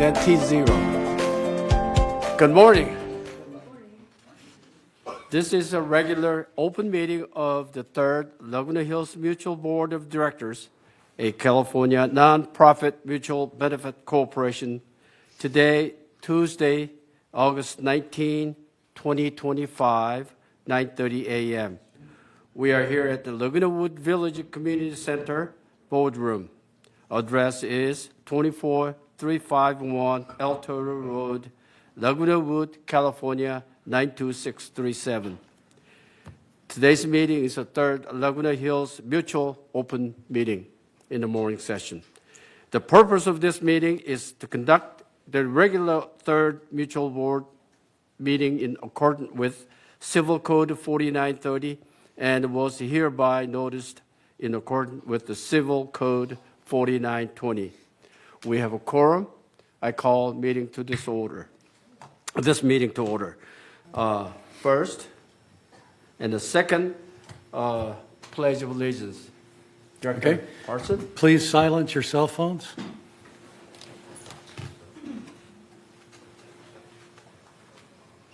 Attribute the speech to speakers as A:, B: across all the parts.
A: and T0. Good morning. This is a regular open meeting of the Third Laguna Hills Mutual Board of Directors, a California nonprofit mutual benefit corporation. Today, Tuesday, August 19, 2025, 9:30 a.m. We are here at the Laguna Wood Village Community Center Boardroom. Address is 24351 El Toro Road, Laguna Wood, California, 92637. Today's meeting is the third Laguna Hills Mutual Open Meeting in the morning session. The purpose of this meeting is to conduct the regular third mutual board meeting in accordance with Civil Code 4930 and was hereby noticed in accordance with the Civil Code 4920. We have a quorum. I call this meeting to order. First, and the second, Pledge of Allegiance. Director
B: Okay.
A: Parson.
B: Please silence your cell phones.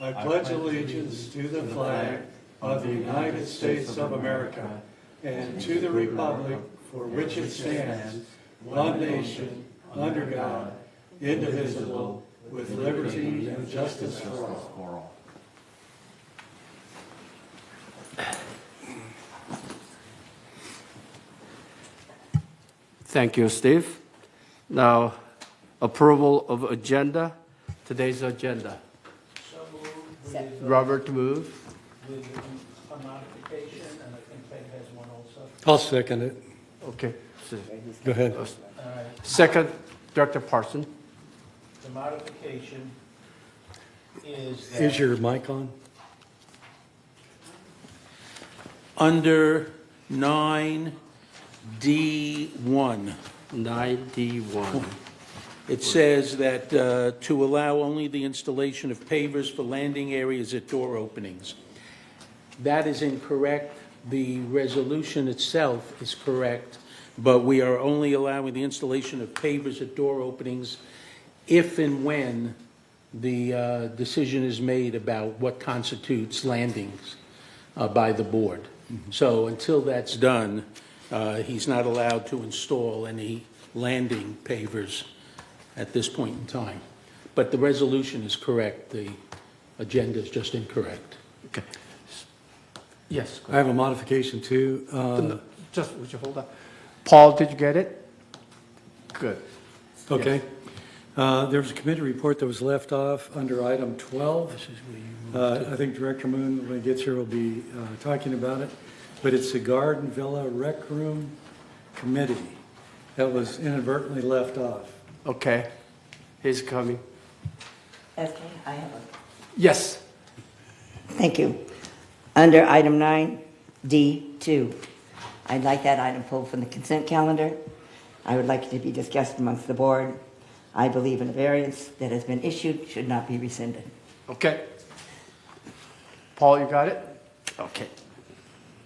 B: I pledge allegiance to the flag of the United States of America and to the republic for which it stands, one nation, under God, indivisible, with liberty and justice for all.
A: Thank you, Steve. Now, approval of agenda. Today's agenda.
C: So moved with,
A: Robert move.
C: with a modification, and I think Peg has one also.
B: I'll second it.
A: Okay.
B: Go ahead.
C: All right,
A: Second, Director Parson.
C: the modification is that.
B: Is your mic on?
C: Under 9D1,
A: 91.
C: it says that to allow only the installation of pavers for landing areas at door openings. That is incorrect. The resolution itself is correct, but we are only allowing the installation of pavers at door openings if and when the decision is made about what constitutes landings by the board. So until that's done, he's not allowed to install any landing pavers at this point in time. But the resolution is correct. The agenda is just incorrect.
A: Okay. Yes.
B: I have a modification too.
A: Just, would you hold on? Paul, did you get it? Good.
B: Okay. There was a committee report that was left off under item 12.
C: This is where you move
B: I think Director Moon, when he gets here, will be talking about it. But it's the Garden Villa Rec Room Committee that was inadvertently left off.
A: Okay. He's coming.
D: Okay, I have a,
A: Yes.
D: thank you. Under item 9D2, I'd like that item pulled from the consent calendar. I would like it to be discussed amongst the board. I believe in a variance that has been issued should not be rescinded.
A: Okay. Paul, you got it? Okay.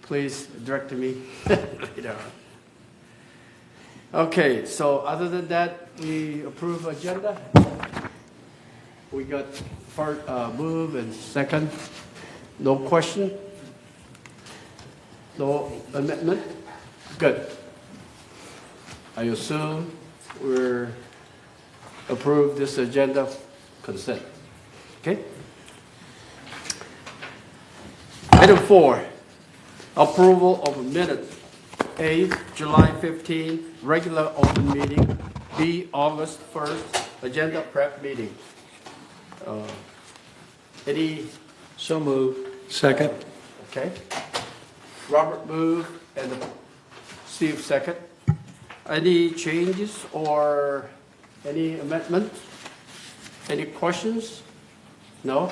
A: Please direct to me later on. Okay, so other than that, we approve agenda. We got first move and second. No question? No amendment? Good. I assume we're approve this agenda consent. Okay? Item 4, approval of minutes. A, July 15, regular open meeting. B, August 1st, agenda prep meeting. Any,
C: So moved.
B: Second.
A: okay? Robert moved and Steve second. Any changes or any amendments? Any questions? No?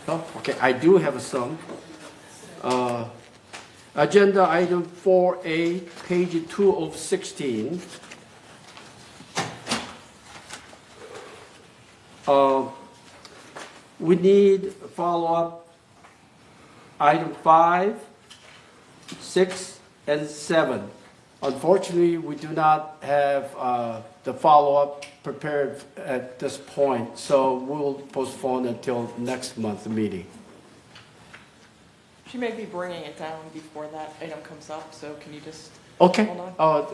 A: No? Okay, I do have some. Agenda item 4A, page 2 of 16. We need follow-up item 5, 6, and 7. Unfortunately, we do not have the follow-up prepared at this point, so we'll postpone until next month's meeting.
E: She may be bringing it down before that item comes up, so can you just
A: Okay,
E: hold on?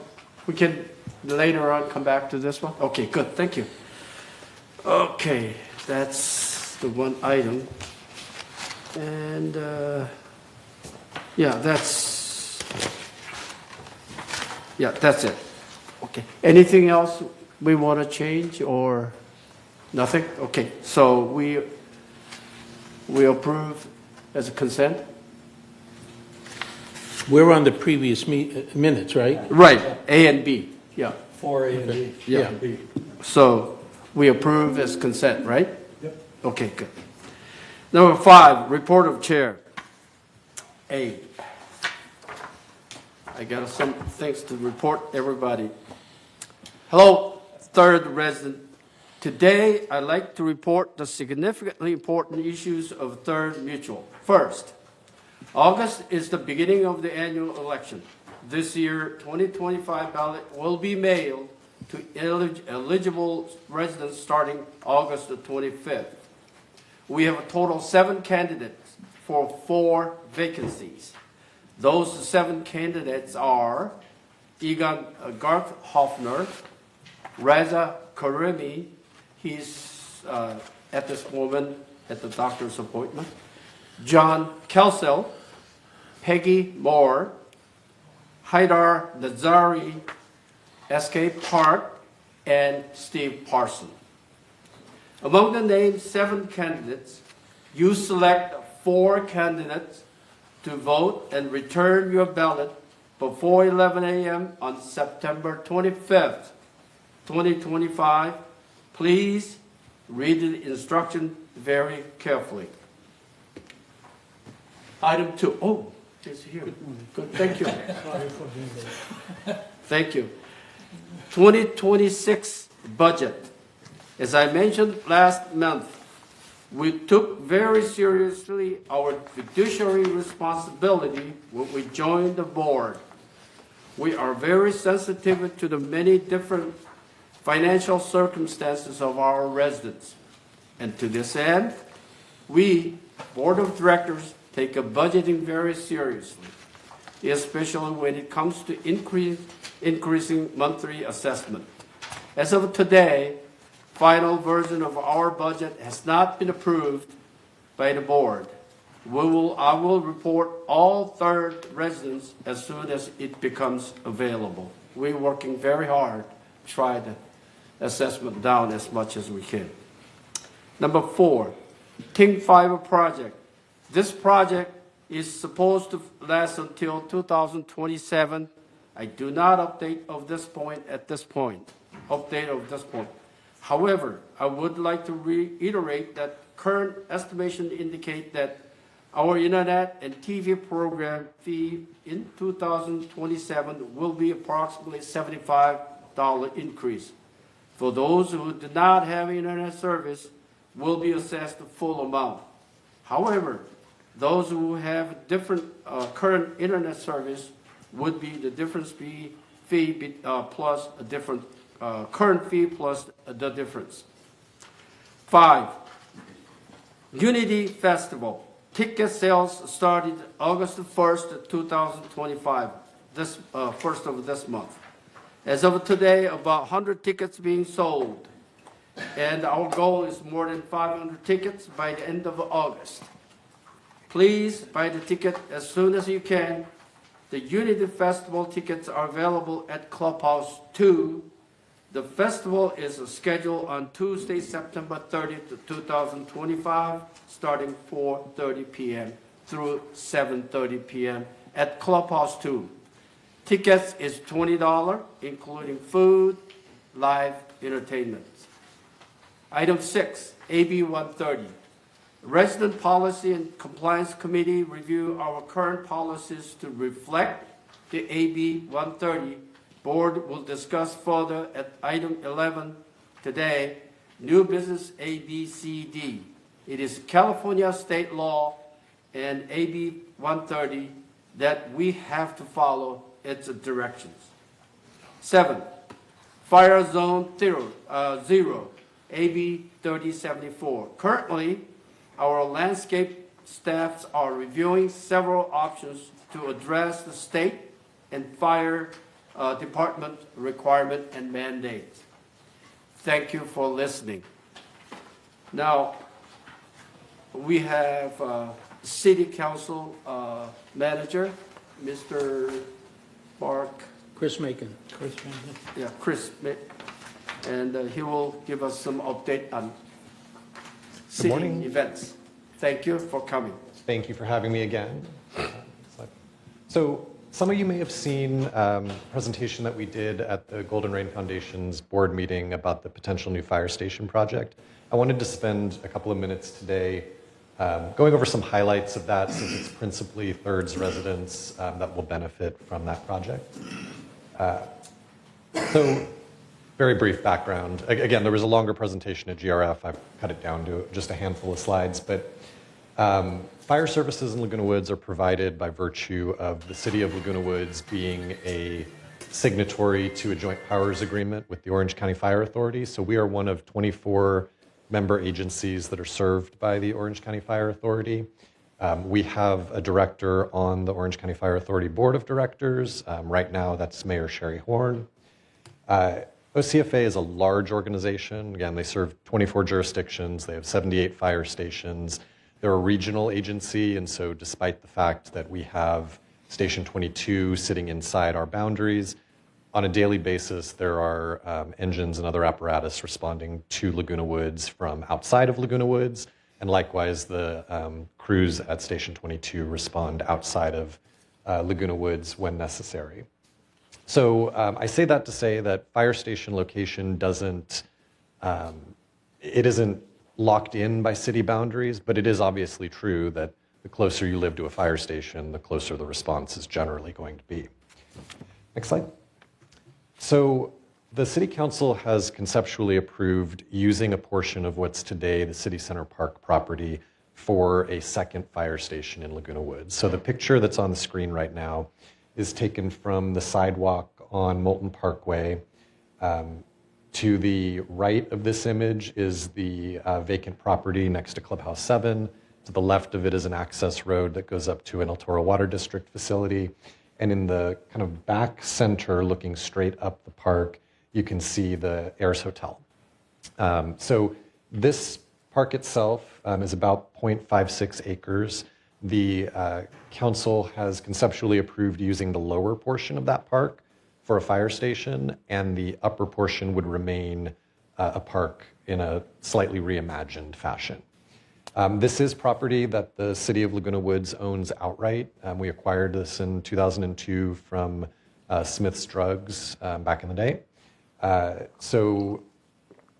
A: we can later on come back to this one? Okay, good, thank you. Okay, that's the one item. And, that's it. Okay, anything else we want to change or nothing? Okay, so we approve as a consent?
C: We're on the previous minutes, right?
A: Right, A and B, yeah.
B: 4A and B.
A: Yeah.
B: and B.
A: So we approve as consent, right?
B: Yep.
A: Okay, good. Number 5, report of chair. A. I got some things to report, everybody. Hello, third resident. Today, I'd like to report the significantly important issues of Third Mutual. First, August is the beginning of the annual election. This year, 2025 ballot will be mailed to eligible residents starting August the 25th. We have a total of 7 candidates for 4 vacancies. Those 7 candidates are Egan Garth Hoffner, Reza Karimi, he's at this moment at the doctor's appointment, John Kelsel, Peggy Moore, Haidar Nazari, S.K. Park, and Steve Parson. Among the named 7 candidates, you select 4 candidates to vote and return your ballot before 11 a.m. on September 25th, 2025. Please read the instruction very carefully. Item 2. Oh, it's here. Good, thank you. Thank you. 2026 budget. As I mentioned last month, we took very seriously our fiduciary responsibility when we joined the board. We are very sensitive to the many different financial circumstances of our residents. And to this end, we, Board of Directors, take a budgeting very seriously, especially when it comes to increasing monthly assessment. As of today, final version of our budget has not been approved by the board. I will report all third residents as soon as it becomes available. We're working very hard to try the assessment down as much as we can. Number 4, Ting Fiber project. This project is supposed to last until 2027. I do not update of this point at this point. However, I would like to reiterate that current estimation indicate that our internet and TV program fee in 2027 will be approximately $75 increase. For those who do not have internet service, will be assessed the full amount. However, those who have different current internet service would be the difference fee plus a different current fee plus the difference. 5, Unity Festival. Ticket sales started August 1st, 2025, first of this month. As of today, about 100 tickets being sold, and our goal is more than 500 tickets by the end of August. Please buy the ticket as soon as you can. The Unity Festival tickets are available at Clubhouse 2. The festival is scheduled on Tuesday, September 30th, 2025, starting 4:30 p.m. through 7:30 p.m. at Clubhouse 2. Tickets is $20, including food, live entertainment. Item 6, AB 130. Resident Policy and Compliance Committee review our current policies to reflect the AB 130. Board will discuss further at item 11 today, new business ABCD. It is California state law and AB 130 that we have to follow its directions. 7, Fire Zone 0, AB 3074. Currently, our landscape staffs are reviewing several options to address the state and fire department requirement and mandates. Thank you for listening. Now, we have City Council Manager, Mr. Mark,
C: Chris Macon.
A: Chris, and he will give us some update on city
F: morning.
A: events. Thank you for coming.
F: Thank you for having me again. So some of you may have seen a presentation that we did at the Golden Rain Foundation's board meeting about the potential new fire station project. I wanted to spend a couple of minutes today going over some highlights of that, since it's principally Third's residents that will benefit from that project. So very brief background. Again, there was a longer presentation at GRF. I've cut it down to just a handful of slides, but fire services in Laguna Woods are provided by virtue of the City of Laguna Woods being a signatory to a joint powers agreement with the Orange County Fire Authority. So we are one of 24 member agencies that are served by the Orange County Fire Authority. We have a director on the Orange County Fire Authority Board of Directors. Right now, that's Mayor Sherry Horn. OCFA is a large organization. Again, they serve 24 jurisdictions. They have 78 fire stations. They're a regional agency, and so despite the fact that we have Station 22 sitting inside our boundaries, on a daily basis, there are engines and other apparatus responding to Laguna Woods from outside of Laguna Woods, and likewise, the crews at Station 22 respond outside of Laguna Woods when necessary. So I say that to say that fire station location isn't locked in by city boundaries, but it is obviously true that the closer you live to a fire station, the closer the response is generally going to be. Next slide. So the City Council has conceptually approved using a portion of what's today the City Center Park property for a second fire station in Laguna Woods. So the picture that's on the screen right now is taken from the sidewalk on Moulton Parkway. To the right of this image is the vacant property next to Clubhouse 7. To the left of it is an access road that goes up to an El Toro Water District facility. And in the kind of back center, looking straight up the park, you can see the Ayers Hotel. So this park itself is about 0.56 acres. The council has conceptually approved using the lower portion of that park for a fire station, and the upper portion would remain a park in a slightly reimagined fashion. This is property that the City of Laguna Woods owns outright. We acquired this in 2002 from Smith's Drugs back in the day. So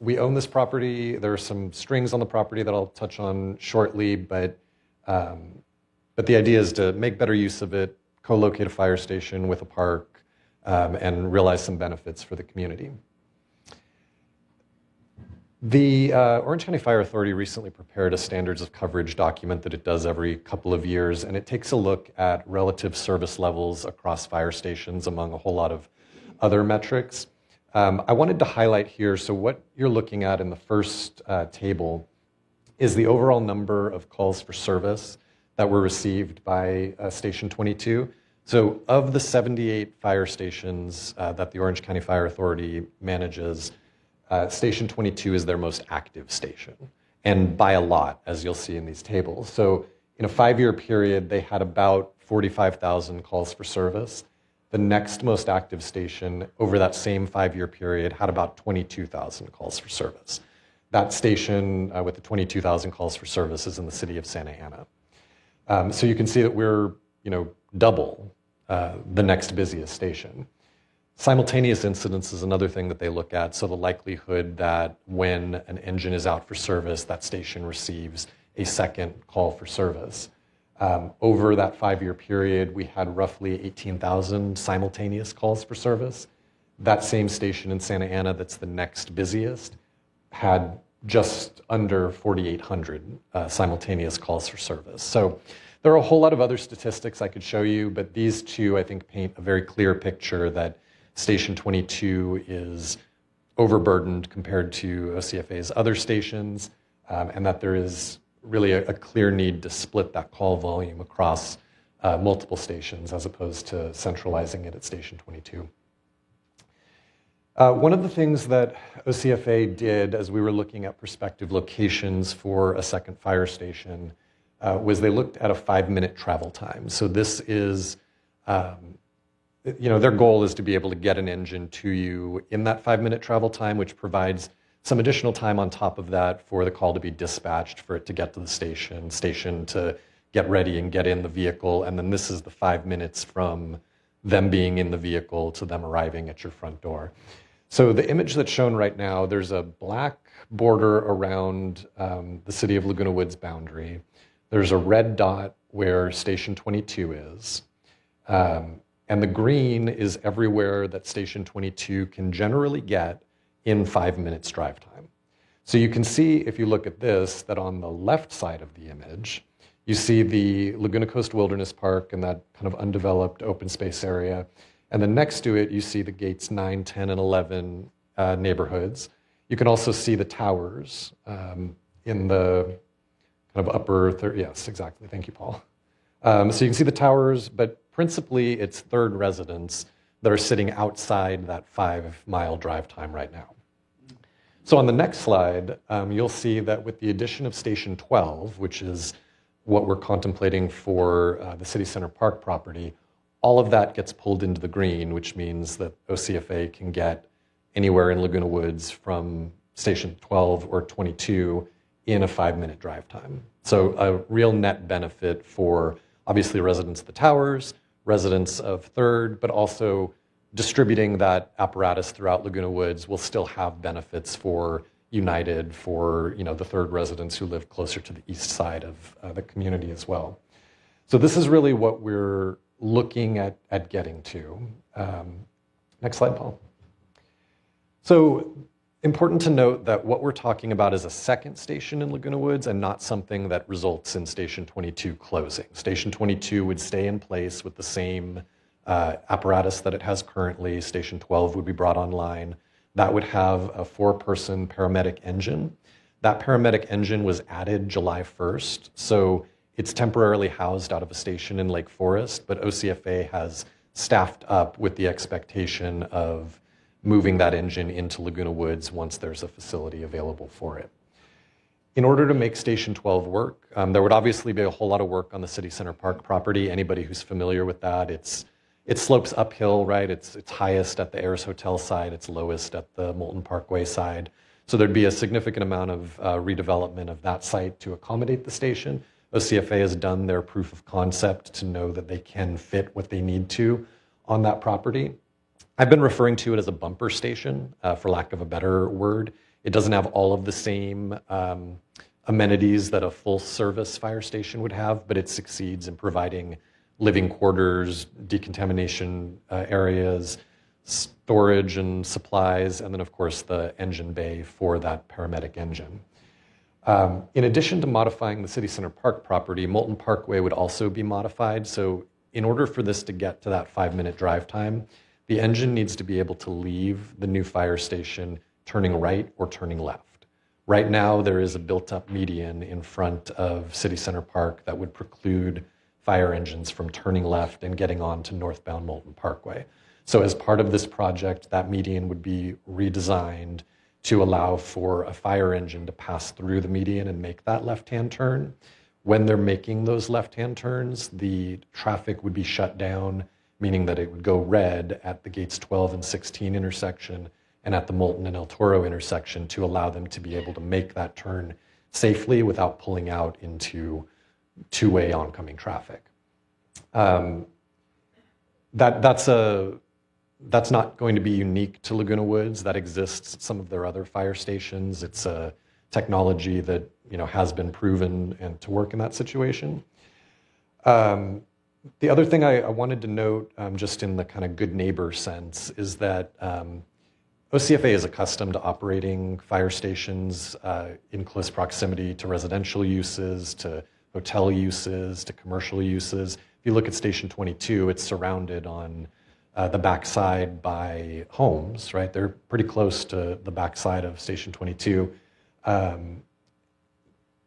F: we own this property. There are some strings on the property that I'll touch on shortly, but the idea is to make better use of it, co-locate a fire station with a park, and realize some benefits for the community. The Orange County Fire Authority recently prepared a standards of coverage document that it does every couple of years, and it takes a look at relative service levels across fire stations among a whole lot of other metrics. I wanted to highlight here, so what you're looking at in the first table is the overall number of calls for service that were received by Station 22. So of the 78 fire stations that the Orange County Fire Authority manages, Station 22 is their most active station, and by a lot, as you'll see in these tables. So in a 5-year period, they had about 45,000 calls for service. The next most active station over that same 5-year period had about 22,000 calls for service. That station with the 22,000 calls for service is in the city of Santa Ana. So you can see that we're, double the next busiest station. Simultaneous incidents is another thing that they look at. So the likelihood that when an engine is out for service, that station receives a second call for service. Over that 5-year period, we had roughly 18,000 simultaneous calls for service. That same station in Santa Ana that's the next busiest had just under 4,800 simultaneous calls for service. So there are a whole lot of other statistics I could show you, but these two, I think, paint a very clear picture that Station 22 is overburdened compared to OCFA's other stations, and that there is really a clear need to split that call volume across multiple stations as opposed to centralizing it at Station 22. One of the things that OCFA did as we were looking at prospective locations for a second fire station was they looked at a 5-minute travel time. So this is, their goal is to be able to get an engine to you in that 5-minute travel time, which provides some additional time on top of that for the call to be dispatched, for it to get to the station to get ready and get in the vehicle. And then this is the 5 minutes from them being in the vehicle to them arriving at your front door. So the image that's shown right now, there's a black border around the city of Laguna Woods boundary. There's a red dot where Station 22 is. And the green is everywhere that Station 22 can generally get in 5 minutes drive time. So you can see, if you look at this, that on the left side of the image, you see the Laguna Coast Wilderness Park and that kind of undeveloped open space area. And then next to it, you see the gates 9, 10, and 11 neighborhoods. You can also see the towers in the kind of upper third. Yes, exactly. Thank you, Paul. So you can see the towers, but principally it's third residents that are sitting outside that 5-mile drive time right now. So on the next slide, you'll see that with the addition of Station 12, which is what we're contemplating for the City Center Park property, all of that gets pulled into the green, which means that OCFA can get anywhere in Laguna Woods from Station 12 or 22 in a 5-minute drive time. So a real net benefit for obviously residents of the towers, residents of 3rd, but also distributing that apparatus throughout Laguna Woods will still have benefits for United, for the 3rd residents who live closer to the east side of the community as well. So this is really what we're looking at getting to. Next slide, Paul. So important to note that what we're talking about is a second station in Laguna Woods and not something that results in Station 22 closing. Station 22 would stay in place with the same apparatus that it has currently. Station 12 would be brought online. That would have a 4-person paramedic engine. That paramedic engine was added July 1st, so it's temporarily housed out of a station in Lake Forest, but OCFA has staffed up with the expectation of moving that engine into Laguna Woods once there's a facility available for it. In order to make Station 12 work, there would obviously be a whole lot of work on the City Center Park property. Anybody who's familiar with that, it slopes uphill, right? It's highest at the Ayers Hotel side, it's lowest at the Moulton Parkway side. So there'd be a significant amount of redevelopment of that site to accommodate the station. OCFA has done their proof of concept to know that they can fit what they need to on that property. I've been referring to it as a bumper station, for lack of a better word. It doesn't have all of the same amenities that a full-service fire station would have, but it succeeds in providing living quarters, decontamination areas, storage and supplies, and then, of course, the engine bay for that paramedic engine. In addition to modifying the City Center Park property, Moulton Parkway would also be modified. So in order for this to get to that 5-minute drive time, the engine needs to be able to leave the new fire station turning right or turning left. Right now, there is a built-up median in front of City Center Park that would preclude fire engines from turning left and getting on to northbound Moulton Parkway. So as part of this project, that median would be redesigned to allow for a fire engine to pass through the median and make that left-hand turn. When they're making those left-hand turns, the traffic would be shut down, meaning that it would go red at the gates 12 and 16 intersection and at the Moulton and El Toro intersection to allow them to be able to make that turn safely without pulling out into two-way oncoming traffic. That's not going to be unique to Laguna Woods. That exists at some of their other fire stations. It's a technology that has been proven and to work in that situation. The other thing I wanted to note, just in the kind of good neighbor sense, is that OCFA is accustomed to operating fire stations in close proximity to residential uses, to hotel uses, to commercial uses. If you look at Station 22, it's surrounded on the backside by homes, right? They're pretty close to the backside of Station 22.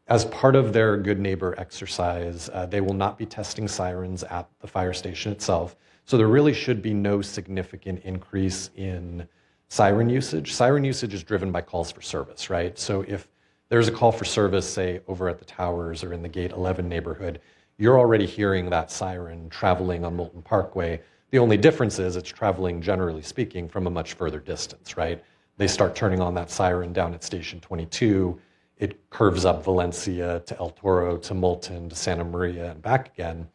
F: As part of their good neighbor exercise, they will not be testing sirens at the fire station itself. So there really should be no significant increase in siren usage. Siren usage is driven by calls for service, right? So if there's a call for service, say over at the towers or in the Gate 11 neighborhood, you're already hearing that siren traveling on Moulton Parkway. The only difference is it's traveling, generally speaking, from a much further distance, right? They start turning on that siren down at Station 22. It curves up Valencia to El Toro to Moulton to Santa Maria and back again.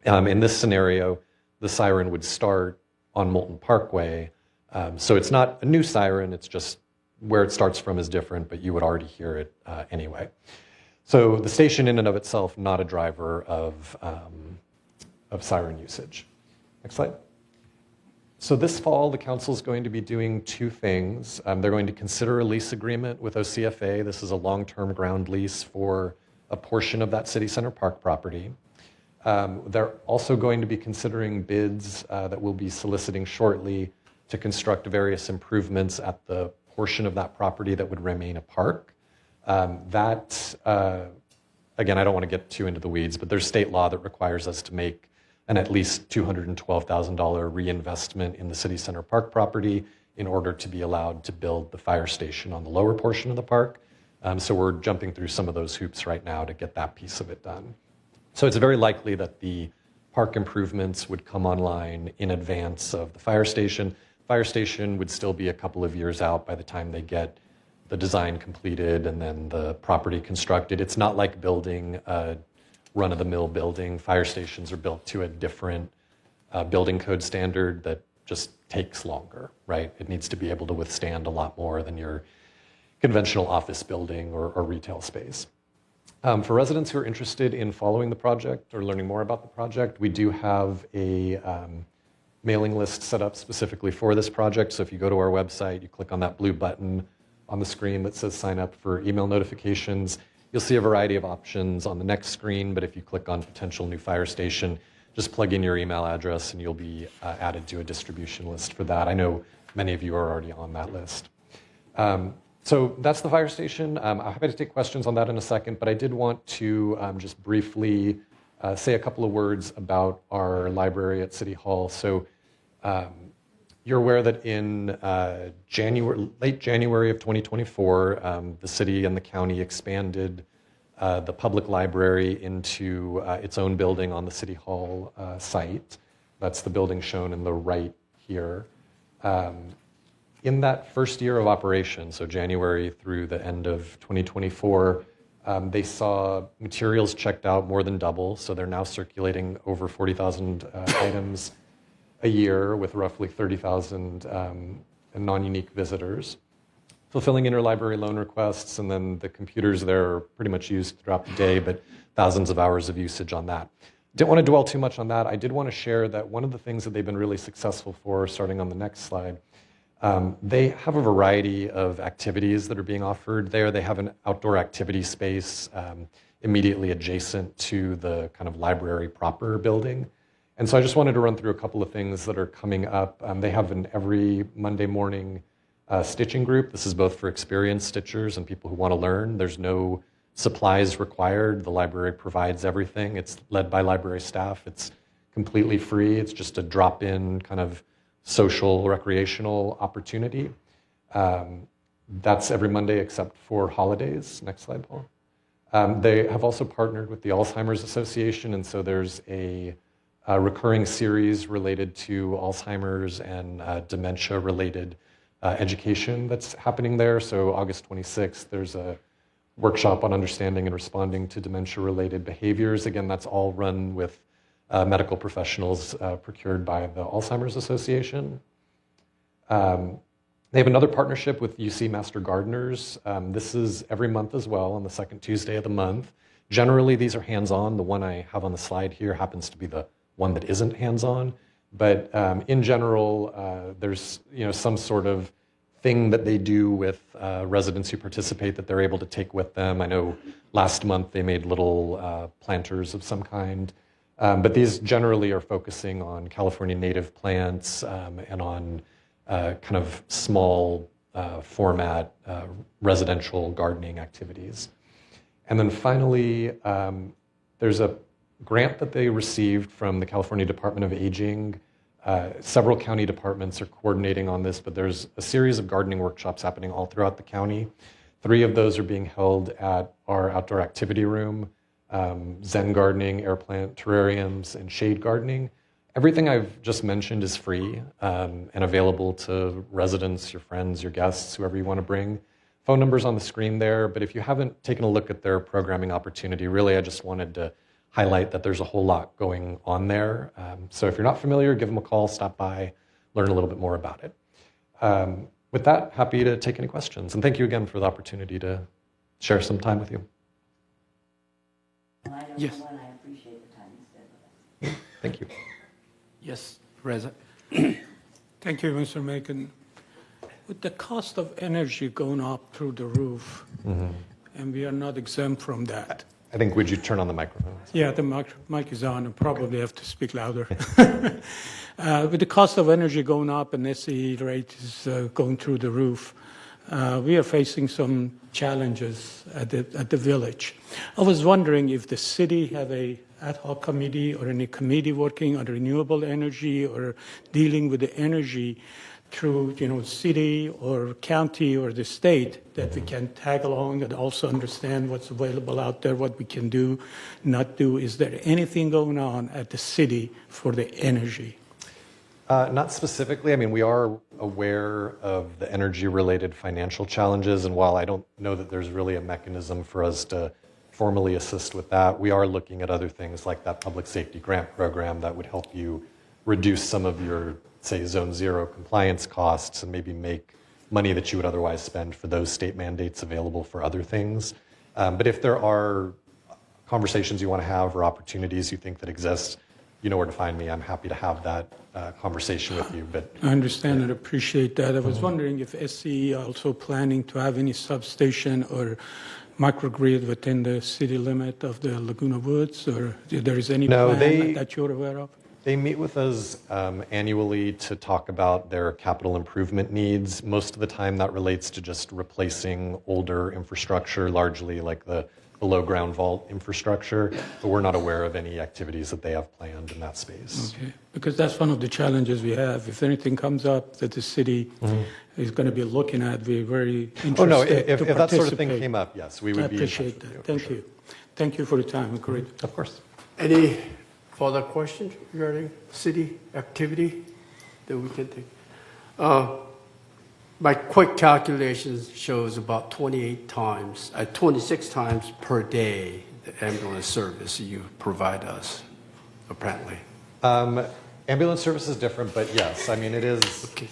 F: In this scenario, the siren would start on Moulton Parkway. So it's not a new siren, it's just where it starts from is different, but you would already hear it anyway. So the station in and of itself, not a driver of siren usage. Next slide. So this fall, the council is going to be doing two things. They're going to consider a lease agreement with OCFA. This is a long-term ground lease for a portion of that City Center Park property. They're also going to be considering bids that we'll be soliciting shortly to construct various improvements at the portion of that property that would remain a park. Again, I don't want to get too into the weeds, but there's state law that requires us to make an at least $212,000 reinvestment in the City Center Park property in order to be allowed to build the fire station on the lower portion of the park. So we're jumping through some of those hoops right now to get that piece of it done. So it's very likely that the park improvements would come online in advance of the fire station. Fire station would still be a couple of years out by the time they get the design completed and then the property constructed. It's not like building a run-of-the-mill building. Fire stations are built to a different building code standard that just takes longer, right? It needs to be able to withstand a lot more than your conventional office building or retail space. For residents who are interested in following the project or learning more about the project, we do have a mailing list set up specifically for this project. So if you go to our website, you click on that blue button on the screen that says sign up for email notifications. You'll see a variety of options on the next screen, but if you click on potential new fire station, just plug in your email address and you'll be added to a distribution list for that. I know many of you are already on that list. So that's the fire station. I'm happy to take questions on that in a second, but I did want to just briefly say a couple of words about our library at City Hall. So you're aware that in late January of 2024, the city and the county expanded the public library into its own building on the City Hall site. That's the building shown in the right here. In that first year of operation, so January through the end of 2024, they saw materials checked out more than double, so they're now circulating over 40,000 items a year with roughly 30,000 non-unique visitors, fulfilling interlibrary loan requests, and then the computers there are pretty much used throughout the day, but thousands of hours of usage on that. Didn't want to dwell too much on that. I did want to share that one of the things that they've been really successful for, starting on the next slide, they have a variety of activities that are being offered there. They have an outdoor activity space immediately adjacent to the kind of library proper building. And so I just wanted to run through a couple of things that are coming up. They have an every Monday morning stitching group. This is both for experienced stitchers and people who want to learn. There's no supplies required. The library provides everything. It's led by library staff. It's completely free. It's just a drop-in kind of social, recreational opportunity. That's every Monday except for holidays. Next slide, Paul. They have also partnered with the Alzheimer's Association, and so there's a recurring series related to Alzheimer's and dementia-related education that's happening there. So August 26th, there's a workshop on understanding and responding to dementia-related behaviors. Again, that's all run with medical professionals procured by the Alzheimer's Association. They have another partnership with UC Master Gardeners. This is every month as well, on the second Tuesday of the month. Generally, these are hands-on. The one I have on the slide here happens to be the one that isn't hands-on. But in general, there's some sort of thing that they do with residents who participate that they're able to take with them. I know last month they made little planters of some kind. But these generally are focusing on California native plants and on kind of small format residential gardening activities. And then finally, there's a grant that they received from the California Department of Aging. Several county departments are coordinating on this, but there's a series of gardening workshops happening all throughout the county. 3 of those are being held at our outdoor activity room, Zen gardening, air plant terrariums, and shade gardening. Everything I've just mentioned is free and available to residents, your friends, your guests, whoever you want to bring. Phone number's on the screen there, but if you haven't taken a look at their programming opportunity, really I just wanted to highlight that there's a whole lot going on there. So if you're not familiar, give them a call, stop by, learn a little bit more about it. With that, happy to take any questions. And thank you again for the opportunity to share some time with you.
A: Yes.
D: I appreciate the time you spent with us.
F: Thank you.
A: Yes, Reza.
G: Thank you, Mr. Macon. With the cost of energy going up through the roof, and we are not exempt from that.
F: I think, would you turn on the microphone?
G: Yeah, the mic is on. I probably have to speak louder. With the cost of energy going up and SE rate is going through the roof, we are facing some challenges at the village. I was wondering if the city have a ad hoc committee or any committee working on renewable energy or dealing with the energy through, city or county or the state that we can tag along and also understand what's available out there, what we can do, not do. Is there anything going on at the city for the energy?
F: Not specifically. I mean, we are aware of the energy-related financial challenges, and while I don't know that there's really a mechanism for us to formally assist with that, we are looking at other things like that public safety grant program that would help you reduce some of your, say, Zone 0 compliance costs and maybe make money that you would otherwise spend for those state mandates available for other things. But if there are conversations you want to have or opportunities you think that exist, you know where to find me. I'm happy to have that conversation with you. But
G: I understand and appreciate that. I was wondering if SCE also planning to have any substation or microgrid within the city limit of the Laguna Woods, or if there is any plan that you're aware of?
F: They meet with us annually to talk about their capital improvement needs. Most of the time that relates to just replacing older infrastructure, largely like the below-ground vault infrastructure, but we're not aware of any activities that they have planned in that space.
G: Okay, because that's one of the challenges we have. If anything comes up that the city is going to be looking at, we're very interested
F: Oh, no, if
G: to
F: that sort of thing
G: participate.
F: came up, yes, we would
G: I
F: be
G: appreciate
F: in touch with
G: that. Thank
F: for
G: you. Thank you for your time. Great.
F: sure. Of course.
A: Any further questions regarding city activity that we can take? My quick calculations shows about 26 times per day the ambulance service you provide us, apparently.
F: Ambulance service is different, but yes, I mean, it is,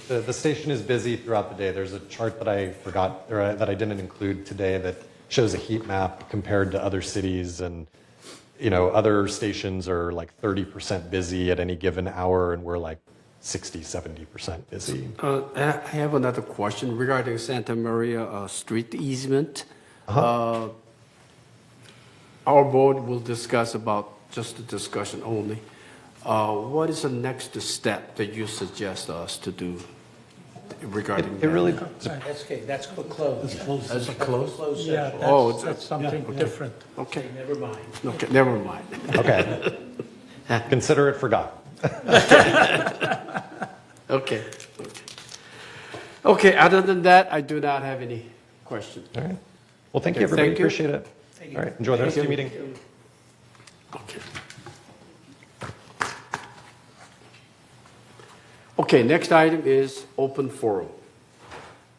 F: the station is busy throughout the day. There's a chart that I forgot, or that I didn't include today, that shows a heat map compared to other cities, and other stations are like 30% busy at any given hour, and we're like 60, 70% busy.
A: I have another question regarding Santa Maria street easement. Our board will discuss about just the discussion only. What is the next step that you suggest us to do regarding
F: It
A: that?
F: really,
C: That's closed.
A: Is it closed?
C: Closed
G: Yeah,
C: session.
G: that's something different.
A: Okay.
C: Never mind.
A: Okay, never mind.
F: okay. Consider it forgotten.
A: Okay. Okay, other than that, I do not have any questions.
F: All right. Well, thank you,
A: Okay,
F: everybody.
A: thank you.
F: Appreciate it. All right. Enjoy the rest of your meeting.
A: Okay. Okay, next item is open forum.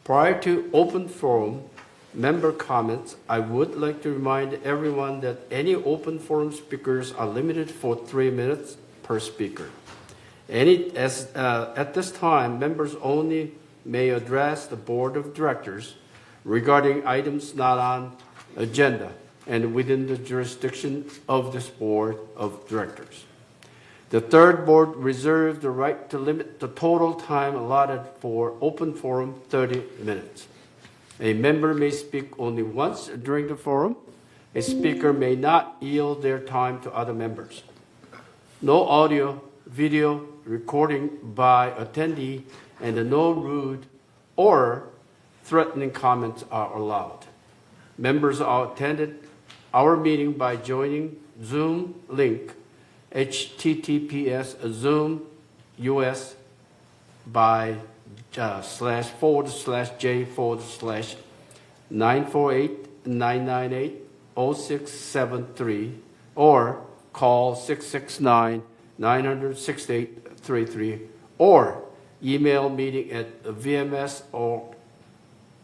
A: Prior to open forum member comments, I would like to remind everyone that any open forum speakers are limited for 3 minutes per speaker. At this time, members only may address the board of directors regarding items not on agenda and within the jurisdiction of this board of directors. The third board reserved the right to limit the total time allotted for open forum 30 minutes. A member may speak only once during the forum. A speaker may not yield their time to other members. No audio, video recording by attendee, and no rude or threatening comments are allowed. Members are attended our meeting by joining Zoom link https://zoom.us by //j/948-998-0673 or call 669-900-6833 or email meeting at vms or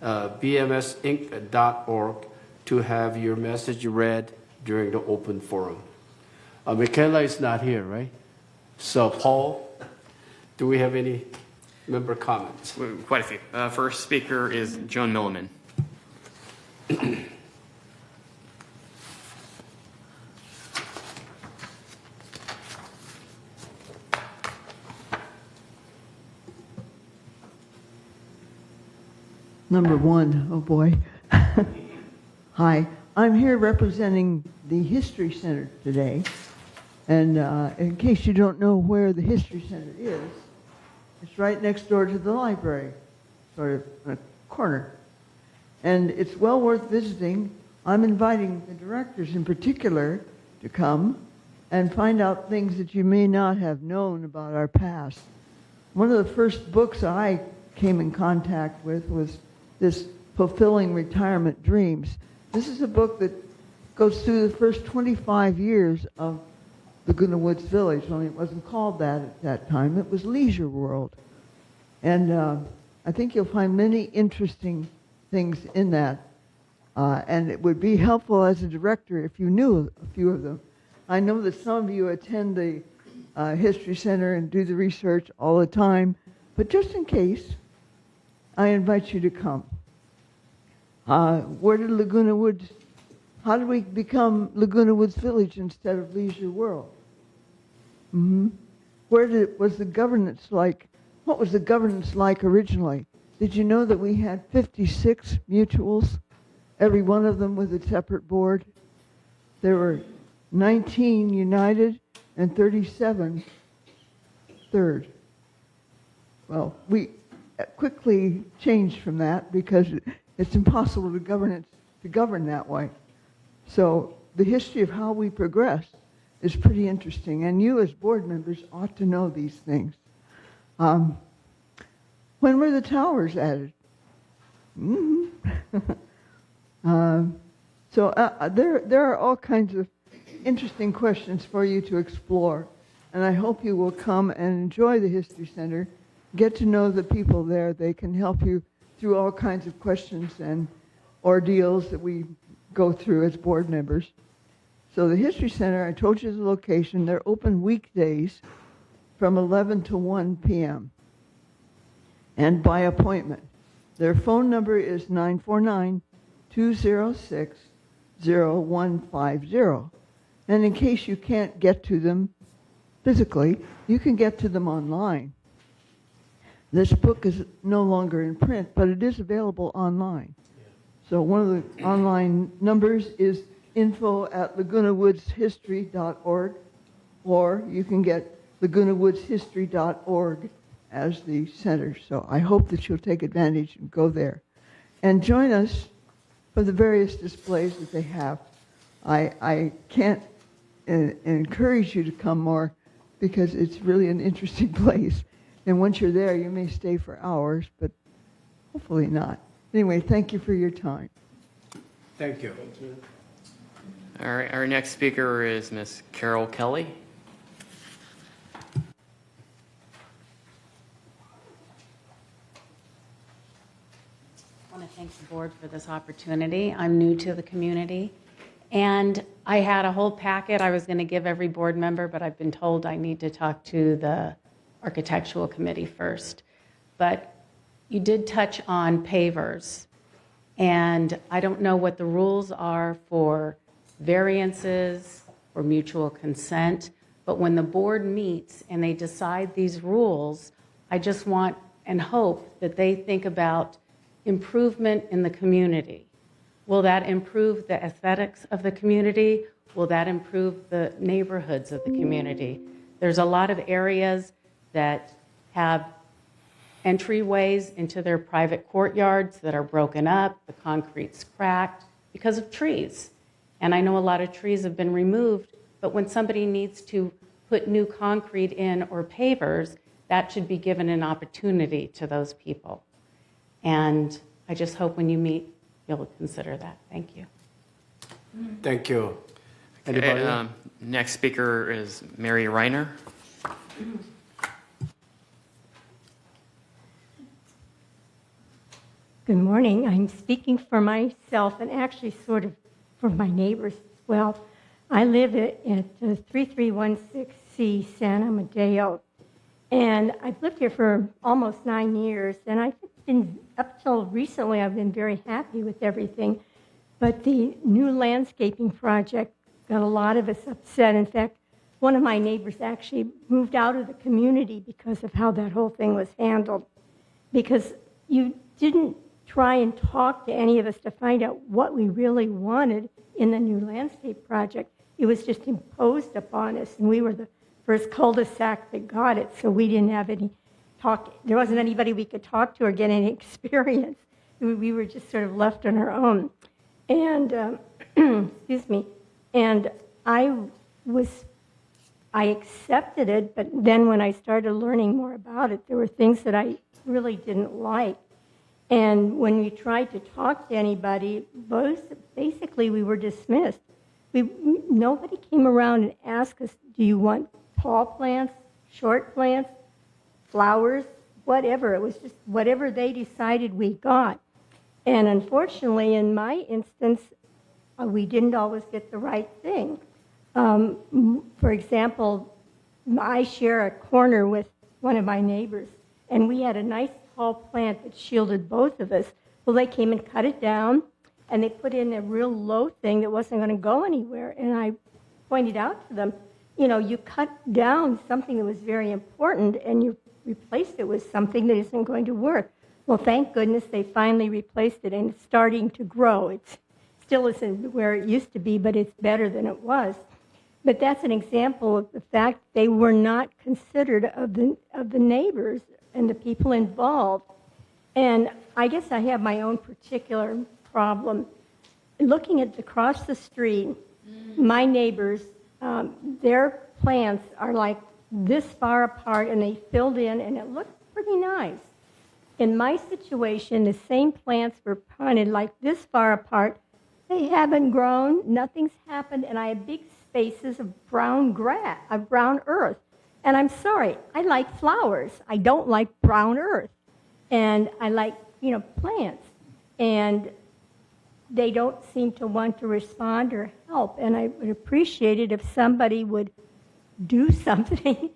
A: bmsinc.org to have your message read during the open forum. Michaela is not here, right? So Paul, do we have any member comments?
H: Quite a few. First speaker is Joan Milliman.
I: Number one, oh boy. Hi, I'm here representing the History Center today. And in case you don't know where the History Center is, it's right next door to the library, sort of in a corner. And it's well worth visiting. I'm inviting the directors in particular to come and find out things that you may not have known about our past. One of the first books I came in contact with was this Fulfilling Retirement Dreams. This is a book that goes through the first 25 years of Laguna Woods Village, only it wasn't called that at that time. It was Leisure World. And I think you'll find many interesting things in that. And it would be helpful as a director if you knew a few of them. I know that some of you attend the History Center and do the research all the time, but just in case, I invite you to come. Where did Laguna Woods, how did we become Laguna Woods Village instead of Leisure World? Was the governance like? What was the governance like originally? Did you know that we had 56 mutuals, every one of them with a separate board? There were 19 United and 37 Third. Well, we quickly changed from that because it's impossible to govern that way. So the history of how we progressed is pretty interesting, and you as board members ought to know these things. When were the towers added? So there are all kinds of interesting questions for you to explore, and I hope you will come and enjoy the History Center, get to know the people there. They can help you through all kinds of questions and ordeals that we go through as board members. So the History Center, I told you the location. They're open weekdays from 11 to 1 p.m. and by appointment. Their phone number is 949-206-0150. And in case you can't get to them physically, you can get to them online. This book is no longer in print, but it is available online. So one of the online numbers is info@lagunawoodshistory.org, or you can get lagunawoodshistory.org as the center. So I hope that you'll take advantage and go there. And join us for the various displays that they have. I can't encourage you to come more because it's really an interesting place. And once you're there, you may stay for hours, but hopefully not. Anyway, thank you for your time.
A: Thank you.
H: All right, our next speaker is Miss Carol Kelly.
J: I want to thank the board for this opportunity. I'm new to the community, and I had a whole packet I was going to give every board member, but I've been told I need to talk to the architectural committee first. But you did touch on pavers, and I don't know what the rules are for variances or mutual consent, but when the board meets and they decide these rules, I just want and hope that they think about improvement in the community. Will that improve the aesthetics of the community? Will that improve the neighborhoods of the community? There's a lot of areas that have entryways into their private courtyards that are broken up, the concrete's cracked because of trees. And I know a lot of trees have been removed, but when somebody needs to put new concrete in or pavers, that should be given an opportunity to those people. And I just hope when you meet, you'll consider that. Thank you.
A: Thank you.
H: Okay,
A: Anybody?
H: next speaker is Mary Reiner.
K: Good morning. I'm speaking for myself and actually sort of for my neighbors as well. I live at 3316C San Amadeo, and I've lived here for almost 9 years, and I've been, up till recently, I've been very happy with everything. But the new landscaping project got a lot of us upset. In fact, one of my neighbors actually moved out of the community because of how that whole thing was handled. Because you didn't try and talk to any of us to find out what we really wanted in the new landscape project. It was just imposed upon us, and we were the first cul-de-sac that got it, so we didn't have any talk. There wasn't anybody we could talk to or get any experience. We were just sort of left on our own. And, excuse me, and I accepted it, but then when I started learning more about it, there were things that I really didn't like. And when we tried to talk to anybody, basically we were dismissed. Nobody came around and asked us, do you want tall plants, short plants, flowers, whatever. It was just whatever they decided we got. And unfortunately, in my instance, we didn't always get the right thing. For example, I share a corner with one of my neighbors, and we had a nice tall plant that shielded both of us. Well, they came and cut it down, and they put in a real low thing that wasn't going to go anywhere. And I pointed out to them, you know, you cut down something that was very important, and you replaced it with something that isn't going to work. Well, thank goodness they finally replaced it, and it's starting to grow. It still isn't where it used to be, but it's better than it was. But that's an example of the fact they were not considered of the neighbors and the people involved. And I guess I have my own particular problem. Looking at across the street, my neighbors, their plants are like this far apart, and they filled in, and it looked pretty nice. In my situation, the same plants were planted like this far apart. They haven't grown, nothing's happened, and I have big spaces of brown grass, of brown earth. And I'm sorry, I like flowers. I don't like brown earth. And I like, you know, plants. And they don't seem to want to respond or help. And I would appreciate it if somebody would do something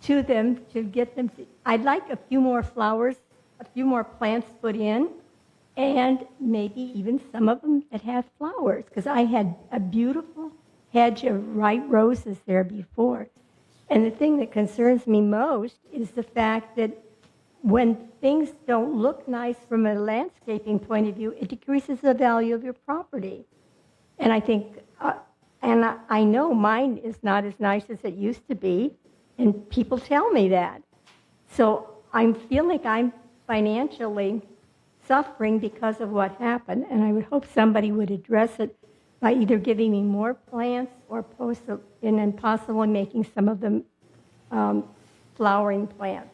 K: to them to get them to, I'd like a few more flowers, a few more plants put in, and maybe even some of them that have flowers, because I had a beautiful hedge of white roses there before. And the thing that concerns me most is the fact that when things don't look nice from a landscaping point of view, it decreases the value of your property. And I think, and I know mine is not as nice as it used to be, and people tell me that. So I feel like I'm financially suffering because of what happened, and I would hope somebody would address it by either giving me more plants or and then possibly making some of them flowering plants.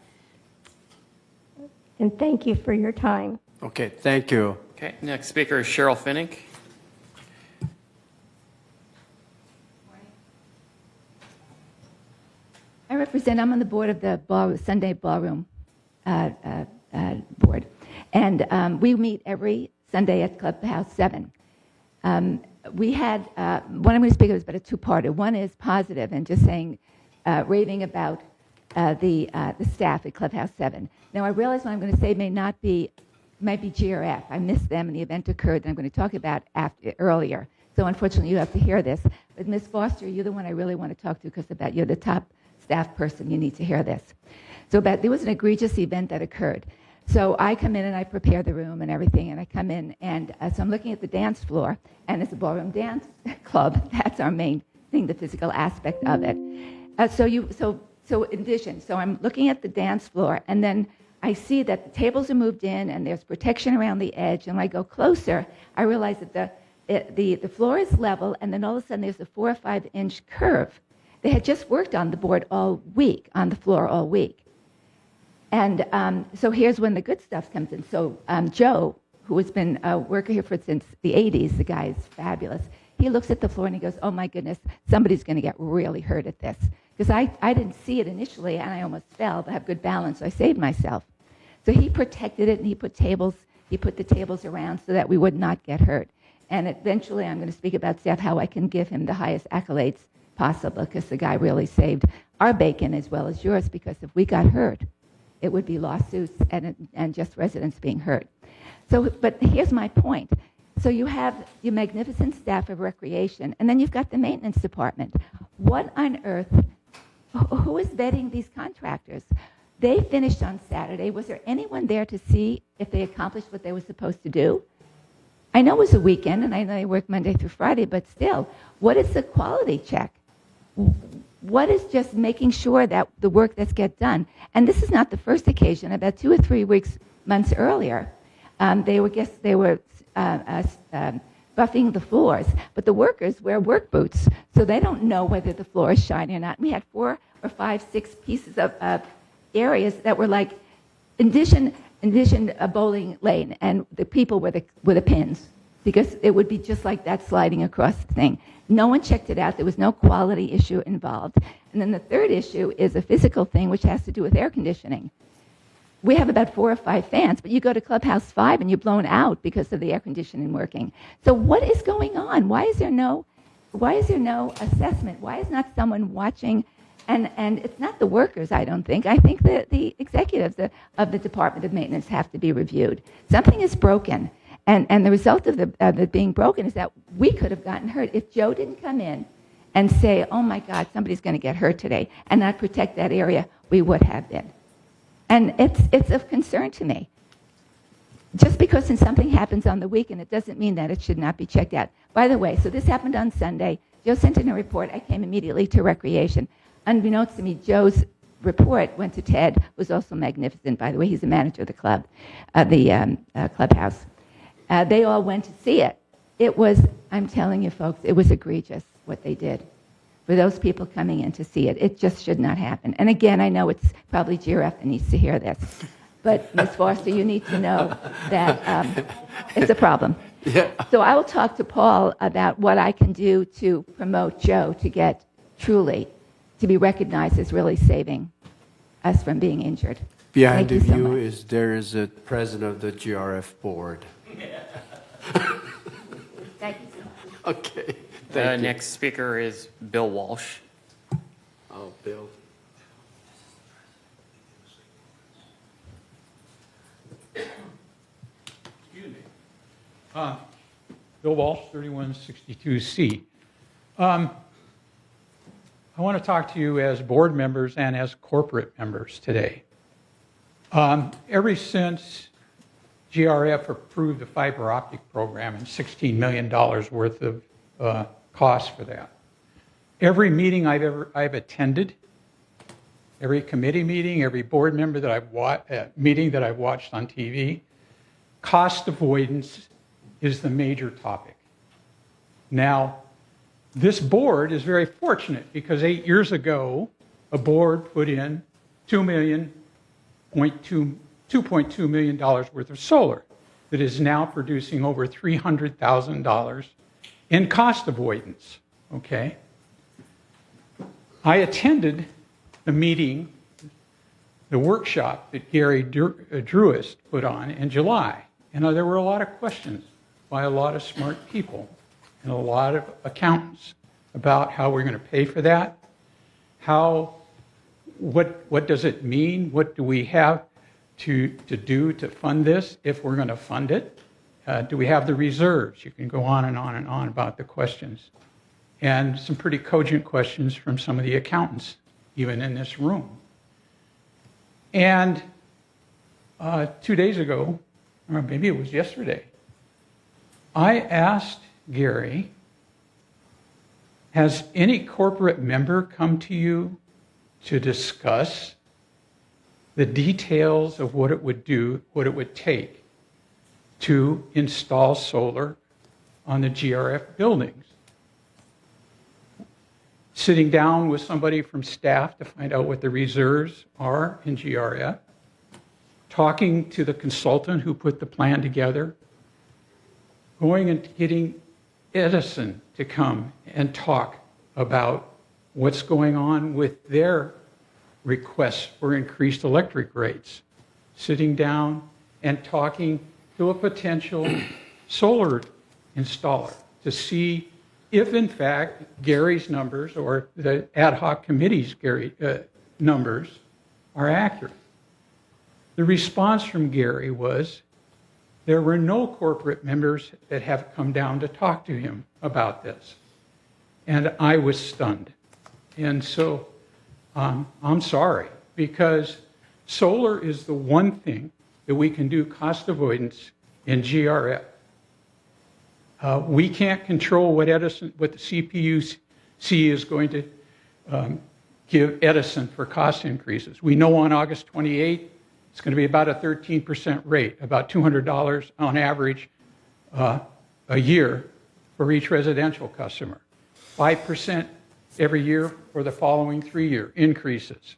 K: And thank you for your time.
A: Okay, thank you.
H: Okay, next speaker is Cheryl Finnick.
L: I'm on the board of the Sunday Ballroom board. And we meet every Sunday at Clubhouse 7. We had, what I'm going to speak of is about a two-parter. One is positive and just saying, raving about the staff at Clubhouse 7. Now, I realize what I'm going to say might be GRF. I missed them, and the event occurred that I'm going to talk about earlier. So unfortunately, you have to hear this. But Ms. Foster, you're the one I really want to talk to because you're the top staff person. You need to hear this. So there was an egregious event that occurred. So I come in and I prepare the room and everything, and I come in, and so I'm looking at the dance floor, and it's a ballroom dance club. That's our main thing, the physical aspect of it. So So envision, so I'm looking at the dance floor, and then I see that the tables are moved in, and there's protection around the edge. And when I go closer, I realize that the floor is level, and then all of a sudden there's a 4 or 5 inch curve. They had just worked on the board all week, on the floor all week. And so here's when the good stuff comes in. So Joe, who has been a worker here since the 80s, the guy is fabulous. He looks at the floor and he goes, oh my goodness, somebody's going to get really hurt at this. Because I didn't see it initially, and I almost fell, but I have good balance, so I saved myself. So he protected it, and he put the tables around so that we would not get hurt. And eventually I'm going to speak about Steph, how I can give him the highest accolades possible, because the guy really saved our bacon as well as yours, because if we got hurt, it would be lawsuits and just residents being hurt. So, but here's my point. So you have your magnificent staff of recreation, and then you've got the maintenance department. What on earth, who is vetting these contractors? They finished on Saturday. Was there anyone there to see if they accomplished what they were supposed to do? I know it was a weekend, and I know they work Monday through Friday, but still, what is the quality check? What is just making sure that the work that's get done? And this is not the first occasion. About 2 or 3 months earlier, they were buffing the floors, but the workers wear work boots, so they don't know whether the floor is shiny or not. We had 4 or 5, 6 pieces of areas that were like, envision a bowling lane, and the people were the pins, because it would be just like that sliding across the thing. No one checked it out. There was no quality issue involved. And then the third issue is a physical thing, which has to do with air conditioning. We have about 4 or 5 fans, but you go to Clubhouse 5 and you're blown out because of the air conditioning working. So what is going on? Why is there no assessment? Why is not someone watching? And it's not the workers, I don't think. I think that the executives of the Department of Maintenance have to be reviewed. Something is broken. And the result of it being broken is that we could have gotten hurt. If Joe didn't come in and say, oh my God, somebody's going to get hurt today, and not protect that area, we would have been. And it's of concern to me. Just because something happens on the weekend, it doesn't mean that it should not be checked out. By the way, so this happened on Sunday. Joe sent in a report. I came immediately to Recreation. Unbeknownst to me, Joe's report went to Ted, who's also magnificent, by the way. He's the manager of the club, clubhouse. They all went to see it. It was, I'm telling you folks, it was egregious what they did. For those people coming in to see it, it just should not happen. And again, I know it's probably GRF that needs to hear this. But Ms. Foster, you need to know that it's a problem.
A: Yeah.
L: So I will talk to Paul about what I can do to promote Joe to get truly to be recognized as really saving us from being injured.
A: Behind
L: Thank
A: the
L: you so
A: view
L: much.
A: is there is a president of the GRF board.
L: Thank you so much.
A: Okay.
H: The
A: Thank you.
H: next speaker is Bill Walsh.
A: Oh, Bill.
M: Bill Walsh, 3162C. I want to talk to you as board members and as corporate members today. Ever since GRF approved the fiber optic program and $16 million worth of costs for that, every meeting I've attended, every committee meeting, every board member that meeting that I've watched on TV, cost avoidance is the major topic. Now, this board is very fortunate because 8 years ago, a board put in $2.2 million worth of solar that is now producing over $300,000 in cost avoidance, okay? I attended the meeting, the workshop that Gary Druist put on in July, and there were a lot of questions by a lot of smart people and a lot of accountants about how we're going to pay for that, what does it mean, what do we have to do to fund this if we're going to fund it, do we have the reserves? You can go on and on and on about the questions. And some pretty cogent questions from some of the accountants, even in this room. And 2 days ago, or maybe it was yesterday, I asked Gary, has any corporate member come to you to discuss the details of what it would do, what it would take to install solar on the GRF buildings. Sitting down with somebody from staff to find out what the reserves are in GRF, talking to the consultant who put the plan together, going and getting Edison to come and talk about what's going on with their requests for increased electric rates, sitting down and talking to a potential solar installer to see if, in fact, Gary's numbers or the ad hoc committee's numbers are accurate. The response from Gary was there were no corporate members that have come down to talk to him about this. And I was stunned. And so I'm sorry, because solar is the one thing that we can do cost avoidance in GRF. We can't control what the CPUC is going to give Edison for cost increases. We know on August 28th, it's going to be about a 13% rate, about $200 on average a year for each residential customer. 5% every year for the following 3-year increases.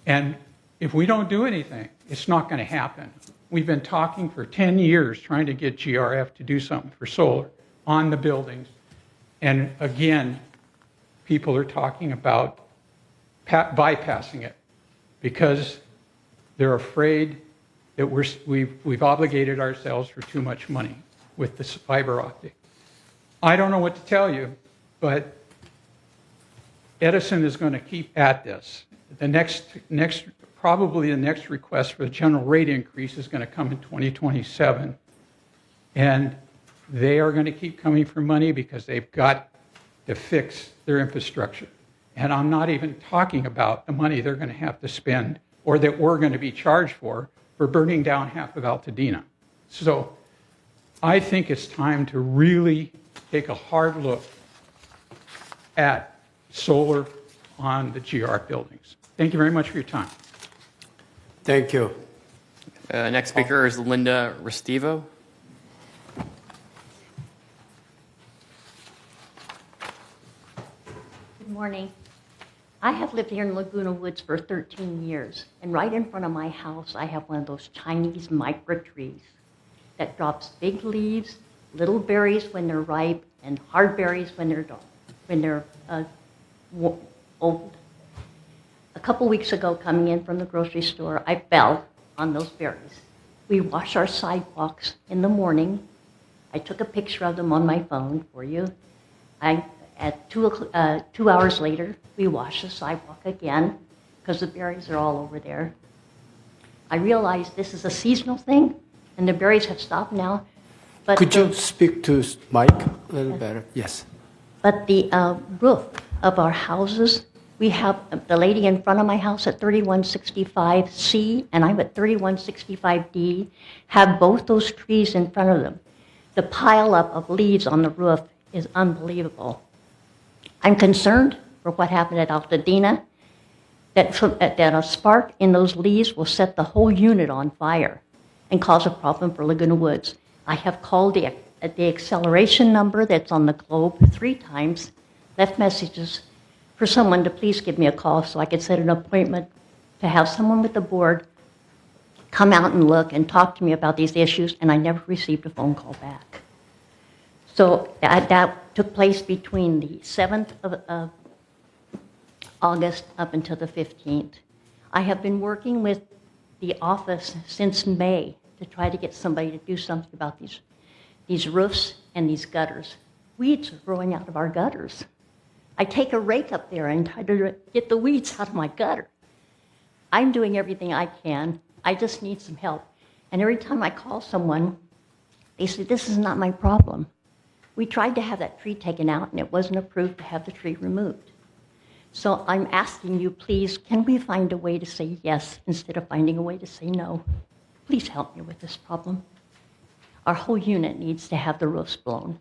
M: And if we don't do anything, it's not going to happen. We've been talking for 10 years trying to get GRF to do something for solar on the buildings. And again, people are talking about bypassing it because they're afraid that we've obligated ourselves for too much money with this fiber optic. I don't know what to tell you, but Edison is going to keep at this. Probably the next request for the general rate increase is going to come in 2027. And they are going to keep coming for money because they've got to fix their infrastructure. And I'm not even talking about the money they're going to have to spend or that we're going to be charged for burning down half of Altadena. So I think it's time to really take a hard look at solar on the GR buildings. Thank you very much for your time.
A: Thank you.
H: Next speaker is Linda Restivo.
N: Good morning. I have lived here in Laguna Woods for 13 years, and right in front of my house, I have one of those Chinese micro trees that drops big leaves, little berries when they're ripe, and hard berries when they're old. A couple weeks ago, coming in from the grocery store, I fell on those berries. We wash our sidewalks in the morning. I took a picture of them on my phone for you. At 2 hours later, we wash the sidewalk again because the berries are all over there. I realize this is a seasonal thing, and the berries have stopped now. But
A: Could you speak to Mike a little better? Yes.
N: But the roof of our houses, we have the lady in front of my house at 3165C, and I'm at 3165D, have both those trees in front of them. The pileup of leaves on the roof is unbelievable. I'm concerned for what happened at Altadena, that a spark in those leaves will set the whole unit on fire and cause a problem for Laguna Woods. I have called the acceleration number that's on the globe 3 times, left messages for someone to please give me a call so I could set an appointment to have someone with the board come out and look and talk to me about these issues, and I never received a phone call back. So that took place between the 7th of August up until the 15th. I have been working with the office since May to try to get somebody to do something about these roofs and these gutters. Weeds are growing out of our gutters. I take a rake up there and try to get the weeds out of my gutter. I'm doing everything I can. I just need some help. And every time I call someone, they say, this is not my problem. We tried to have that tree taken out, and it wasn't approved to have the tree removed. So I'm asking you, please, can we find a way to say yes instead of finding a way to say no? Please help me with this problem. Our whole unit needs to have the roofs blown.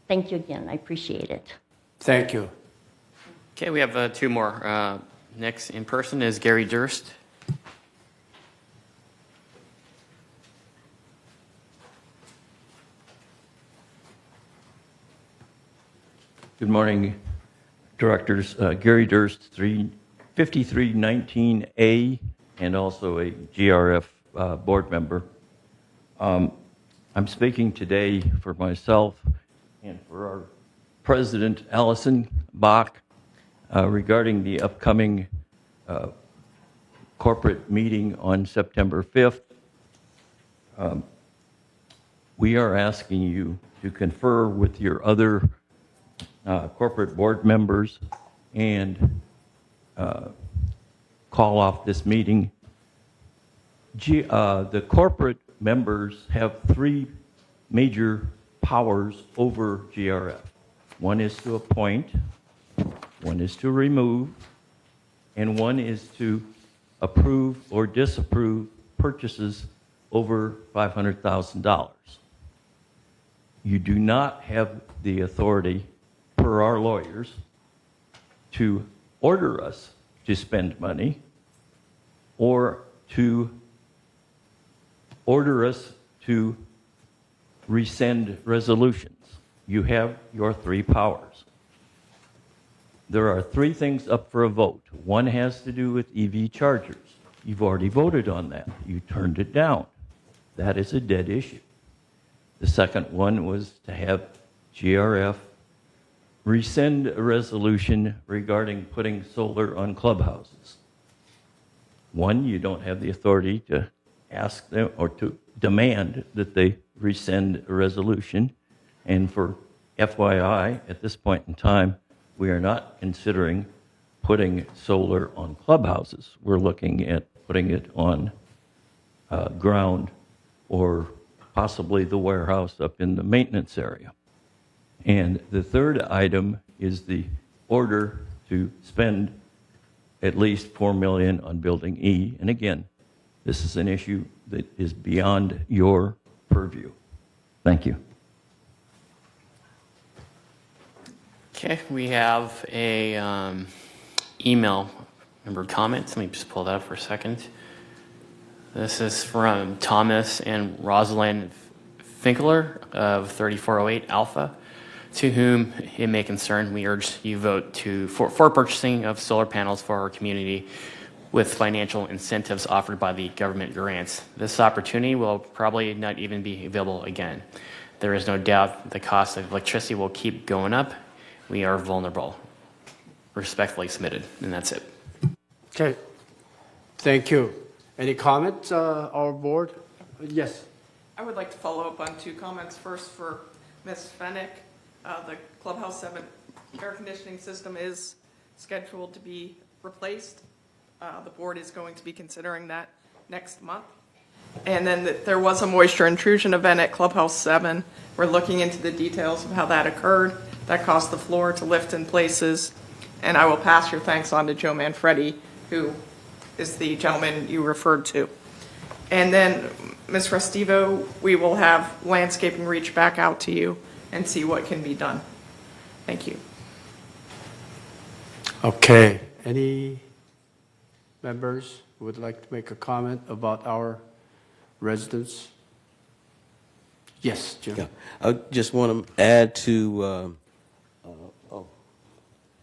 N: Thank you again. I appreciate it.
A: Thank you.
H: Okay, we have 2 more. Next in person is Gary Durst.
O: Good morning, directors. Gary Durst, 5319A, and also a GRF board member. I'm speaking today for myself and for our president, Allison Bach, regarding the upcoming corporate meeting on September 5th. We are asking you to confer with your other corporate board members and call off this meeting. The corporate members have three major powers over GRF. One is to appoint, one is to remove, and one is to approve or disapprove purchases over $500,000. You do not have the authority, per our lawyers, to order us to spend money or to order us to rescind resolutions. You have your three powers. There are three things up for a vote. One has to do with EV chargers. You've already voted on that. You turned it down. That is a dead issue. The second one was to have GRF rescind a resolution regarding putting solar on clubhouses. One, you don't have the authority to ask them or to demand that they rescind a resolution. And for FYI, at this point in time, we are not considering putting solar on clubhouses. We're looking at putting it on ground or possibly the warehouse up in the maintenance area. And the third item is the order to spend at least $4 million on Building E. And again, this is an issue that is beyond your purview. Thank you.
H: Okay, we have a email member comments. Let me just pull that up for a second. This is from Thomas and Rosalind Finkler of 3408 Alpha, to whom it may concern. We urge you vote for purchasing of solar panels for our community with financial incentives offered by the government grants. This opportunity will probably not even be available again. There is no doubt the cost of electricity will keep going up. We are vulnerable. Respectfully submitted, and that's it.
A: Okay, thank you. Any comments, our board? Yes.
E: I would like to follow up on two comments. First, for Ms. Fennick, the Clubhouse 7 air conditioning system is scheduled to be replaced. The board is going to be considering that next month. And then there was a moisture intrusion event at Clubhouse 7. We're looking into the details of how that occurred. That caused the floor to lift in places. And I will pass your thanks on to Joe Manfredi, who is the gentleman you referred to. And then, Ms. Restivo, we will have landscaping reach back out to you and see what can be done. Thank you.
A: Okay, any members who would like to make a comment about our residents? Yes, Jim.
P: Yeah, I just want to add to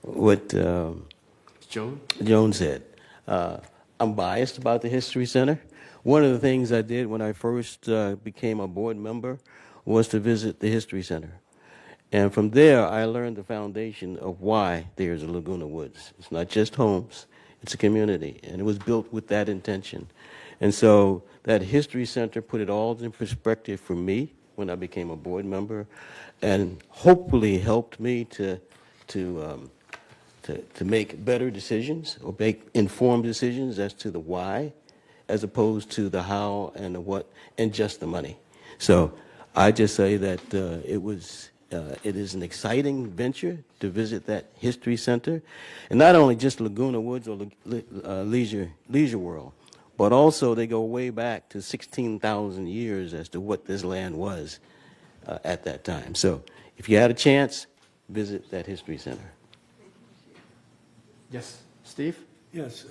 P: what Joan said. I'm biased about the History Center. One of the things I did when I first became a board member was to visit the History Center. And from there, I learned the foundation of why there's a Laguna Woods. It's not just homes, it's a community, and it was built with that intention. And so that History Center put it all in perspective for me when I became a board member, and hopefully helped me to make better decisions or make informed decisions as to the why, as opposed to the how and the what and just the money. So I just say that it is an exciting venture to visit that History Center, and not only just Laguna Woods or Leisure World, but also they go way back to 16,000 years as to what this land was at that time. So if you had a chance, visit that History Center.
A: Yes, Steve?
B: Yes,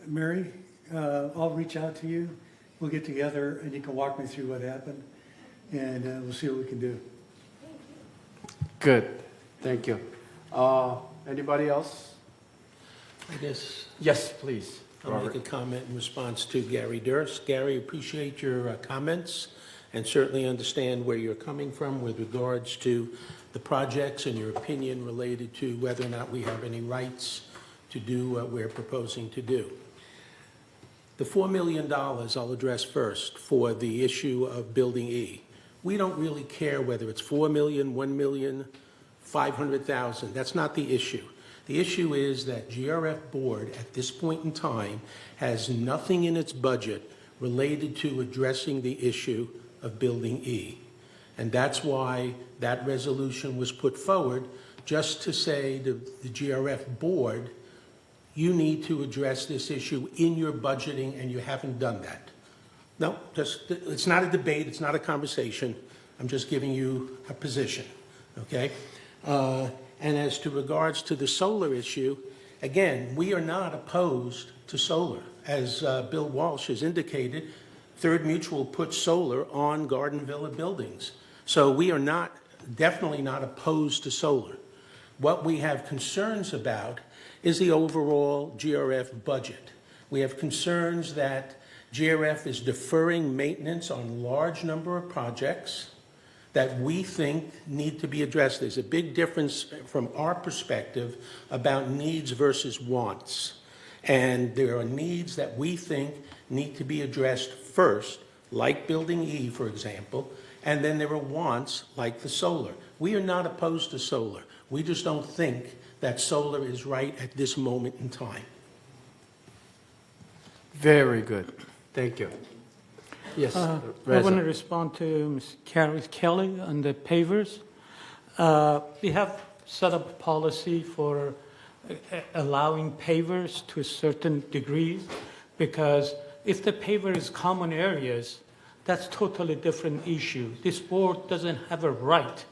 B: Mary, I'll reach out to you. We'll get together and you can walk me through what happened and we'll see what we can do.
A: Good, thank you. Anybody else?
C: I guess
A: Yes, please.
C: I'll make a
A: Robert.
C: comment in response to Gary Durst. Gary, appreciate your comments and certainly understand where you're coming from with regards to the projects and your opinion related to whether or not we have any rights to do what we're proposing to do. The $4 million I'll address first for the issue of Building E. We don't really care whether it's 4 million, 1 million, 500,000. That's not the issue. The issue is that GRF Board at this point in time has nothing in its budget related to addressing the issue of Building E. And that's why that resolution was put forward, just to say to the GRF Board, you need to address this issue in your budgeting, and you haven't done that. No, it's not a debate, it's not a conversation. I'm just giving you a position, okay? And as to regards to the solar issue, again, we are not opposed to solar. As Bill Walsh has indicated, Third Mutual put solar on Garden Villa buildings. So we are definitely not opposed to solar. What we have concerns about is the overall GRF budget. We have concerns that GRF is deferring maintenance on a large number of projects that we think need to be addressed. There's a big difference from our perspective about needs versus wants. And there are needs that we think need to be addressed first, like Building E, for example, and then there are wants like the solar. We are not opposed to solar. We just don't think that solar is right at this moment in time.
A: Very good, thank you. Yes,
G: I
A: Reza.
G: want to respond to Ms. Carrie Kelly on the pavers. We have set up a policy for allowing pavers to a certain degree, because if the paver is common areas, that's totally different issue. This board doesn't have a right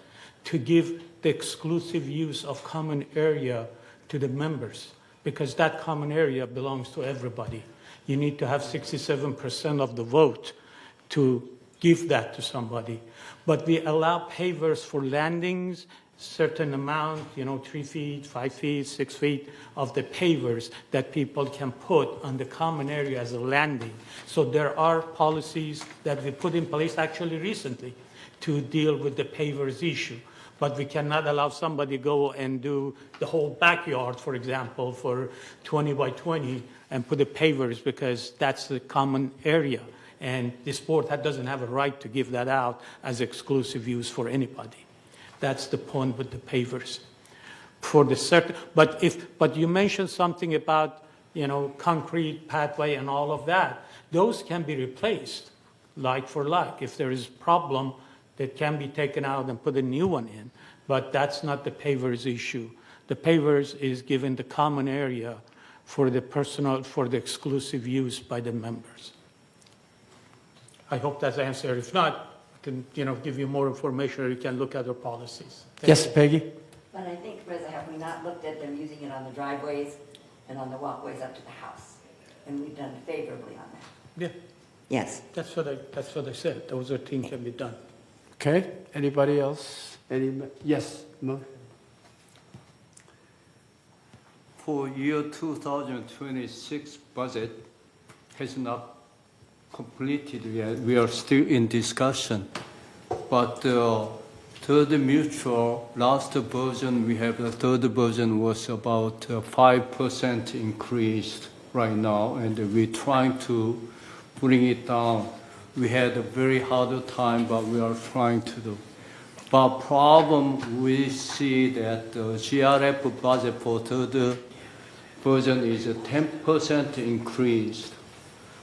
G: to give the exclusive use of common area to the members, because that common area belongs to everybody. You need to have 67% of the vote to give that to somebody. But we allow pavers for landings, certain amount, 3 feet, 5 feet, 6 feet of the pavers that people can put on the common area as a landing. So there are policies that we put in place actually recently to deal with the pavers issue. But we cannot allow somebody go and do the whole backyard, for example, for 20 by 20 and put the pavers, because that's the common area. And this board doesn't have a right to give that out as exclusive use for anybody. That's the point with the pavers. For the certain, but you mentioned something about, concrete pathway and all of that. Those can be replaced, like for like. If there is a problem, that can be taken out and put a new one in. But that's not the pavers issue. The pavers is given the common area for the exclusive use by the members. I hope that's answered. If not, I can, give you more information, or you can look at our policies.
A: Yes, Peggy?
D: But I think, Reza, have we not looked at them using it on the driveways and on the walkways up to the house? And we've done favorably on that.
G: Yeah,
D: Yes.
G: that's what I said. Those are things can be done.
A: Okay, anybody else? Yes, Mo?
Q: For year 2026 budget has not completed yet. We are still in discussion. But Third Mutual, last version, we have the third version was about 5% increased right now, and we're trying to bring it down. We had a very hard time, but we are trying to do. But problem, we see that the GRF budget for third version is a 10% increased.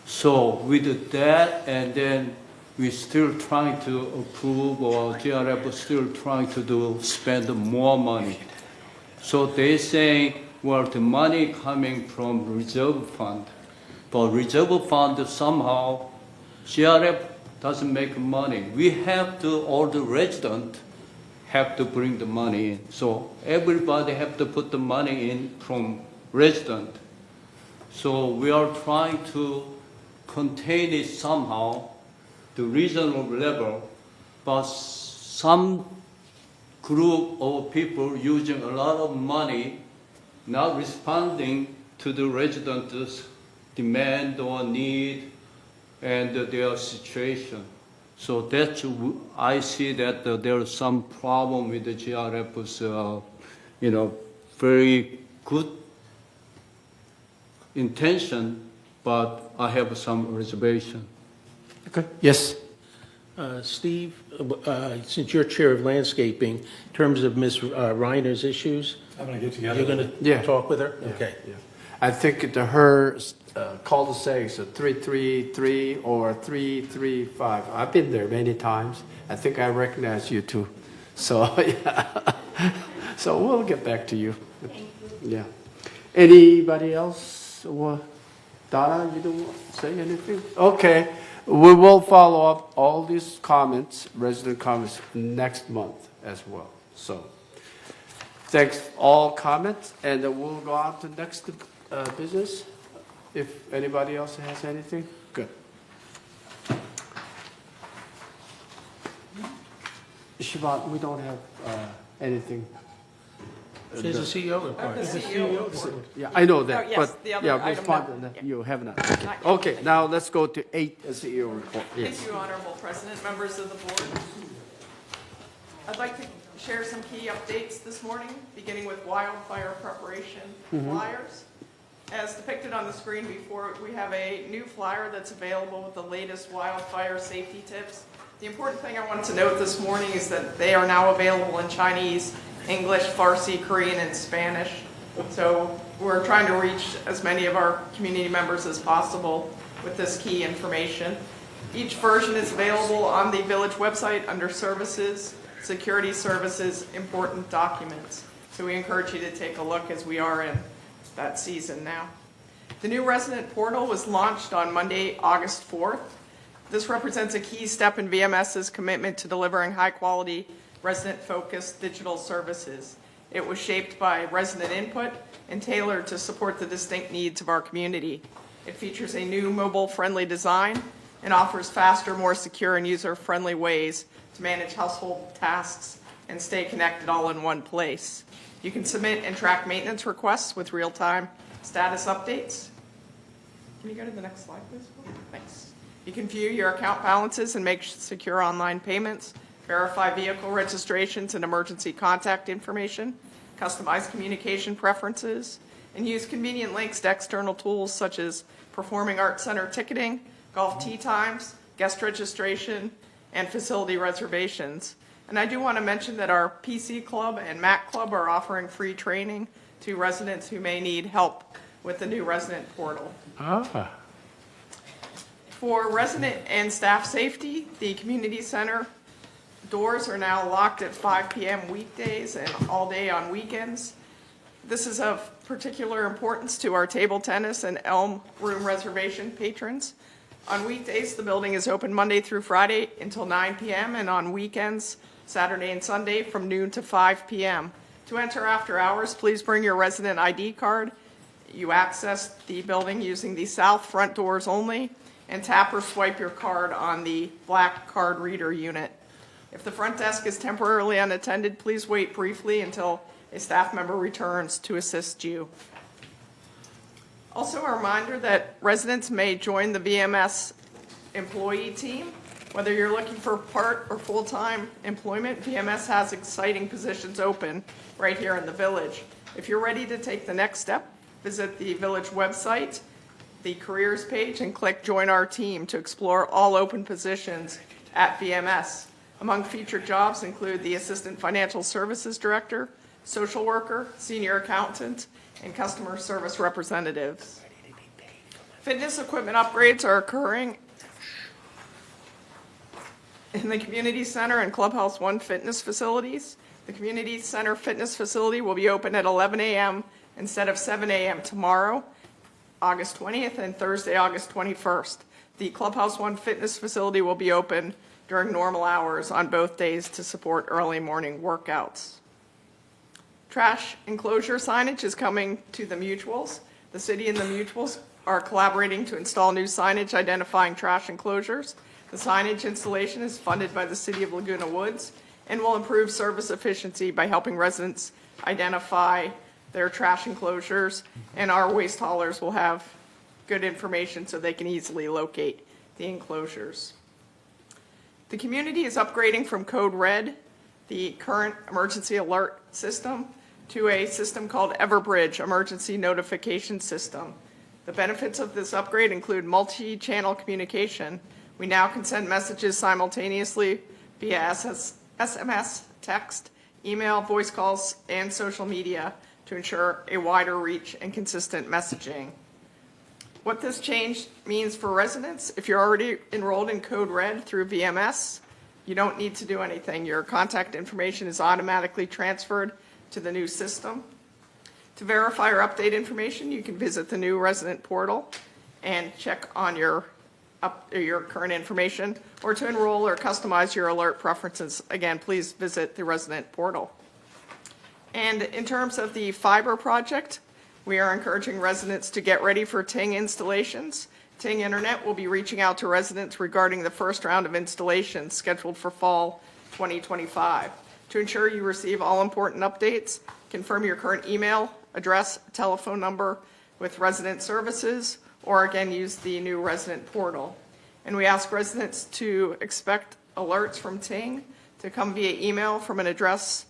Q: So with that, and then we're still trying to approve, or GRF is still trying to spend more money. So they're saying, well, the money coming from reserve fund, but reserve fund somehow GRF doesn't make money. We have to, all the residents have to bring the money in. So everybody have to put the money in from resident. So we are trying to contain it somehow, to reasonable level, but some group of people using a lot of money, not responding to the residents' demand or need and their situation. So that's, I see that there is some problem with the GRF's, very good intention, but I have some reservation.
A: Okay. Yes.
C: Steve, since you're chair of landscaping, in terms of Ms. Reiner's issues,
B: I'm going to get together.
C: you're going
A: Yeah.
C: to talk with her?
A: Yeah,
C: Okay.
A: yeah. I think her cul-de-sac is a 333 or 335. I've been there many times. I think I recognize you too. So, yeah. So we'll get back to you. Thank you. Yeah. Anybody else? Donna, you don't want to say anything? Okay. We will follow up all these comments, resident comments, next month as well. So, thanks all comments, and we'll go on to next business. If anybody else has anything, good. Siobhan, we don't have anything.
C: There's a CEO report.
E: The CEO report.
A: Yeah, I know
E: Oh,
A: that,
E: yes,
A: but
E: the other
A: yeah,
E: item
A: respond
E: that-
A: to that.
E: yeah.
A: You have not.
E: Not yet.
A: Okay, now let's go to 8 CEO report. Yes.
E: Thank you, Honorable President, members of the board. I'd like to share some key updates this morning, beginning with wildfire preparation flyers. As depicted on the screen before, we have a new flyer that's available with the latest wildfire safety tips. The important thing I wanted to note this morning is that they are now available in Chinese, English, Farsi, Korean, and Spanish. So we're trying to reach as many of our community members as possible with this key information. Each version is available on the village website under Services, Security Services, Important Documents. So we encourage you to take a look as we are in that season now. The new resident portal was launched on Monday, August 4th. This represents a key step in VMS's commitment to delivering high-quality, resident-focused digital services. It was shaped by resident input and tailored to support the distinct needs of our community. It features a new mobile-friendly design and offers faster, more secure, and user-friendly ways to manage household tasks and stay connected all in one place. You can submit and track maintenance requests with real-time status updates. Can you go to the next slide, please? Thanks. You can view your account balances and make secure online payments, verify vehicle registrations and emergency contact information, customize communication preferences, and use convenient links to external tools such as Performing Arts Center ticketing, golf tee times, guest registration, and facility reservations. And I do want to mention that our PC Club and Mac Club are offering free training to residents who may need help with the new resident portal.
A: Ah.
E: For resident and staff safety, the community center doors are now locked at 5 p.m. weekdays and all day on weekends. This is of particular importance to our table tennis and Elm room reservation patrons. On weekdays, the building is open Monday through Friday until 9 p.m. and on weekends, Saturday and Sunday from noon to 5 p.m. To enter after hours, please bring your resident ID card. You access the building using the south front doors only and tap or swipe your card on the black card reader unit. If the front desk is temporarily unattended, please wait briefly until a staff member returns to assist you. Also, a reminder that residents may join the VMS employee team. Whether you're looking for part or full-time employment, VMS has exciting positions open right here in the village. If you're ready to take the next step, visit the village website, the careers page, and click Join Our Team to explore all open positions at VMS. Among featured jobs include the Assistant Financial Services Director, Social Worker, Senior Accountant, and Customer Service Representatives. Fitness equipment upgrades are occurring in the Community Center and Clubhouse 1 fitness facilities. The Community Center fitness facility will be open at 11 a.m. instead of 7 a.m. tomorrow, August 20th, and Thursday, August 21st. The Clubhouse 1 fitness facility will be open during normal hours on both days to support early morning workouts. Trash enclosure signage is coming to the mutuals. The city and the mutuals are collaborating to install new signage identifying trash enclosures. The signage installation is funded by the City of Laguna Woods and will improve service efficiency by helping residents identify their trash enclosures, and our waste haulers will have good information so they can easily locate the enclosures. The community is upgrading from Code Red, the current emergency alert system, to a system called Everbridge Emergency Notification System. The benefits of this upgrade include multi-channel communication. We now can send messages simultaneously via SMS, text, email, voice calls, and social media to ensure a wider reach and consistent messaging. What this change means for residents, if you're already enrolled in Code Red through VMS, you don't need to do anything. Your contact information is automatically transferred to the new system. To verify or update information, you can visit the new resident portal and check on your current information, or to enroll or customize your alert preferences, again, please visit the resident portal. And in terms of the fiber project, we are encouraging residents to get ready for Ting installations. Ting Internet will be reaching out to residents regarding the first round of installations scheduled for fall 2025. To ensure you receive all important updates, confirm your current email, address, telephone number with resident services, or again, use the new resident portal. And we ask residents to expect alerts from Ting to come via email from an address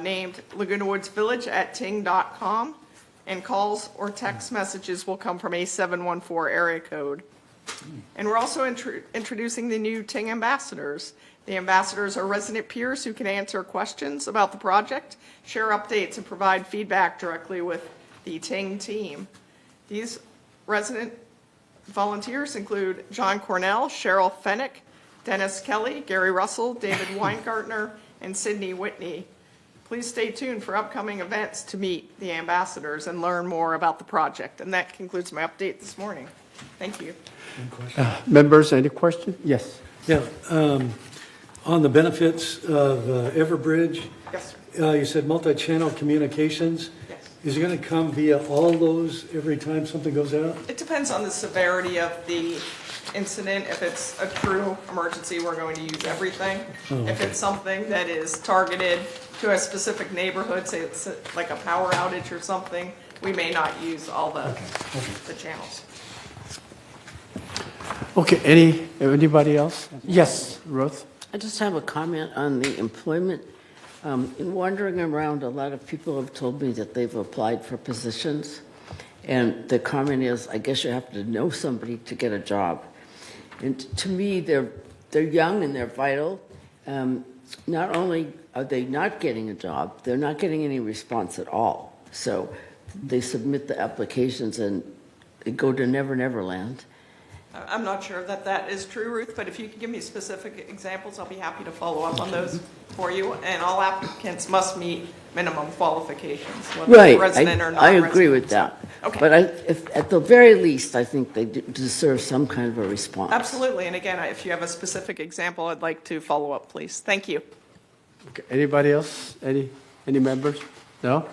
E: named Laguna Woods Village at ting.com, and calls or text messages will come from a 714 area code. And we're also introducing the new Ting ambassadors. The ambassadors are resident peers who can answer questions about the project, share updates, and provide feedback directly with the Ting team. These resident volunteers include John Cornell, Cheryl Fennick, Dennis Kelly, Gary Russell, David Weingartner, and Sydney Whitney. Please stay tuned for upcoming events to meet the ambassadors and learn more about the project. And that concludes my update this morning. Thank you.
A: Members, any questions? Yes.
B: Yeah, on the benefits of Everbridge,
E: Yes, sir.
B: you said multi-channel communications.
E: Yes.
B: Is it going to come via all those every time something goes out?
E: It depends on the severity of the incident. If it's a true emergency, we're going to use everything.
B: Oh,
E: If
B: okay.
E: it's something that is targeted to a specific neighborhood, say it's like a power outage or something, we may not use all the channels.
A: Okay, anybody else? Yes, Ruth?
R: I just have a comment on the employment. In wandering around, a lot of people have told me that they've applied for positions, and the comment is, I guess you have to know somebody to get a job. And to me, they're young and they're vital. Not only are they not getting a job, they're not getting any response at all. So they submit the applications and they go to Never Never Land.
E: I'm not sure that that is true, Ruth, but if you could give me specific examples, I'll be happy to follow up on those for you. And all applicants must meet minimum qualifications, whether
R: Right,
E: resident or
R: I
E: non-resident.
R: agree with that.
E: Okay.
R: But if, at the very least, I think they deserve some kind of a response.
E: Absolutely, and again, if you have a specific example, I'd like to follow up, please. Thank you.
A: Okay, anybody else? Any members? No?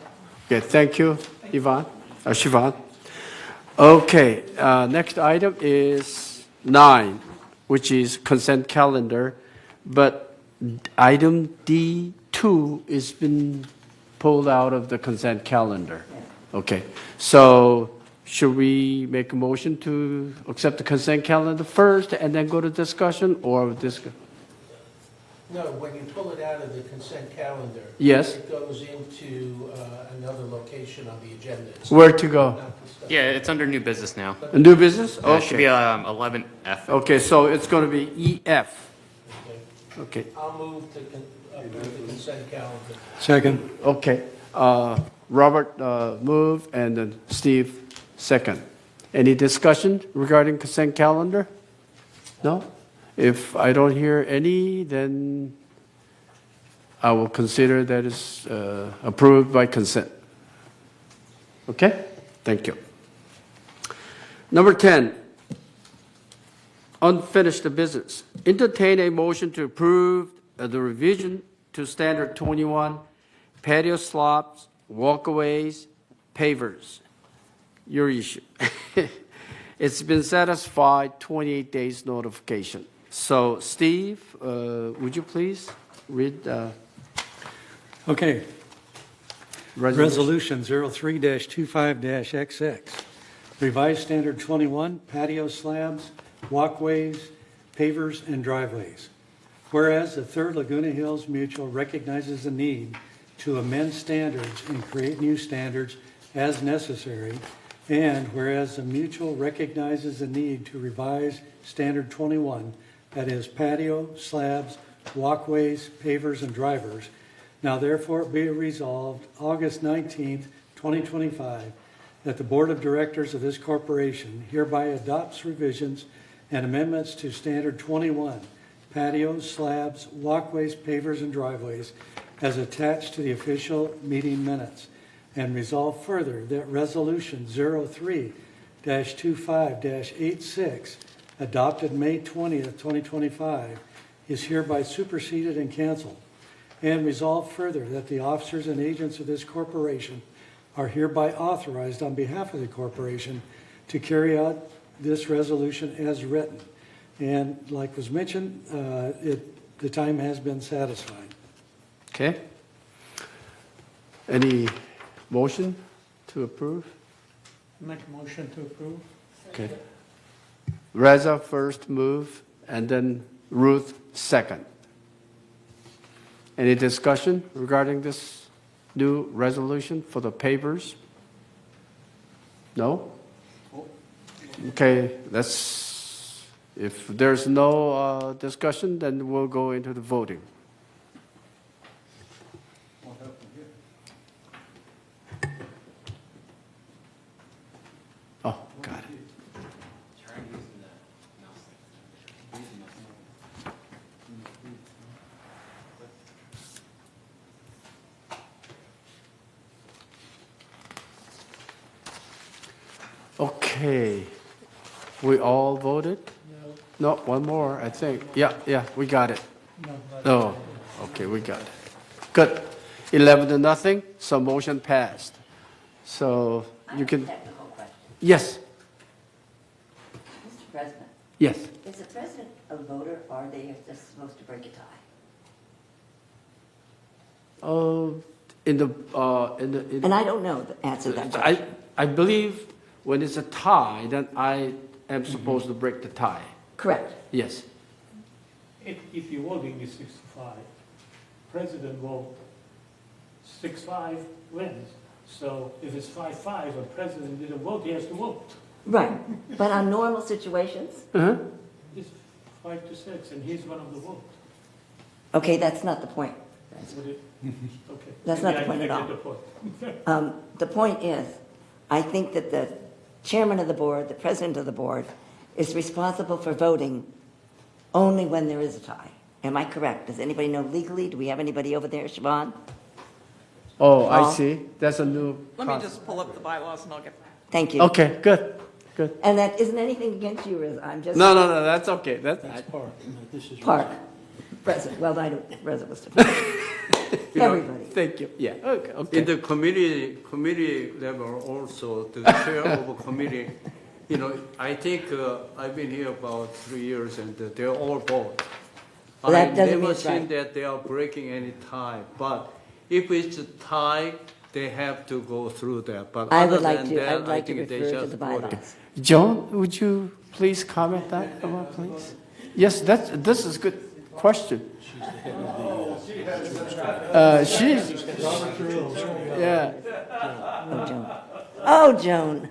A: Okay, thank you, Yvonne, Siobhan. Okay, next item is 9, which is consent calendar, but item D2 has been pulled out of the consent calendar. Okay, so should we make a motion to accept the consent calendar first and then go to discussion, or discuss?
C: No, when you pull it out of the consent calendar.
A: Yes.
C: It goes into another location on the agenda. It's
A: Where to go?
C: not the stuff.
H: Yeah, it's under new business now.
A: A new business?
H: It should be
A: Okay.
H: 11F.
A: Okay, so it's going to be EF. Okay.
C: I'll move to approve the consent calendar.
B: Second.
A: Okay, Robert move, and then Steve second. Any discussion regarding consent calendar? No? If I don't hear any, then I will consider that is approved by consent. Okay? Thank you. Number 10, unfinished business. Entertain a motion to approve the revision to Standard 21 patio slopes, walkways, pavers. your issue. It's been satisfied, 28 days notification. So Steve, would you please read
B: Okay.
A: resolution?
B: Resolution 03-25-XX. Revised Standard 21, patio slabs, walkways, pavers, and driveways. Whereas the Third Laguna Hills Mutual recognizes the need to amend standards and create new standards as necessary, and whereas the Mutual recognizes the need to revise Standard 21, that is patio, slabs, walkways, pavers, and drivers, now therefore be resolved August 19th, 2025, that the Board of Directors of this corporation hereby adopts revisions and amendments to Standard 21, patios, slabs, walkways, pavers, and driveways, as attached to the official meeting minutes, and resolve further that Resolution 03-25-86, adopted May 20th, 2025, is hereby superseded and canceled, and resolve further that the officers and agents of this corporation are hereby authorized on behalf of the corporation to carry out this resolution as written. And like was mentioned, the time has been satisfied.
A: Okay. Any motion to approve?
C: Make a motion to approve.
A: Okay. Reza first move, and then Ruth second. Any discussion regarding this new resolution for the pavers? No? Okay, if there's no discussion, then we'll go into the voting. Oh, got it. Okay, we all voted? No, one more, I think. Yeah, we got it. Oh, okay, we got it. Good. 11-0, so motion passed. So you can, yes,
D: Mr. President,
A: yes.
D: is the president a voter, or are they just supposed to break a tie?
A: In the
D: And I don't know the answer to that question.
A: I believe when it's a tie, then I am supposed to break the tie.
D: Correct.
A: Yes.
G: If you're voting is 65, president vote 6-5 wins. So if it's 5-5 and president didn't vote, he has to vote.
D: Right, but on normal situations,
G: It's 5-6 and he's one of the vote.
D: okay, that's not the point.
G: Okay.
D: That's not the
G: Maybe I
D: point at
G: didn't
D: all.
G: get the point.
D: The point is, I think that the chairman of the board, the president of the board, is responsible for voting only when there is a tie. Am I correct? Does anybody know legally? Do we have anybody over there, Siobhan?
A: Oh, I
D: Paul?
A: see. That's a new.
E: Let me just pull up the bylaws and I'll get back.
D: Thank you.
A: Okay, good.
D: And that isn't anything against you, Riz. I'm just.
A: No, that's okay. That's
B: Park. This is
D: Park. President, well, I don't, President was everybody.
A: Thank you. Yeah. Okay.
Q: In the committee level also, the chair of a committee, I think I've been here about 3 years and they're all vote.
D: Well, that doesn't
Q: I've
D: mean
Q: never
D: it's
Q: seen
D: right.
Q: that they are breaking any tie, but if it's a tie, they have to go through that. But
D: I
Q: other
D: would like
Q: than
D: to,
Q: that,
D: I would like to
Q: think they
D: refer to
Q: just
D: the
Q: voted.
D: bylaws.
A: Joan, would you please comment that about, please? Yes, this is a good question. She's, yeah.
D: Oh, Joan.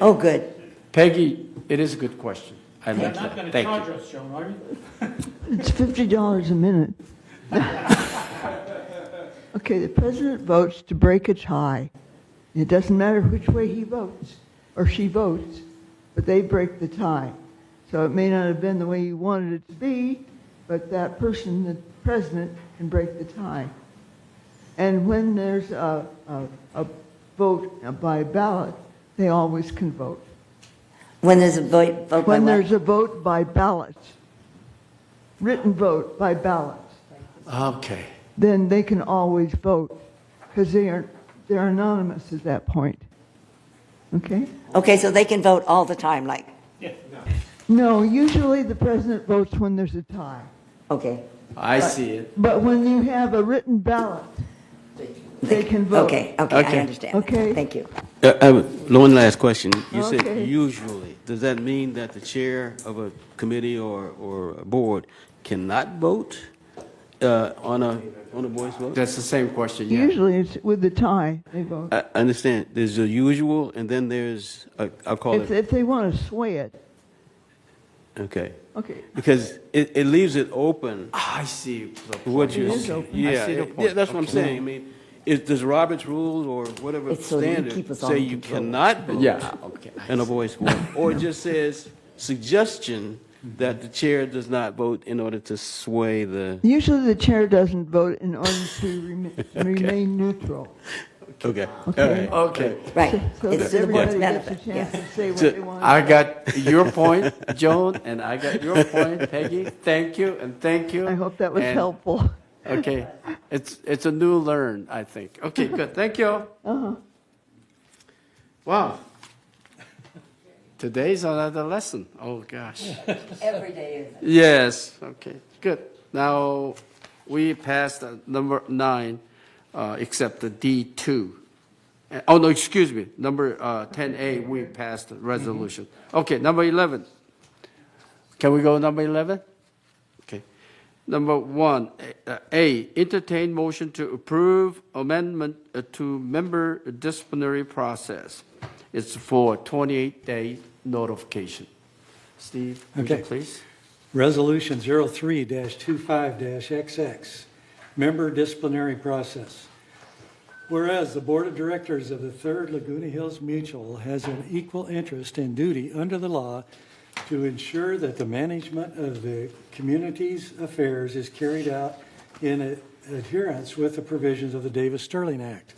D: Oh, good.
A: Peggy, it is a good question. I
G: You're
A: like
G: not
A: that.
G: going to
A: Thank
G: charge
A: you.
G: us, Joan, are you?
I: It's $50 a minute. Okay, the president votes to break a tie. It doesn't matter which way he votes or she votes, but they break the tie. So it may not have been the way you wanted it to be, but that person, the president, can break the tie. And when there's a vote by ballot, they always can vote.
D: When there's a vote by
I: When
D: what?
I: there's a vote by ballot, written vote by ballot,
A: Okay.
I: then they can always vote because they aren't they're anonymous at that point. Okay?
D: Okay, so they can vote all the time, like,
I: No, usually the president votes when there's a tie.
D: okay.
A: I see it.
I: But when you have a written ballot, they can vote.
D: Okay, I
A: Okay.
D: understand.
I: Okay.
D: Thank you.
P: One last question. You
I: Okay.
P: said usually. Does that mean that the chair of a committee or a board cannot vote on a voice vote?
A: That's the same question, yeah.
I: Usually it's with the tie, they vote.
P: I understand. There's the usual, and then there's, I'll call it,
I: If they want to sway it,
P: okay.
I: okay.
P: Because it leaves it open.
A: I see the point.
P: What you,
I: It is open.
P: yeah,
A: I see the
P: yeah,
A: point.
P: that's what I'm
A: Okay.
P: saying. I mean, does Robert's rules or whatever
D: It's so that you
P: standard
D: keep us all
P: say
D: in
P: you
D: control.
P: cannot vote
A: Yeah, okay.
P: in a voice vote? Or it just says suggestion that the chair does not vote in order to sway the,
I: Usually the chair doesn't vote in order to remain neutral.
P: okay.
I: Okay.
A: Okay.
D: Right.
I: So
D: It's
I: that
D: to the board's
I: everybody gets a
D: benefit,
I: chance
D: yes.
I: to say what
P: So,
I: they want.
A: I got your point, Joan, and I got your point, Peggy. Thank you, and thank you.
I: I hope that was
A: And-
I: helpful.
A: Okay, it's a new learn, I think. Okay, good, thank you. Wow. Today's another lesson. Oh, gosh.
D: Every day is.
A: Yes, okay, good. Now, we passed number 9, except the D2. Oh, no, excuse me, number 10A, we passed the resolution. Okay, number 11. Can we go number 11? Okay. Number 1, A, entertain motion to approve amendment to member disciplinary process. It's for 28-day notification. Steve, would you
B: Okay.
A: please?
B: Resolution 03-25-XX, Member Disciplinary Process. Whereas the Board of Directors of the Third Laguna Hills Mutual has an equal interest and duty under the law to ensure that the management of the community's affairs is carried out in adherence with the provisions of the Davis-Sterling Act.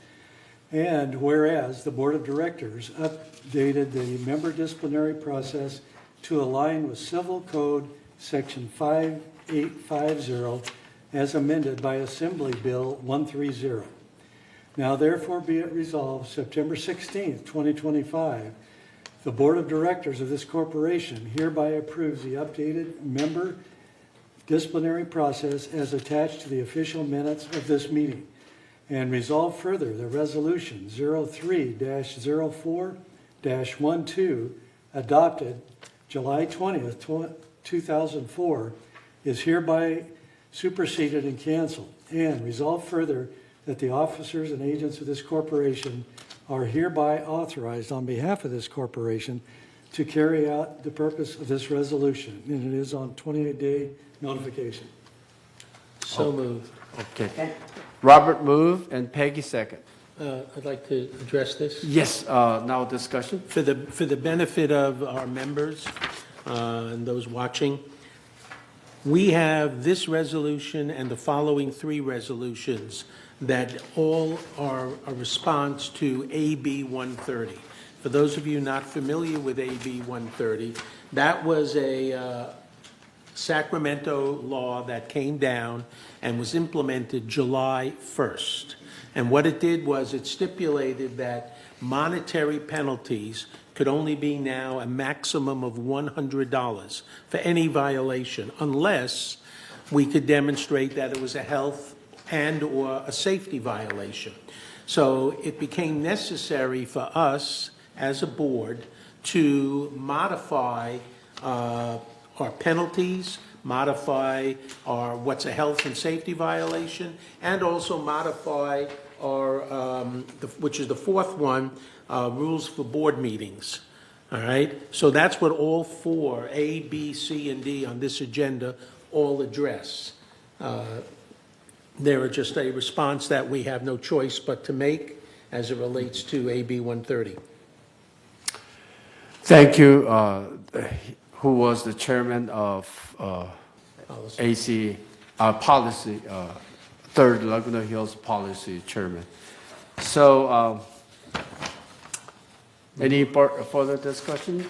B: And whereas the Board of Directors updated the member disciplinary process to align with Civil Code Section 5850 as amended by Assembly Bill 130. Now therefore be it resolved, September 16th, 2025, the Board of Directors of this corporation hereby approves the updated member disciplinary process as attached to the official minutes of this meeting. And resolve further, the resolution 03-04-12 adopted July 20th, 2004 is hereby superseded and canceled. And resolve further that the officers and agents of this corporation are hereby authorized on behalf of this corporation to carry out the purpose of this resolution. And it is on 28-day notification.
C: So moved.
A: Okay. Robert moved and Peggy second.
C: I'd like to address this.
A: Yes, now discussion.
C: For the benefit of our members and those watching, we have this resolution and the following 3 resolutions that all are a response to AB 130. For those of you not familiar with AB 130, that was a Sacramento law that came down and was implemented July 1st. And what it did was it stipulated that monetary penalties could only be now a maximum of $100 for any violation, unless we could demonstrate that it was a health and or a safety violation. So it became necessary for us as a board to modify our penalties, modify our what's a health and safety violation, and also modify our, which is the 4th one, rules for board meetings. All right? So that's what all 4, A, B, C, and D on this agenda all address. They're just a response that we have no choice but to make as it relates to AB 130.
A: Thank you. Who was the chairman of AC policy, Third Laguna Hills policy chairman. So, any further discussion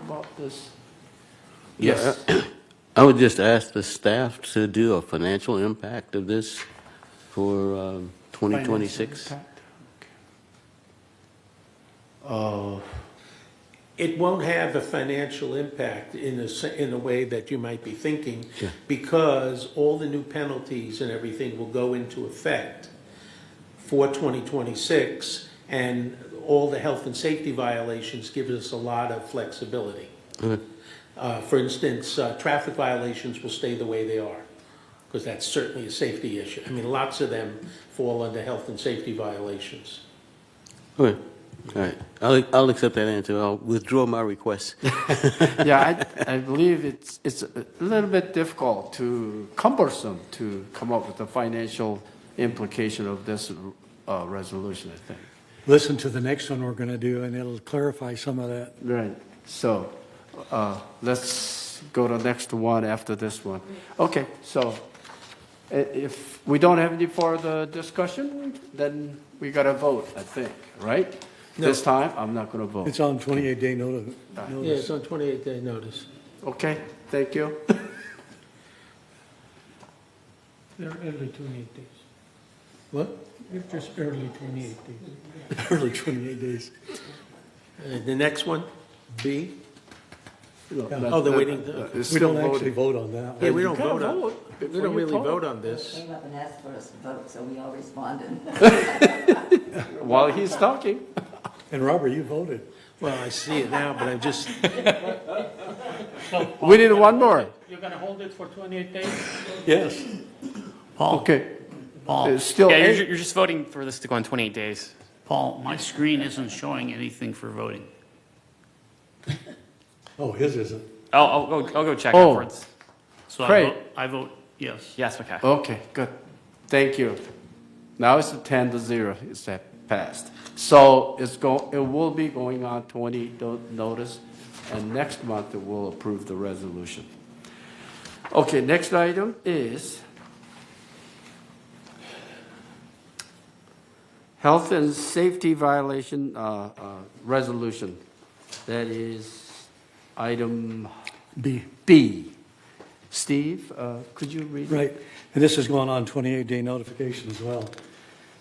A: about this? Yes.
P: I would just ask the staff to do a financial impact of this for 2026.
C: It won't have a financial impact in a way that you might be thinking, because all the new penalties and everything will go into effect for 2026, and all the health and safety violations give us a lot of flexibility. For instance, traffic violations will stay the way they are, because that's certainly a safety issue. I mean, lots of them fall under health and safety violations.
P: Okay. All right. I'll accept that answer. I'll withdraw my request.
A: Yeah, I believe it's a little bit difficult cumbersome to come up with the financial implication of this resolution, I think.
B: Listen to the next one we're going to do, and it'll clarify some of that.
A: Right. So let's go to the next one after this one. Okay, so if we don't have any further discussion, then we got to vote, I think, right?
B: No.
A: This time, I'm not going to vote.
B: It's on 28-day notice.
C: Yeah, it's on 28-day notice.
A: Okay, thank you.
G: They're early 28 days.
B: What?
G: They're just early 28 days.
B: Early 28 days.
C: The next one, B?
A: No,
C: Oh, they're waiting.
B: We don't actually vote on that.
C: Yeah, we don't
A: You can't
C: vote on,
A: vote
C: we
A: before
C: don't
A: you
C: really
A: vote.
C: vote on this.
D: Came up and asked for us to vote, so we all responded.
A: While he's talking.
B: And Robert, you voted.
C: Well, I see it now, but I'm just,
A: We need one more.
G: You're going to hold it for 28 days?
B: Yes.
S: Paul,
A: Okay.
S: Paul,
A: It's still
H: Yeah,
A: eight.
H: you're just voting for this to go on 28 days.
S: Paul, my screen isn't showing anything for voting.
B: Oh, his isn't.
H: I'll go check
A: Oh.
H: afterwards.
S: So
A: Great.
S: I vote yes.
H: Yes, okay.
A: Okay, good. Thank you. Now it's 10-0. It's passed. So it will be going on 20 notice, and next month it will approve the resolution. Okay, next item is health and safety violation resolution. That is item B. Steve, could you read it?
B: Right. And this is going on 28-day notification as well.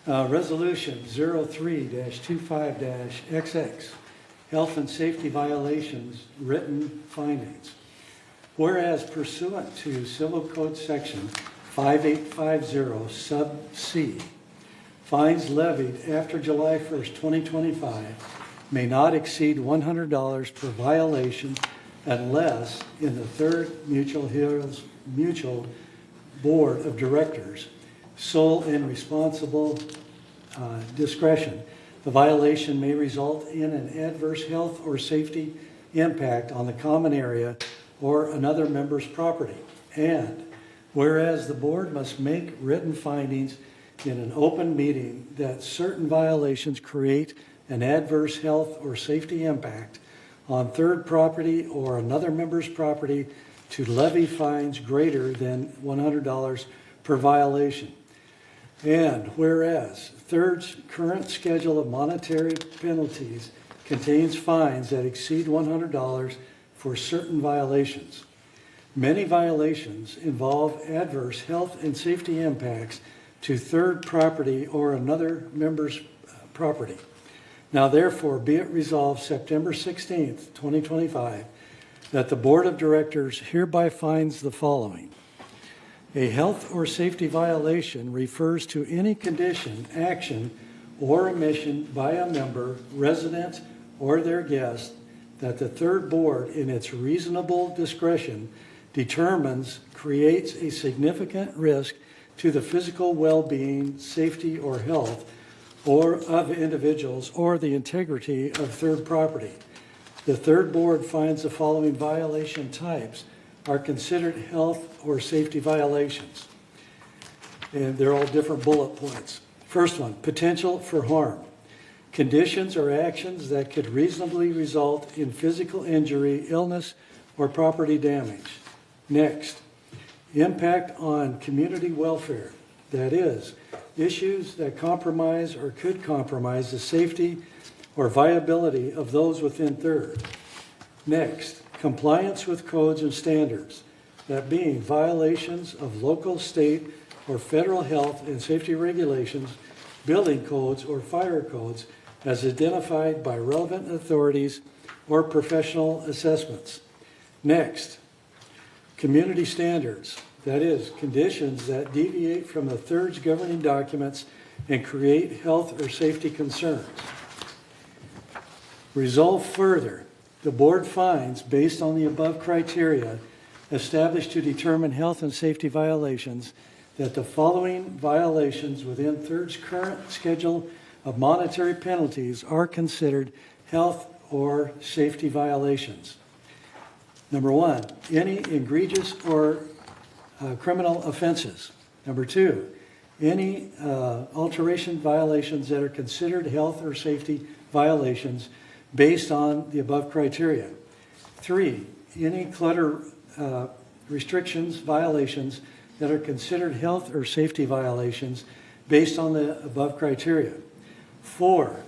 B: Resolution 03-25-XX, health and safety violations, written findings. Whereas pursuant to Civil Code Section 5850 sub C, fines levied after July 1st, 2025 may not exceed $100 per violation unless in the Third Mutual Hills Mutual Board of Directors, sole and responsible discretion, the violation may result in an adverse health or safety impact on the common area or another member's property. And whereas the board must make written findings in an open meeting that certain violations create an adverse health or safety impact on third property or another member's property, to levy fines greater than $100 per violation. And whereas Third's current schedule of monetary penalties contains fines that exceed $100 for certain violations. Many violations involve adverse health and safety impacts to third property or another member's property. Now therefore be it resolved September 16th, 2025, that the Board of Directors hereby finds the following. A health or safety violation refers to any condition, action, or omission by a member, resident, or their guest that the third board, in its reasonable discretion, determines creates a significant risk to the physical well-being, safety, or health or of individuals or the integrity of third property. The third board finds the following violation types are considered health or safety violations. And they're all different bullet points. First one, potential for harm. Conditions or actions that could reasonably result in physical injury, illness, or property damage. Next, impact on community welfare. That is, issues that compromise or could compromise the safety or viability of those within third. Next, compliance with codes and standards, that being violations of local, state, or federal health and safety regulations, building codes, or fire codes as identified by relevant authorities or professional assessments. Next, community standards, that is, conditions that deviate from the thirds governing documents and create health or safety concerns. Resolve further, the board finds, based on the above criteria established to determine health and safety violations, that the following violations within thirds current schedule of monetary penalties are considered health or safety violations. Number one, any egregious or criminal offenses. Number two, any alteration violations that are considered health or safety violations based on the above criteria. Three, any clutter restrictions, violations that are considered health or safety violations based on the above criteria. Four,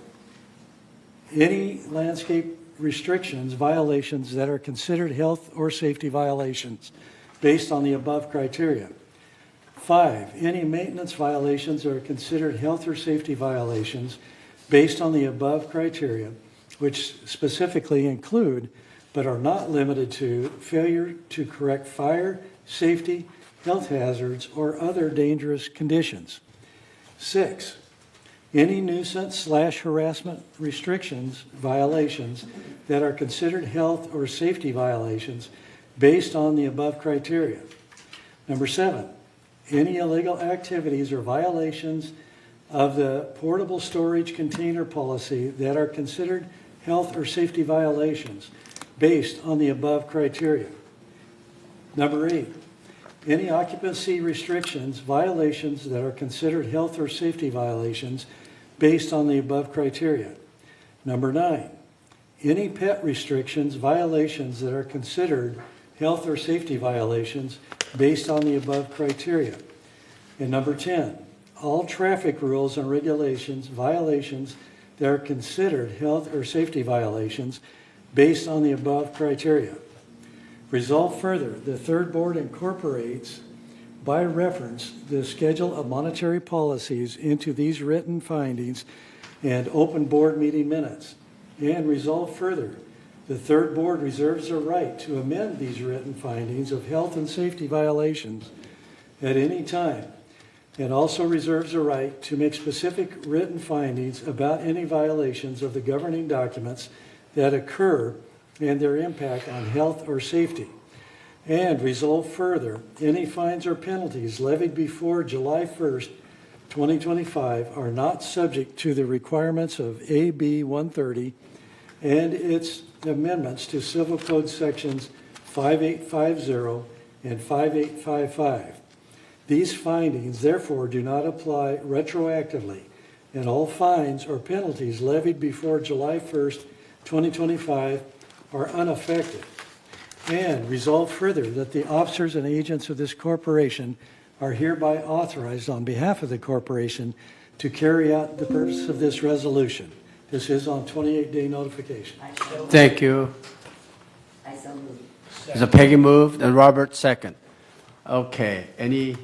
B: any landscape restrictions, violations that are considered health or safety violations based on the above criteria. Five, any maintenance violations that are considered health or safety violations based on the above criteria, which specifically include, but are not limited to, failure to correct fire, safety, health hazards, or other dangerous conditions. Six, any nuisance/harassment restrictions, violations that are considered health or safety violations based on the above criteria. Number seven, any illegal activities or violations of the portable storage container policy that are considered health or safety violations based on the above criteria. Number eight, any occupancy restrictions, violations that are considered health or safety violations based on the above criteria. Number nine, any pet restrictions, violations that are considered health or safety violations based on the above criteria. And number 10, all traffic rules and regulations, violations that are considered health or safety violations based on the above criteria. Resolve further, the third board incorporates by reference the schedule of monetary policies into these written findings and open board meeting minutes. And resolve further, the third board reserves the right to amend these written findings of health and safety violations at any time, and also reserves the right to make specific written findings about any violations of the governing documents that occur and their impact on health or safety. And resolve further, any fines or penalties levied before July 1st, 2025 are not subject to the requirements of AB 130 and its amendments to Civil Code sections 5850 and 5855. These findings, therefore, do not apply retroactively, and all fines or penalties levied before July 1st, 2025 are unaffected. And resolve further that the officers and agents of this corporation are hereby authorized on behalf of the corporation to carry out the purpose of this resolution. This is on 28-day notification.
A: Thank you.
D: I so move.
A: So Peggy moved and Robert second. Okay, any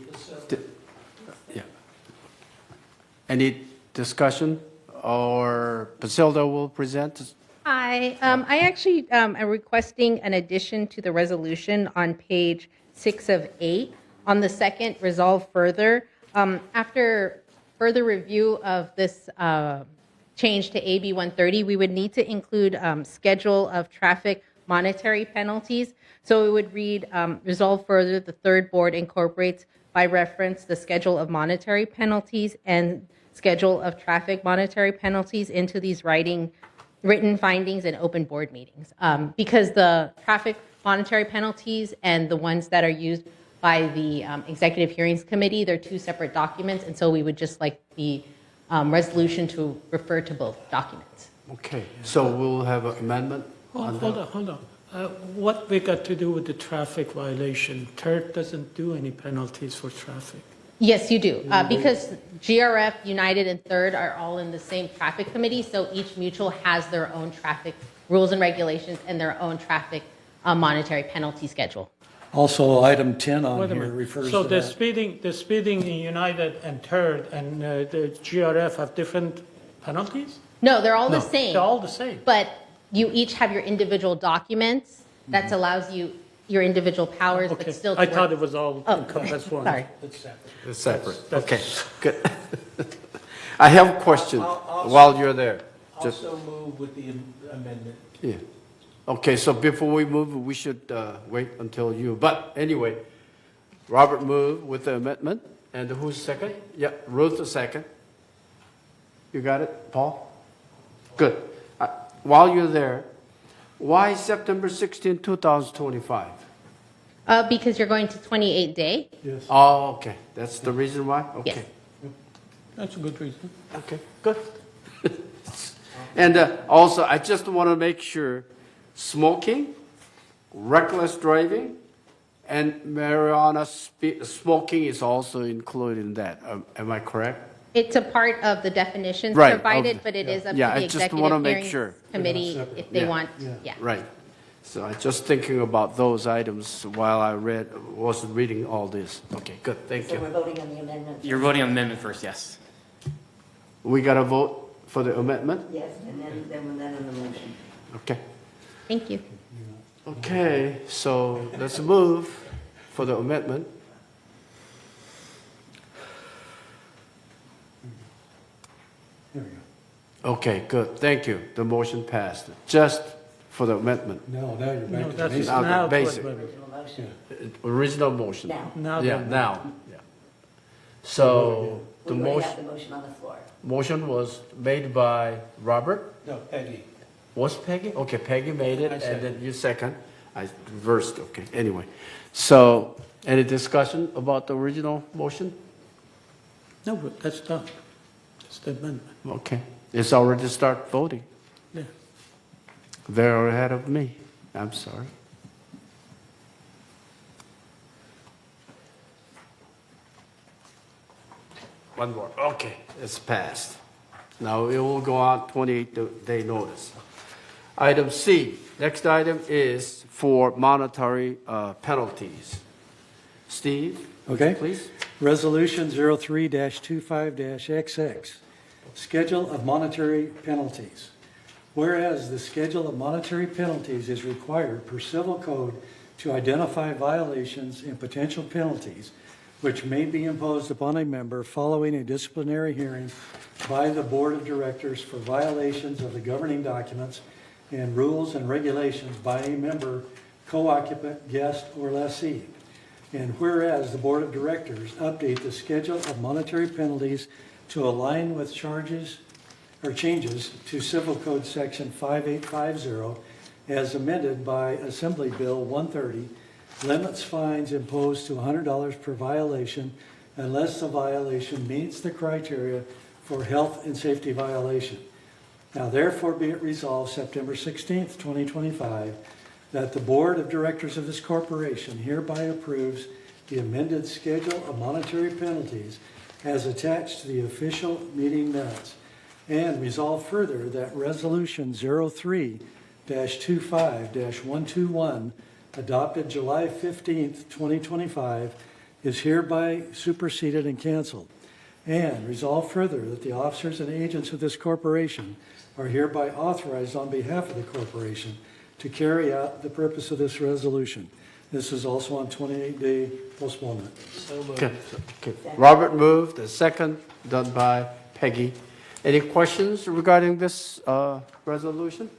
A: discussion, or Pasilda will present?
T: Hi, I actually am requesting an addition to the resolution on page 6 of 8. On the second, resolve further. After further review of this change to AB 130, we would need to include schedule of traffic monetary penalties. So it would read, resolve further, the third board incorporates by reference the schedule of monetary penalties and schedule of traffic monetary penalties into these written findings in open board meetings. Because the traffic monetary penalties and the ones that are used by the Executive Hearings Committee, they're two separate documents, and so we would just like the resolution to refer to both documents.
A: Okay, so we'll have an amendment?
G: Hold on. What we got to do with the traffic violation? TERT doesn't do any penalties for traffic.
T: Yes, you do, because GRF, United, and Third are all in the same traffic committee, so each mutual has their own traffic rules and regulations and their own traffic monetary penalty schedule.
B: Also, item 10 on
G: Wait a
B: here
G: minute.
B: refers
G: So
B: to
G: the
B: that.
G: speeding in United and Third and the GRF have different penalties?
T: No, they're all the
G: No,
T: same.
G: they're all the same.
T: But you each have your individual documents. That allows you your individual powers,
G: Okay,
T: but still.
G: I
T: to
G: thought
T: work-
G: it was all
T: Oh,
G: encompassed one.
T: sorry.
G: It's separate.
A: It's separate.
G: That's-
A: Okay, good. I have a question
C: I'll-
A: while you're there. Just,
C: Also move with the amendment.
A: yeah. Okay, so before we move, we should wait until you, but anyway, Robert moved with the amendment, and who's second? Yeah, Ruth the second. You got it, Paul? Good. While you're there, why September 16, 2025?
T: Because you're going to 28 day.
B: Yes.
A: Oh, okay, that's the reason why?
T: Yes.
A: Okay,
G: That's a good reason.
A: okay, good. And also, I just want to make sure, smoking, reckless driving, and marijuana smoking is also included in that. Am I correct?
T: It's a part of the definitions
A: Right,
T: provided,
A: of-
T: but it is up
A: yeah,
T: to the
A: I just wanna
T: executive
A: make
T: hearings
A: sure.
T: committee if they
A: Yeah.
T: want, yeah.
A: Right. So I just thinking about those items while I was reading all this. Okay, good, thank
D: So
A: you.
D: we're voting on the amendment?
H: You're voting on the amendment first, yes.
A: We got to vote for the amendment?
D: Yes, and then on the motion.
A: Okay.
T: Thank you.
A: Okay, so let's move for the amendment.
B: There we go.
A: Okay, good, thank you. The motion passed, just for the amendment.
B: No, now you're
G: No,
B: back to
G: that's
B: basic.
A: Now the
G: now.
A: basic. Original motion.
D: Now.
G: Now
A: Yeah,
G: then.
A: now. Yeah. So the
D: We already have
A: motion,
D: the motion on the floor.
A: motion was made by Robert.
C: No, Peggy.
A: Was Peggy? Okay, Peggy made it,
C: I
A: and
C: second.
A: then you second. I reversed, okay, anyway. So, any discussion about the original motion?
G: No, but that's done. That's the amendment.
A: Okay, it's already start voting.
G: Yeah.
A: They're ahead of me. I'm sorry. One more, okay, it's passed. Now it will go on 28-day notice. Item C, next item is for monetary penalties. Steve?
B: Okay.
A: Please.
B: Resolution 03-25-XX, Schedule of Monetary Penalties. Whereas the schedule of monetary penalties is required per civil code to identify violations and potential penalties which may be imposed upon a member following a disciplinary hearing by the Board of Directors for violations of the governing documents and rules and regulations by a member, co-occupant, guest, or lessee. And whereas the Board of Directors update the schedule of monetary penalties to align with charges or changes to Civil Code Section 5850 as amended by Assembly Bill 130, limits fines imposed to $100 per violation unless the violation meets the criteria for health and safety violation. Now therefore be it resolved September 16th, 2025, that the Board of Directors of this corporation hereby approves the amended schedule of monetary penalties as attached to the official meeting minutes, and resolve further that Resolution 03-25-121, adopted July 15th, 2025, is hereby superseded and canceled. And resolve further that the officers and agents of this corporation are hereby authorized on behalf of the corporation to carry out the purpose of this resolution. This is also on 28-day postponement.
A: Okay. Robert moved, the second done by Peggy. Any questions regarding this resolution?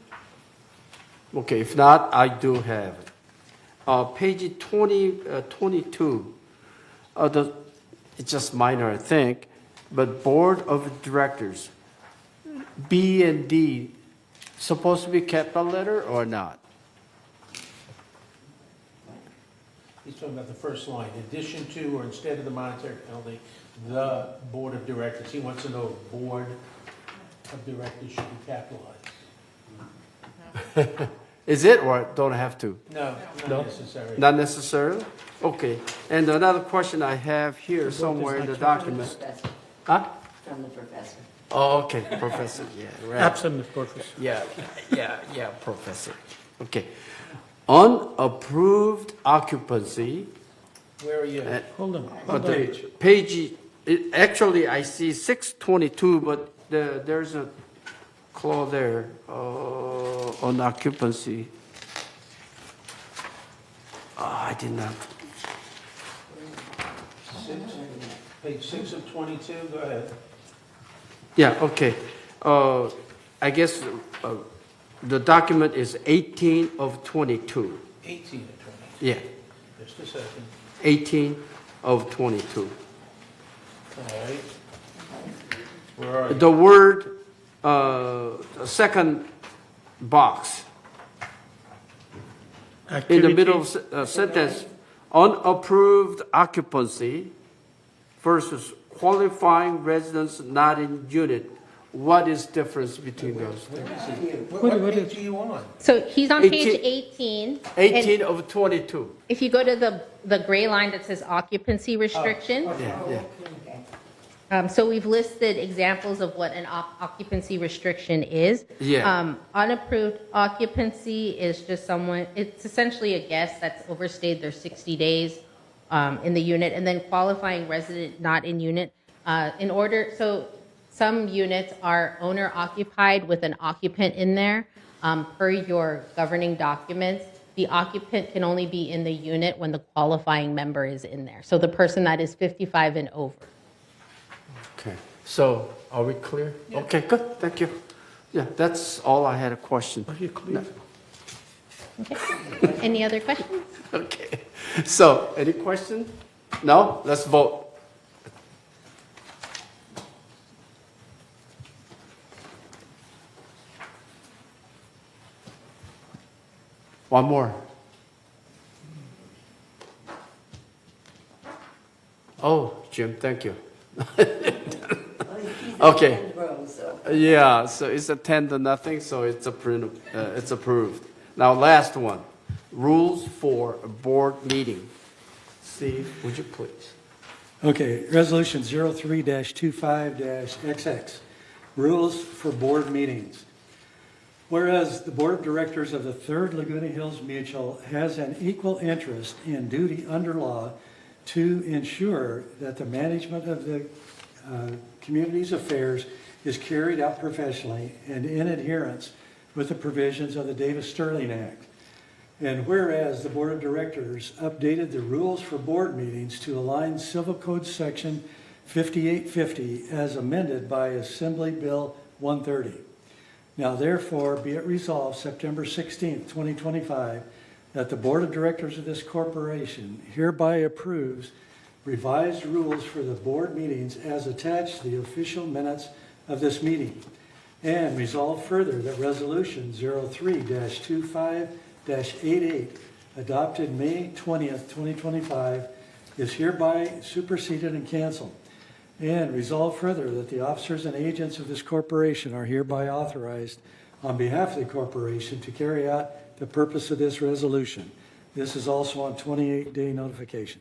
A: Okay, if not, I do have it. Page 22, it's just minor, I think, but Board of Directors, B and D, supposed to be capital letter or not?
C: He's talking about the first line, addition to or instead of the monetary penalty, the Board of Directors. He wants to know if Board of Directors should be capitalized.
A: Is it, or don't have to?
C: No, not necessary.
A: Not necessarily? Okay. And another question I have here somewhere in the document. Huh?
D: From the professor.
A: Oh, okay, professor, yeah, right.
G: Absent the purpose.
A: Yeah, professor. Okay. Unapproved occupancy.
C: Where are you?
G: Hold on.
A: But the page, actually, I see 622, but there's a clause there on occupancy. I did not.
C: Page 6 of 22, go ahead.
A: Yeah, okay. I guess the document is 18 of 22.
C: 18 of 22.
A: Yeah,
C: Just a second.
A: 18 of 22.
C: All right. Where are you?
A: The word, second box, in the middle of sentence, unapproved occupancy versus qualifying residents not in unit. What is difference between those?
C: What page are you on?
T: So he's on page
A: 18.
T: 18.
A: 18 of 22.
T: If you go to the gray line that says occupancy restriction, so we've listed examples of what an occupancy restriction is.
A: Yeah.
T: Unapproved occupancy is just someone, it's essentially a guest that's overstayed their 60 days in the unit, and then qualifying resident not in unit. So some units are owner occupied with an occupant in there. Per your governing documents, the occupant can only be in the unit when the qualifying member is in there. So the person that is 55 and over.
A: Okay, so are we clear? Okay, good, thank you. Yeah, that's all I had a question. Are you clear?
T: Okay. Any other questions?
A: Okay, so any question? No? Let's vote. One more. Oh, Jim, thank you. Okay. Yeah, so it's a 10-0, so it's approved. Now, last one, rules for a board meeting. Steve, would you please?
B: Okay, Resolution 03-25-XX, Rules for Board Meetings. Whereas the Board of Directors of the Third Laguna Hills Mutual has an equal interest and duty under law to ensure that the management of the community's affairs is carried out professionally and in adherence with the provisions of the Davis-Sterling Act. And whereas the Board of Directors updated the rules for board meetings to align Civil Code Section 5850 as amended by Assembly Bill 130. Now therefore be it resolved September 16th, 2025, that the Board of Directors of this corporation hereby approves revised rules for the board meetings as attached to the official minutes of this meeting. And resolve further that Resolution 03-25-88 adopted May 20th, 2025 is hereby superseded and canceled. And resolve further that the officers and agents of this corporation are hereby authorized on behalf of the corporation to carry out the purpose of this resolution. This is also on 28-day notification.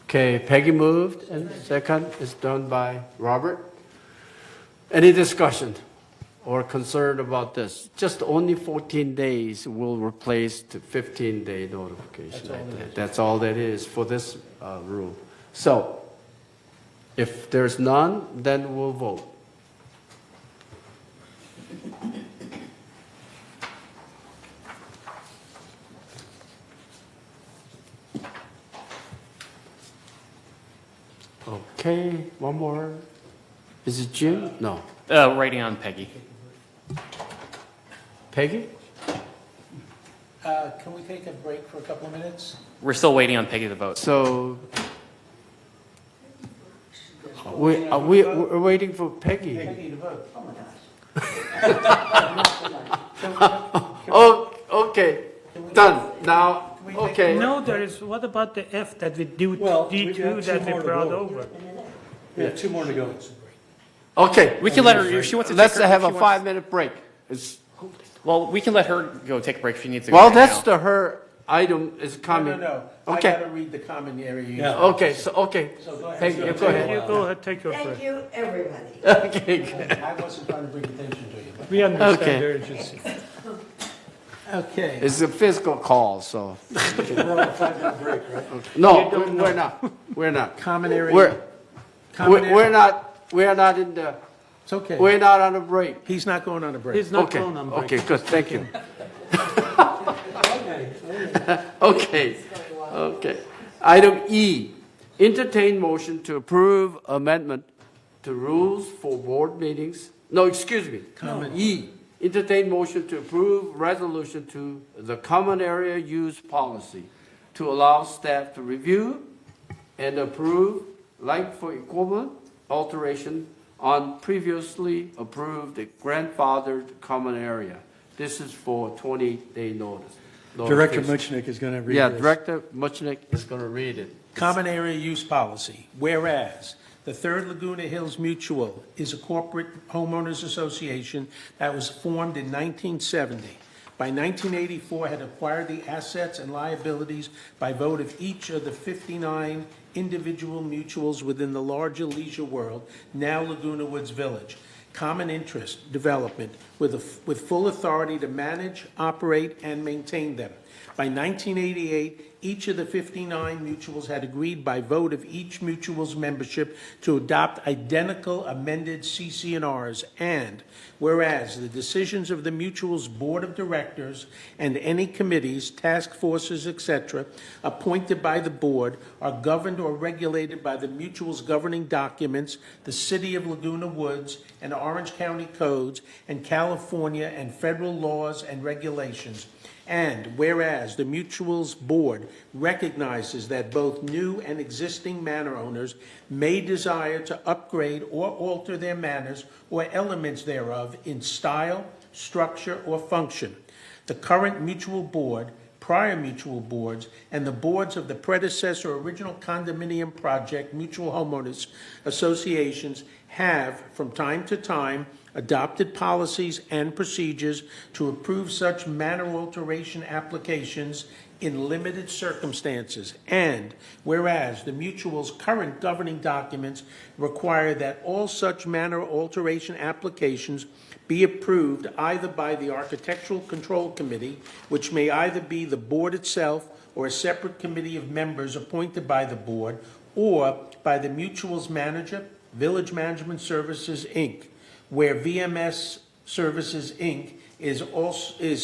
A: Okay, Peggy moved, and second is done by Robert. Any discussion or concern about this? Just only 14 days will replace the 15-day notification. That's all that is for this rule. So, if there's none, then we'll vote. Okay, one more. Is it Jim? No.
H: Writing on Peggy.
A: Peggy?
C: Can we take a break for a couple of minutes?
H: We're still waiting on Peggy to vote.
A: So, we're waiting for Peggy.
C: Peggy to vote.
A: Oh, okay, done. Now, okay.
G: No, there is, what about the F that we do,
B: Well, we've
G: D2
B: got two
G: that we
B: more to
G: brought
B: go.
G: over?
B: We have two more to go.
A: Okay.
H: We can let her, if she wants to
A: Let's
H: take her,
A: have
H: if
A: a
H: she wants-
A: 5-minute break. It's,
H: Well, we can let her go take a break if she needs to go.
A: well,
H: right
A: that's
H: now.
A: her item is coming.
C: No. I
A: Okay.
C: gotta read the common area use.
B: Yeah.
A: Okay, so, okay.
C: So go ahead.
A: Peggy, you go
G: You
A: ahead.
G: go ahead, take your break.
D: Thank you, everybody.
A: Okay, good.
C: I wasn't trying to bring attention to you. but-
G: We understand
A: Okay.
G: the urgency.
C: Okay.
A: It's a physical call, so.
B: We're on a 5-minute break, right?
A: No, we're not. We're not.
C: Common area.
A: We're not in the
C: It's okay.
A: We're not on a break.
C: He's not going on a break.
G: He's not
A: Okay,
G: going on break.
A: okay, good, thank you. Okay, okay. Item E, entertain motion to approve amendment to rules for board meetings. No, excuse me. E, entertain motion to approve resolution to the common area use policy to allow staff to review and approve like for equivalent alteration on previously approved grandfathered common area. This is for 20-day notice.
B: Director
A: notification.
B: Muchnick is going to read
A: Yeah,
B: this.
A: Director Muchnick is going to read it.
C: Common area use policy. Whereas the Third Laguna Hills Mutual is a corporate homeowners association that was formed in 1970. By 1984, had acquired the assets and liabilities by vote of each of the 59 individual mutuals within the larger leisure world, now Laguna Woods Village. Common interest development with full authority to manage, operate, and maintain them. By 1988, each of the 59 mutuals had agreed by vote of each mutual's membership to adopt identical amended CC&Rs, and whereas the decisions of the mutual's board of directors and any committees, task forces, etc., appointed by the board are governed or regulated by the mutual's governing documents, the City of Laguna Woods and Orange County codes, and California and federal laws and regulations. And whereas the mutual's board recognizes that both new and existing manor owners may desire to upgrade or alter their manors or elements thereof in style, structure, or function, the current mutual board, prior mutual boards, and the boards of the predecessor original condominium project mutual homeowners associations have, from time to time, adopted policies and procedures to approve such manor alteration applications in limited circumstances. And whereas the mutual's current governing documents require that all such manor alteration applications be approved either by the Architectural Control Committee, which may either be the board itself or a separate committee of members appointed by the board, or by the mutual's manager, Village Management Services, Inc., where VMS Services, Inc. is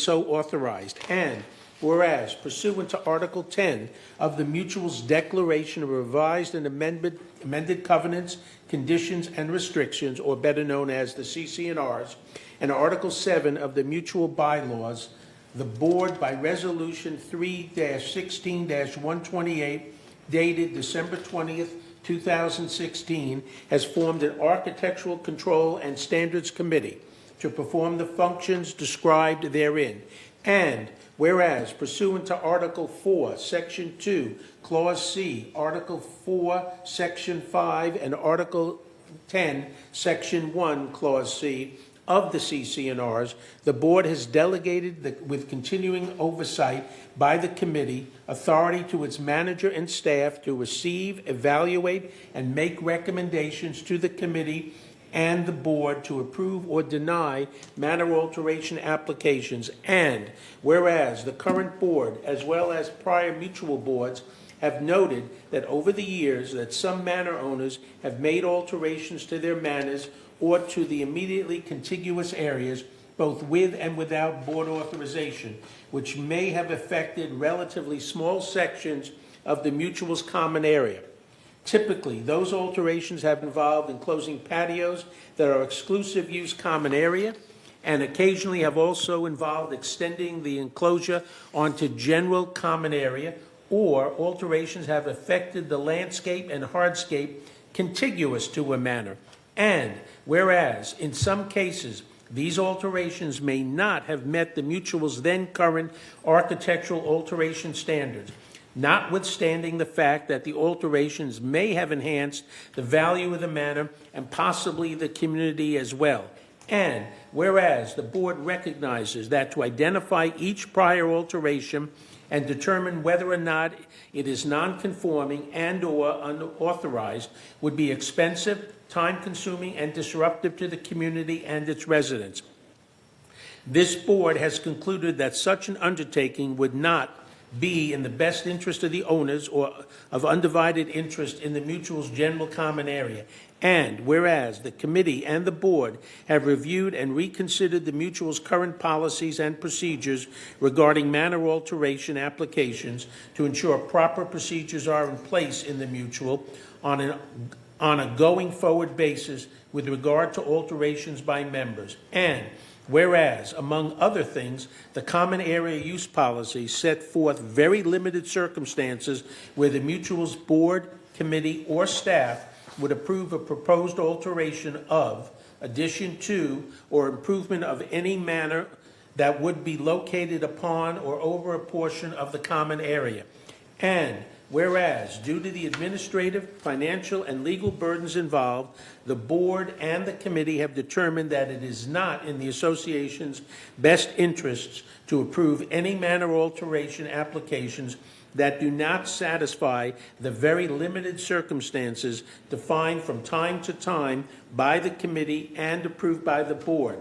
C: so authorized. And whereas pursuant to Article 10 of the mutual's declaration of revised and amended covenants, conditions, and restrictions, or better known as the CC&Rs, and Article 7 of the mutual bylaws, the board by resolution 3-16-128 dated December 20th, 2016, has formed an Architectural Control and Standards Committee to perform the functions described therein. And whereas pursuant to Article 4, Section 2, Clause C, Article 4, Section 5, and Article 10, Section 1, Clause C of the CC&Rs, the board has delegated with continuing oversight by the committee authority to its manager and staff to receive, evaluate, and make recommendations to the committee and the board to approve or deny manor alteration applications. And whereas the current board, as well as prior mutual boards, have noted that over the years that some manor owners have made alterations to their manors or to the immediately contiguous areas, both with and without board authorization, which may have affected relatively small sections of the mutual's common area. Typically, those alterations have involved enclosing patios that are exclusive use common area, and occasionally have also involved extending the enclosure onto general common area, or alterations have affected the landscape and hardscape contiguous to a manor. And whereas in some cases these alterations may not have met the mutual's then current architectural alteration standards, notwithstanding the fact that the alterations may have enhanced the value of the manor and possibly the community as well. And whereas the board recognizes that to identify each prior alteration and determine whether or not it is non-conforming and or unauthorized would be expensive, time-consuming, and disruptive to the community and its residents. This board has concluded that such an undertaking would not be in the best interest of the owners or of undivided interest in the mutual's general common area. And whereas the committee and the board have reviewed and reconsidered the mutual's current policies and procedures regarding manor alteration applications to ensure proper procedures are in place in the mutual on a going forward basis with regard to alterations by members. And whereas, among other things, the common area use policy set forth very limited circumstances where the mutual's board, committee, or staff would approve a proposed alteration of, addition to, or improvement of any manor that would be located upon or over a portion of the common area. And whereas, due to the administrative, financial, and legal burdens involved, the board and the committee have determined that it is not in the association's best interests to approve any manor alteration applications that do not satisfy the very limited circumstances defined from time to time by the committee and approved by the board.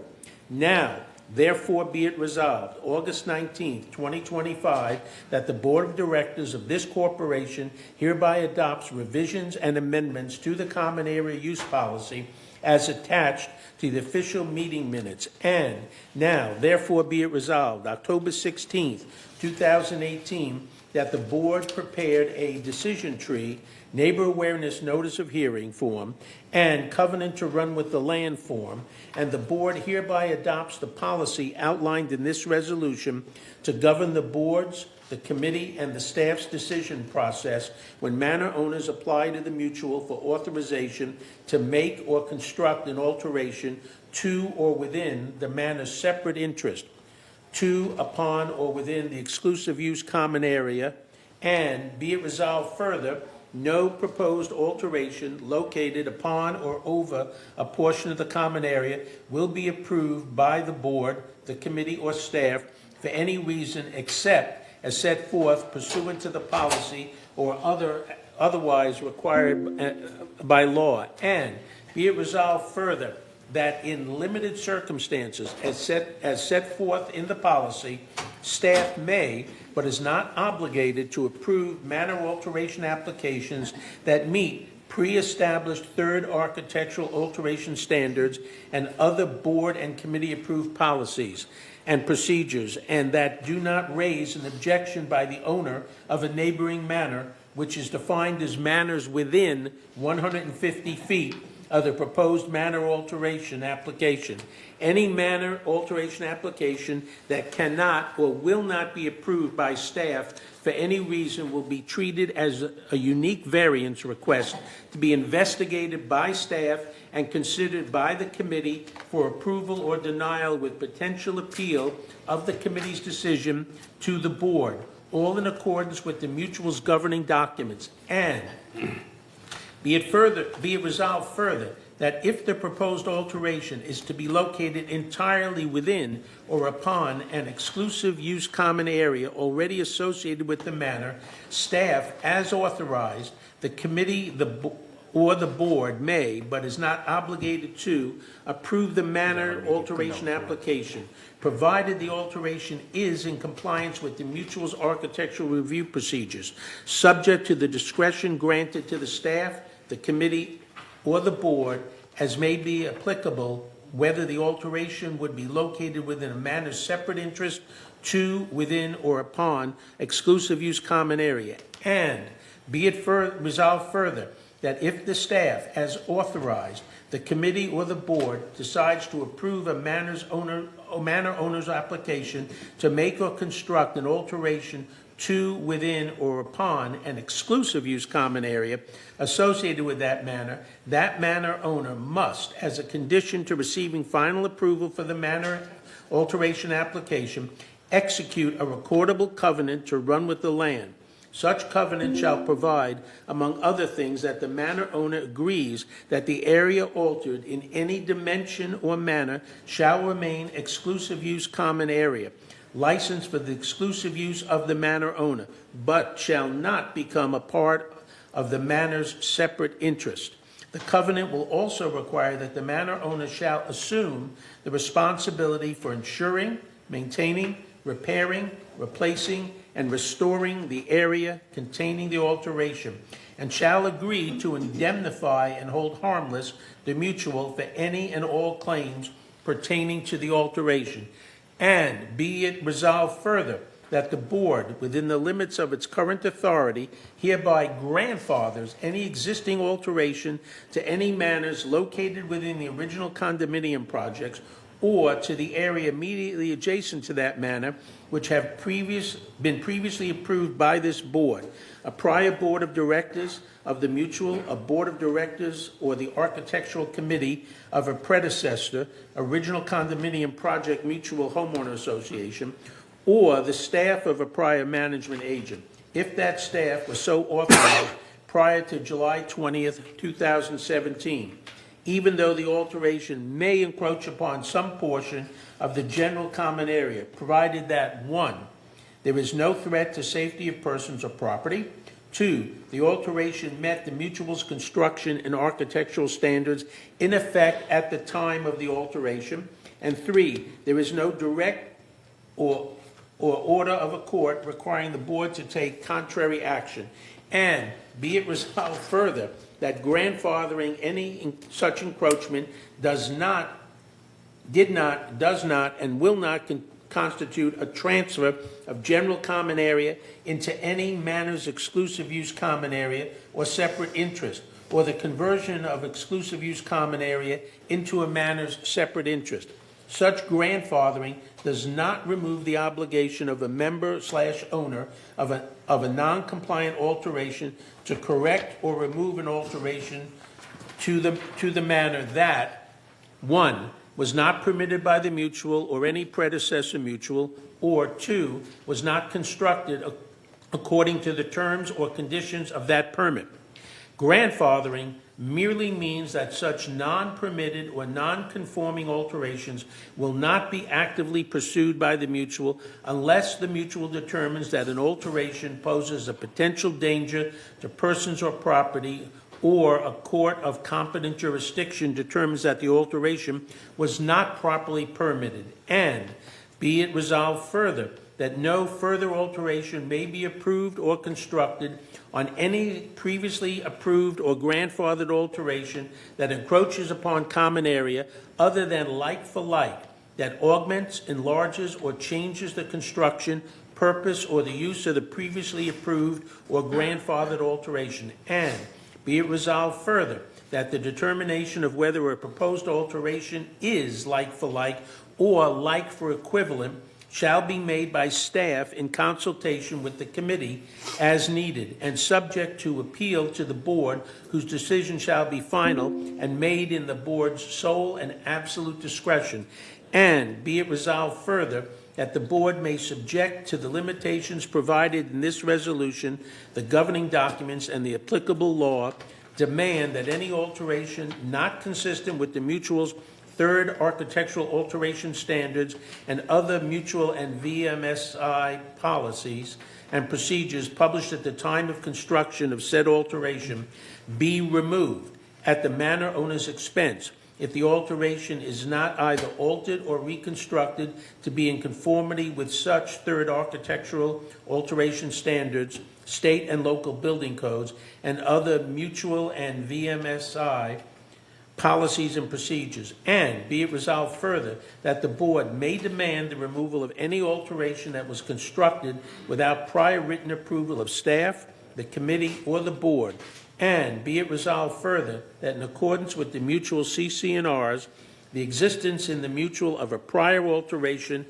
C: Now, therefore be it resolved, August 19th, 2025, that the Board of Directors of this corporation hereby adopts revisions and amendments to the common area use policy as attached to the official meeting minutes. And now, therefore be it resolved, October 16th, 2018, that the board prepared a decision tree, neighbor awareness notice of hearing form, and covenant to run with the land form, and the board hereby adopts the policy outlined in this resolution to govern the board's, the committee, and the staff's decision process when manor owners apply to the mutual for authorization to make or construct an alteration to or within the manor's separate interest, to, upon, or within the exclusive use common area, and be it resolved further, no proposed alteration located upon or over a portion of the common area will be approved by the board, the committee, or staff for any reason except as set forth pursuant to the policy or otherwise required by law. And be it resolved further that in limited circumstances, as set forth in the policy, staff may, but is not obligated to approve manor alteration applications that meet pre-established third architectural alteration standards and other board and committee approved policies and procedures, and that do not raise an objection by the owner of a neighboring manor, which is defined as manors within 150 feet of the proposed manor alteration application. Any manor alteration application that cannot or will not be approved by staff for any reason will be treated as a unique variance request to be investigated by staff and considered by the committee for approval or denial with potential appeal of the committee's decision to the board, all in accordance with the mutual's governing documents. And be it resolved further that if the proposed alteration is to be located entirely within or upon an exclusive use common area already associated with the manor, staff, as authorized, the committee or the board may, but is not obligated to, approve the manor alteration application, provided the alteration is in compliance with the mutual's architectural review procedures, subject to the discretion granted to the staff, the committee, or the board, as may be applicable, whether the alteration would be located within a manor's separate interest to, within, or upon exclusive use common area. And be it resolved further that if the staff, as authorized, the committee or the board decides to approve a manor owner's application to make or construct an alteration to, within, or upon an exclusive use common area associated with that manor owner must, as a condition to receiving final approval for the manor alteration application, execute a recordable covenant to run with the land. Such covenant shall provide, among other things, that the manor owner agrees that the area altered in any dimension or manner shall remain exclusive use common area, licensed for the exclusive use of the manor owner, but shall not become a part of the manor's separate interest. The covenant will also require that the manor owner shall assume the responsibility for ensuring, maintaining, repairing, replacing, and restoring the area containing the alteration, and shall agree to indemnify and hold harmless the mutual for any and all claims pertaining to the alteration. And be it resolved further that the board, within the limits of its current authority, hereby grandfathers any existing alteration to any manors located within the original condominium projects or to the area immediately adjacent to that manor, which have been previously approved by this board, a prior board of directors of the mutual, a board of directors, or the architectural committee of a predecessor, original condominium project mutual homeowner association, or the staff of a prior management agent, if that staff was so authorized prior to July 20th, 2017, even though the alteration may encroach upon some portion of the general common area, provided that 1, there is no threat to safety of persons or property, 2, the alteration met the mutual's construction and architectural standards in effect at the time of the alteration, and 3, there is no direct or order of a court requiring the board to take contrary action. And be it resolved further that grandfathering any such encroachment does not, and will not constitute a transfer of general common area into any manor's exclusive use common area or separate interest, or the conversion of exclusive use common area into a manor's separate interest. Such grandfathering does not remove the obligation of a member/owner of a non-compliant alteration to correct or remove an alteration to the manor that, 1, was not permitted by the mutual or any predecessor mutual, or 2, was not constructed according to the terms or conditions of that permit. Grandfathering merely means that such non-permitted or non-conforming alterations will not be actively pursued by the mutual unless the mutual determines that an alteration poses a potential danger to persons or property, or a court of competent jurisdiction determines that the alteration was not properly permitted. And be it resolved further that no further alteration may be approved or constructed on any previously approved or grandfathered alteration that encroaches upon common area other than like for like, that augments, enlarges, or changes the construction, purpose, or the use of the previously approved or grandfathered alteration. And be it resolved further that the determination of whether a proposed alteration is like for like or like for equivalent shall be made by staff in consultation with the committee as needed and subject to appeal to the board, whose decision shall be final and made in the board's sole and absolute discretion. And be it resolved further that the board may subject to the limitations provided in this resolution, the governing documents, and the applicable law, demand that any alteration not consistent with the mutual's third architectural alteration standards and other mutual and VMSI policies and procedures published at the time of construction of said alteration be removed at the manor owner's expense if the alteration is not either altered or reconstructed to be in conformity with such third architectural alteration standards, state and local building codes, and other mutual and VMSI policies and procedures. And be it resolved further that the board may demand the removal of any alteration that was constructed without prior written approval of staff, the committee, or the board. And be it resolved further that in accordance with the mutual CC&Rs, the existence in the mutual of a prior alteration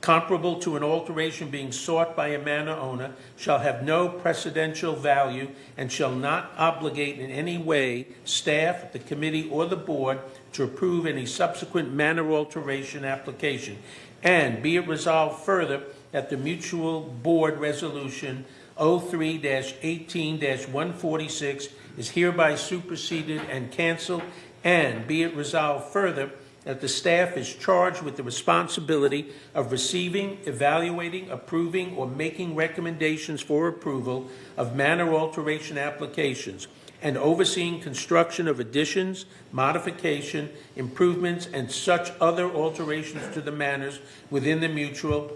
C: comparable to an alteration being sought by a manor owner shall have no precedential value and shall not obligate in any way staff, the committee, or the board to approve any subsequent manor alteration application. And be it resolved further that the mutual board resolution 03-18-146 is hereby superseded and canceled. And be it resolved further that the staff is charged with the responsibility of receiving, evaluating, approving, or making recommendations for approval of manor alteration applications and overseeing construction of additions, modification, improvements, and such other alterations to the manors within the mutual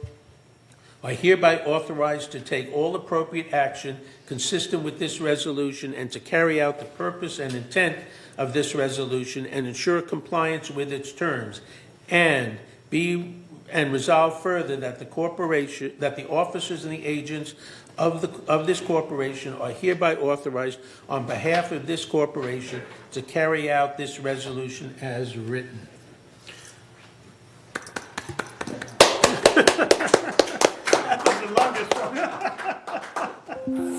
C: are hereby authorized to take all appropriate action consistent with this resolution and to carry out the purpose and intent of this resolution and ensure compliance with its terms. And resolve further that the officers and the agents of this corporation are hereby authorized on behalf of this corporation to carry out this resolution as written.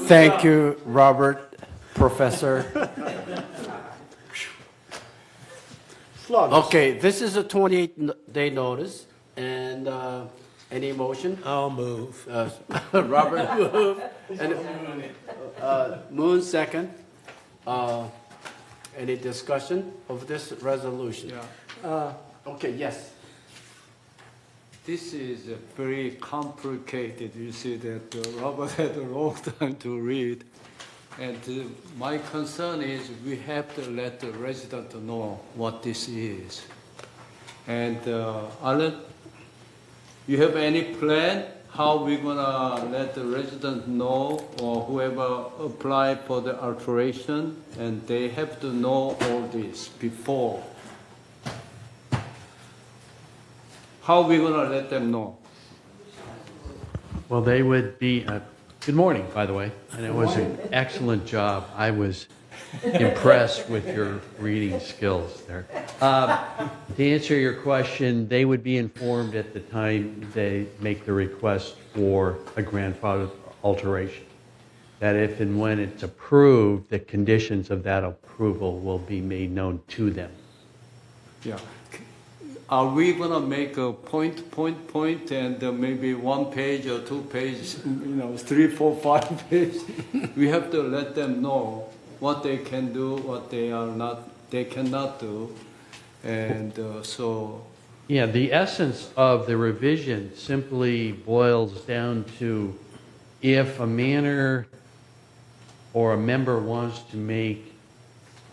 A: Thank you, Robert, Professor. Okay, this is a 28-day notice, and any motion?
C: I'll move.
A: Robert move. And, Moon second. Any discussion of this resolution? Okay, yes.
Q: This is very complicated. You see that Robert had a long time to read. And my concern is we have to let the resident know what this is. And Alan, you have any plan how we're gonna let the resident know or whoever apply for the alteration, and they have to know all this before? How are we gonna let them know?
U: Well, they would be, good morning, by the way, and it was an excellent job. I was impressed with your reading skills there. To answer your question, they would be informed at the time they make the request for a grandfather alteration. That if and when it's approved, the conditions of that approval will be made known to them.
Q: Yeah. Are we gonna make a point, and maybe 1 page or 2 pages, 3, 4, 5 pages? We have to let them know what they can do, what they cannot do, and so.
U: Yeah, the essence of the revision simply boils down to if a manor or a member wants to make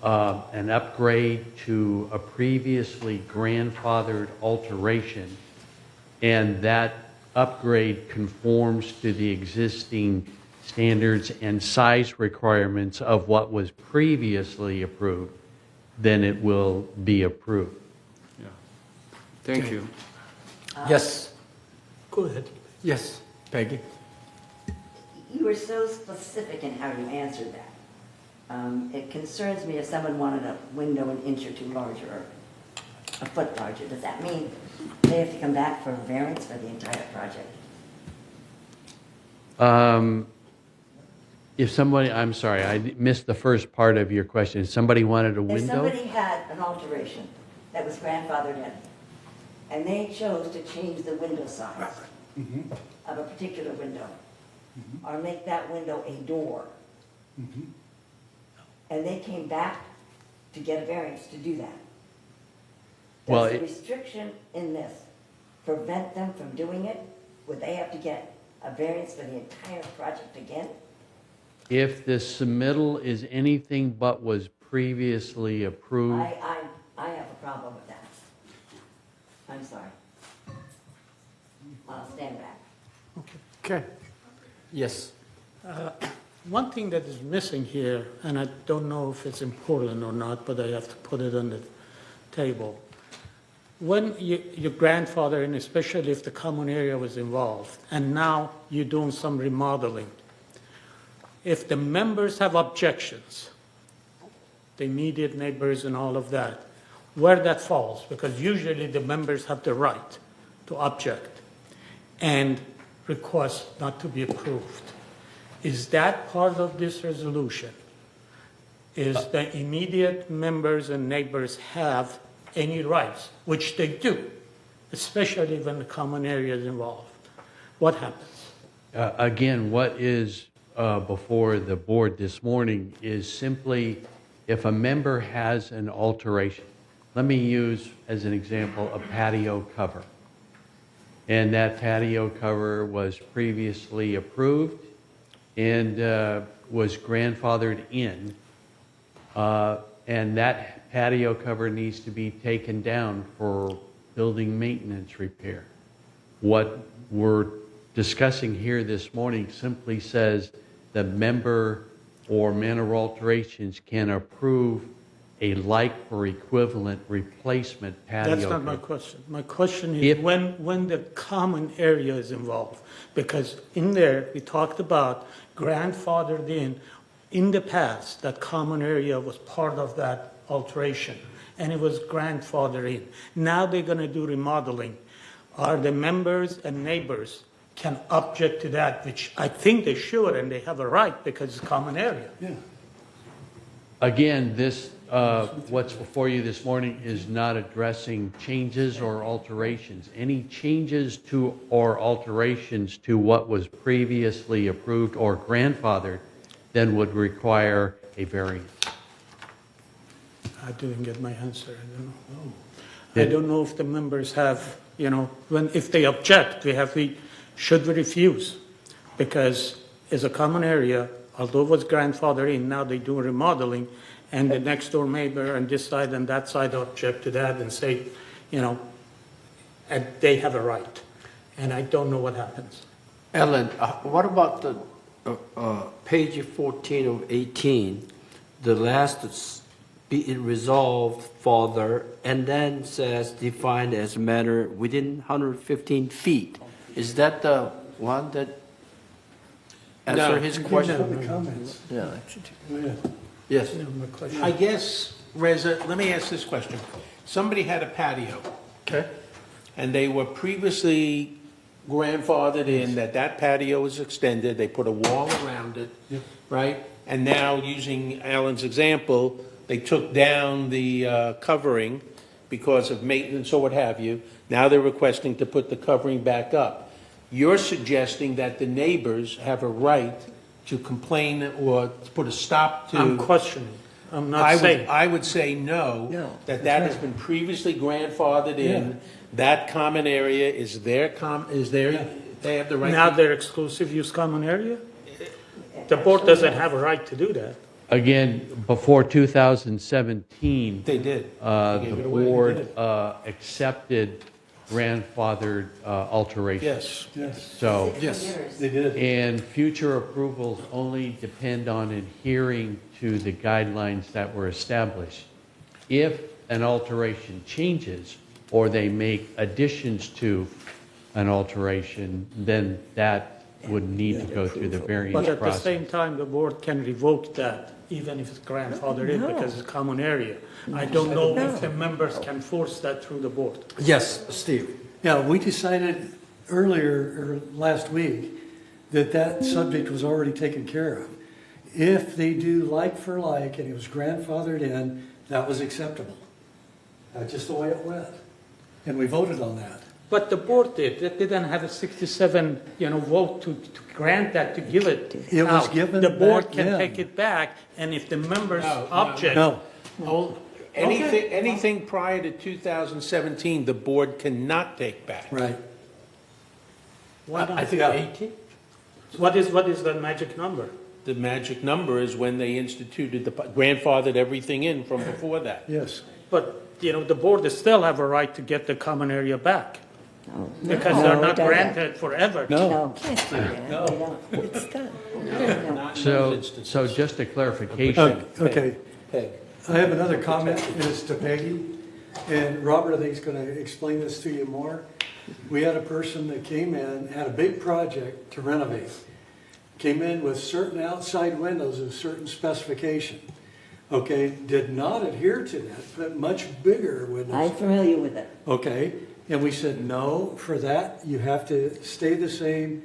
U: an upgrade to a previously grandfathered alteration, and that upgrade conforms to the existing standards and size requirements of what was previously approved, then it will be approved.
Q: Yeah. Thank you.
A: Yes.
G: Go ahead.
A: Yes, Peggy.
D: You were so specific in how you answered that. It concerns me if someone wanted a window an inch or two larger, or a foot larger. Does that mean they have to come back for a variance for the entire project?
U: If somebody, I'm sorry, I missed the first part of your question. If somebody wanted a
D: If
U: window?
D: somebody had an alteration that was grandfathered in, and they chose to change the window size of a particular window, or make that window a door, and they came back to get a variance to do that,
U: Well,
D: does the restriction in this prevent them from doing it? Would they have to get a variance for the entire project again?
U: If the submittal is anything but was previously approved,
D: I have a problem with that. I'm sorry. I'll stand back.
A: Okay. Yes.
G: One thing that is missing here, and I don't know if it's important or not, but I have to put it on the table. When your grandfather, and especially if the common area was involved, and now you're doing some remodeling, if the members have objections, the immediate neighbors and all of that, where that falls, because usually the members have the right to object and request not to be approved. Is that part of this resolution? Is the immediate members and neighbors have any rights, which they do, especially when the common area is involved? What happens?
U: again, what is before the board this morning is simply if a member has an alteration. Let me use as an example a patio cover. And that patio cover was previously approved and was grandfathered in. And that patio cover needs to be taken down for building maintenance repair. What we're discussing here this morning simply says the member or manner alterations can approve a like or equivalent replacement patio.
C: That's not my question. My question is
U: If-
C: when the common area is involved, because in there, we talked about grandfathered in the past, that common area was part of that alteration, and it was grandfathered in. Now they're gonna do remodeling. Are the members and neighbors can object to that, which I think they should, and they have a right, because it's common area.
B: Yeah.
U: Again, this, what's before you this morning is not addressing changes or alterations. Any changes to or alterations to what was previously approved or grandfathered then would require a variance.
C: I didn't get my answer, I don't know. I don't know if the members have, if they object, should we refuse? Because it's a common area, although it was grandfathered in, now they do remodeling, and the next door neighbor and this side and that side object to that and say, and they have a right. And I don't know what happens.
A: Ellen, what about the page 14 of 18, the last be it resolved further, and then says defined as matter within 115 feet. Is that the one that answer his question?
B: The comments.
A: Yeah.
B: Go ahead.
A: Yes.
C: I guess, Reza, let me ask this question. Somebody had a patio.
A: Okay.
C: And they were previously grandfathered in that patio was extended, they put a wall around it, right? And now, using Alan's example, they took down the covering because of maintenance or what have you. Now they're requesting to put the covering back up. You're suggesting that the neighbors have a right to complain or to put a stop to... I'm questioning. I'm not saying. I would say no, that has been previously grandfathered in. That common area is they have the right. Now they're exclusive use common area? The board doesn't have a right to do that.
U: Again, before 2017.
C: They did.
U: The board accepted grandfathered alterations.
B: Yes.
U: So.
B: Yes, they did.
U: And future approvals only depend on adhering to the guidelines that were established. If an alteration changes or they make additions to an alteration, then that would need to go through the variance
C: But at the
U: process.
C: same time, the board can revoke that, even if it's grandfathered in, because it's common area. I don't know if the members can force that through the board.
A: Yes, Steve.
B: Yeah, we decided earlier, or last week, that subject was already taken care of. If they do like for like, and it was grandfathered in, that was acceptable. That's just the way it went. And we voted on that.
C: But the board did. They didn't have a 67, vote to grant that, to give it.
B: It was
C: out.
B: given
C: The board
B: back
C: can
B: then.
C: take it back, and if the members object.
B: No.
C: Anything prior to 2017, the board cannot take back.
B: Right.
C: Why not?
A: I think 18.
C: What is the magic number? The magic number is when they instituted grandfathered everything in from before that.
B: Yes.
C: But, the board still have a right to get the common area back. Because they're not granted forever.
B: No.
D: No. It's done.
U: So just a clarification.
B: Okay. I have another comment, and it's to Peggy. And Robert, I think, is going to explain this to you more. We had a person that came in, had a big project to renovate. Came in with certain outside windows of certain specification. Okay, did not adhere to that, but much bigger windows.
D: I'm familiar with it.
B: Okay, and we said, no, for that, you have to stay the same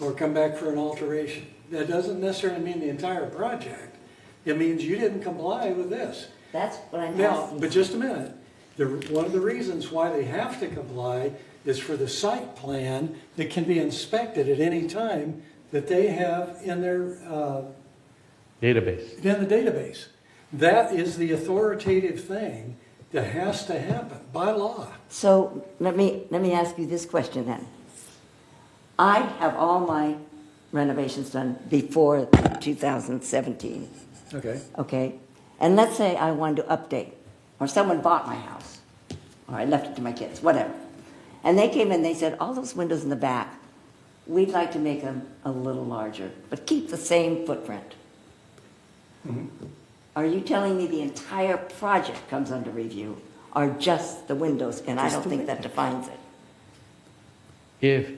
B: or come back for an alteration. That doesn't necessarily mean the entire project. It means you didn't comply with this.
D: That's what I'm
B: Now,
D: asking.
B: but just a minute. One of the reasons why they have to comply is for the site plan that can be inspected at any time that they have in their,
U: Database.
B: in the database. That is the authoritative thing that has to happen by law.
D: So let me ask you this question then. I have all my renovations done before 2017.
B: Okay.
D: Okay? And let's say I wanted to update, or someone bought my house, or I left it to my kids, whatever. And they came in, they said, all those windows in the back, we'd like to make them a little larger, but keep the same footprint. Are you telling me the entire project comes under review, or just the windows? And I
A: Just
D: don't
A: the
D: think that defines it.
U: If,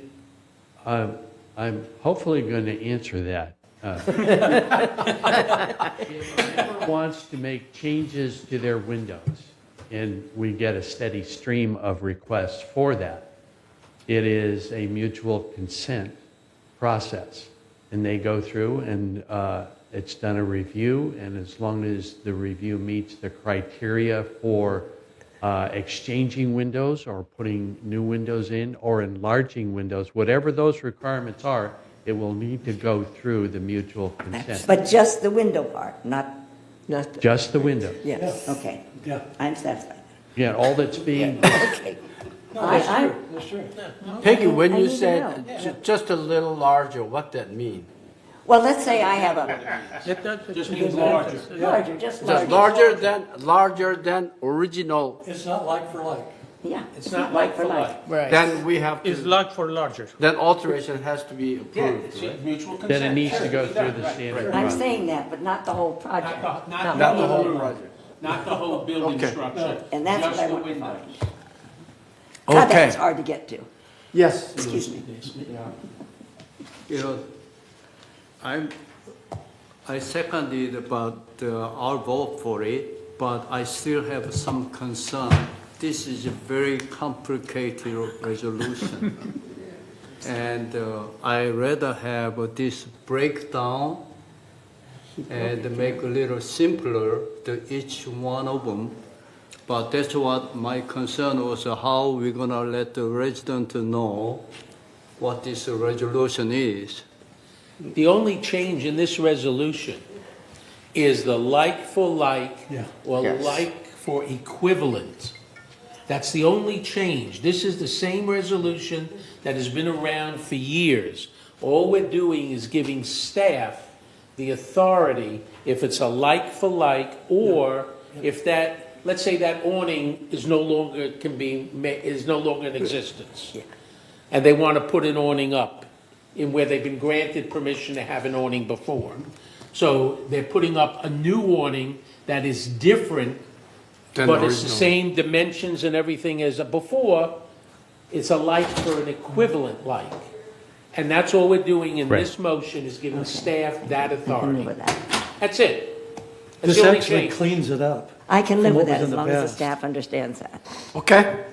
U: I'm hopefully going to answer that. If a member wants to make changes to their windows, and we get a steady stream of requests for that, it is a mutual consent process. And they go through and it's done a review, and as long as the review meets the criteria for exchanging windows or putting new windows in or enlarging windows, whatever those requirements are, it will need to go through the mutual consent.
D: But just the window part, not,
U: Just the windows.
D: yes, okay.
B: Yeah.
D: I'm satisfied.
U: Yeah, all that's being,
D: Okay.
B: No, that's
D: I-
B: true, that's true.
A: Peggy, when
D: I
A: you
D: need to
A: said
D: know.
A: just a little larger, what that mean?
D: Well, let's say I have a,
C: Just means larger.
D: larger, just
A: Just
D: larger.
A: larger than original,
B: It's not like for like.
D: Yeah.
C: It's not like for like.
A: then we have
G: It's
A: to,
G: large for larger.
A: then alteration has to be
C: Yeah,
A: approved,
C: it's
A: right?
C: mutual consent.
U: then it needs to
C: Sure,
U: go
C: you
U: through
C: got
U: the
C: it.
U: standard
D: I'm
U: process.
D: saying that, but not the whole project.
C: Not
A: Not the whole
C: building,
A: project.
C: not the whole building
A: Okay.
C: structure.
D: And that's what
C: just
D: I
C: the
D: want to
C: windows.
D: find. God,
A: Okay.
D: that's hard to get to.
A: Yes.
D: Excuse me.
Q: You know, I seconded about our vote for it, but I still have some concern. This is a very complicated resolution. And I rather have this breakdown and make a little simpler to each one of them. But that's what my concern was, how we're gonna let the resident know what this resolution is.
C: The only change in this resolution is the like for like
B: Yeah.
C: or
A: Yes.
C: like for equivalent. That's the only change. This is the same resolution that has been around for years. All we're doing is giving staff the authority, if it's a like for like, or if that, let's say that awning is no longer is no longer in existence. And they want to put an awning up in where they've been granted permission to have an awning before. So they're putting up a new awning that is different,
A: Than
C: but it's the
A: original.
C: same dimensions and everything as before. It's a like for an equivalent like. And that's all we're doing in this motion, is giving staff that authority.
D: With that.
C: That's it. That's
B: This
C: the only
B: actually
C: change.
B: cleans it up.
D: I can live
B: From
D: with
B: what
D: that
B: was
D: as
B: in the
D: long as the
B: past.
D: staff understands that.
A: Okay,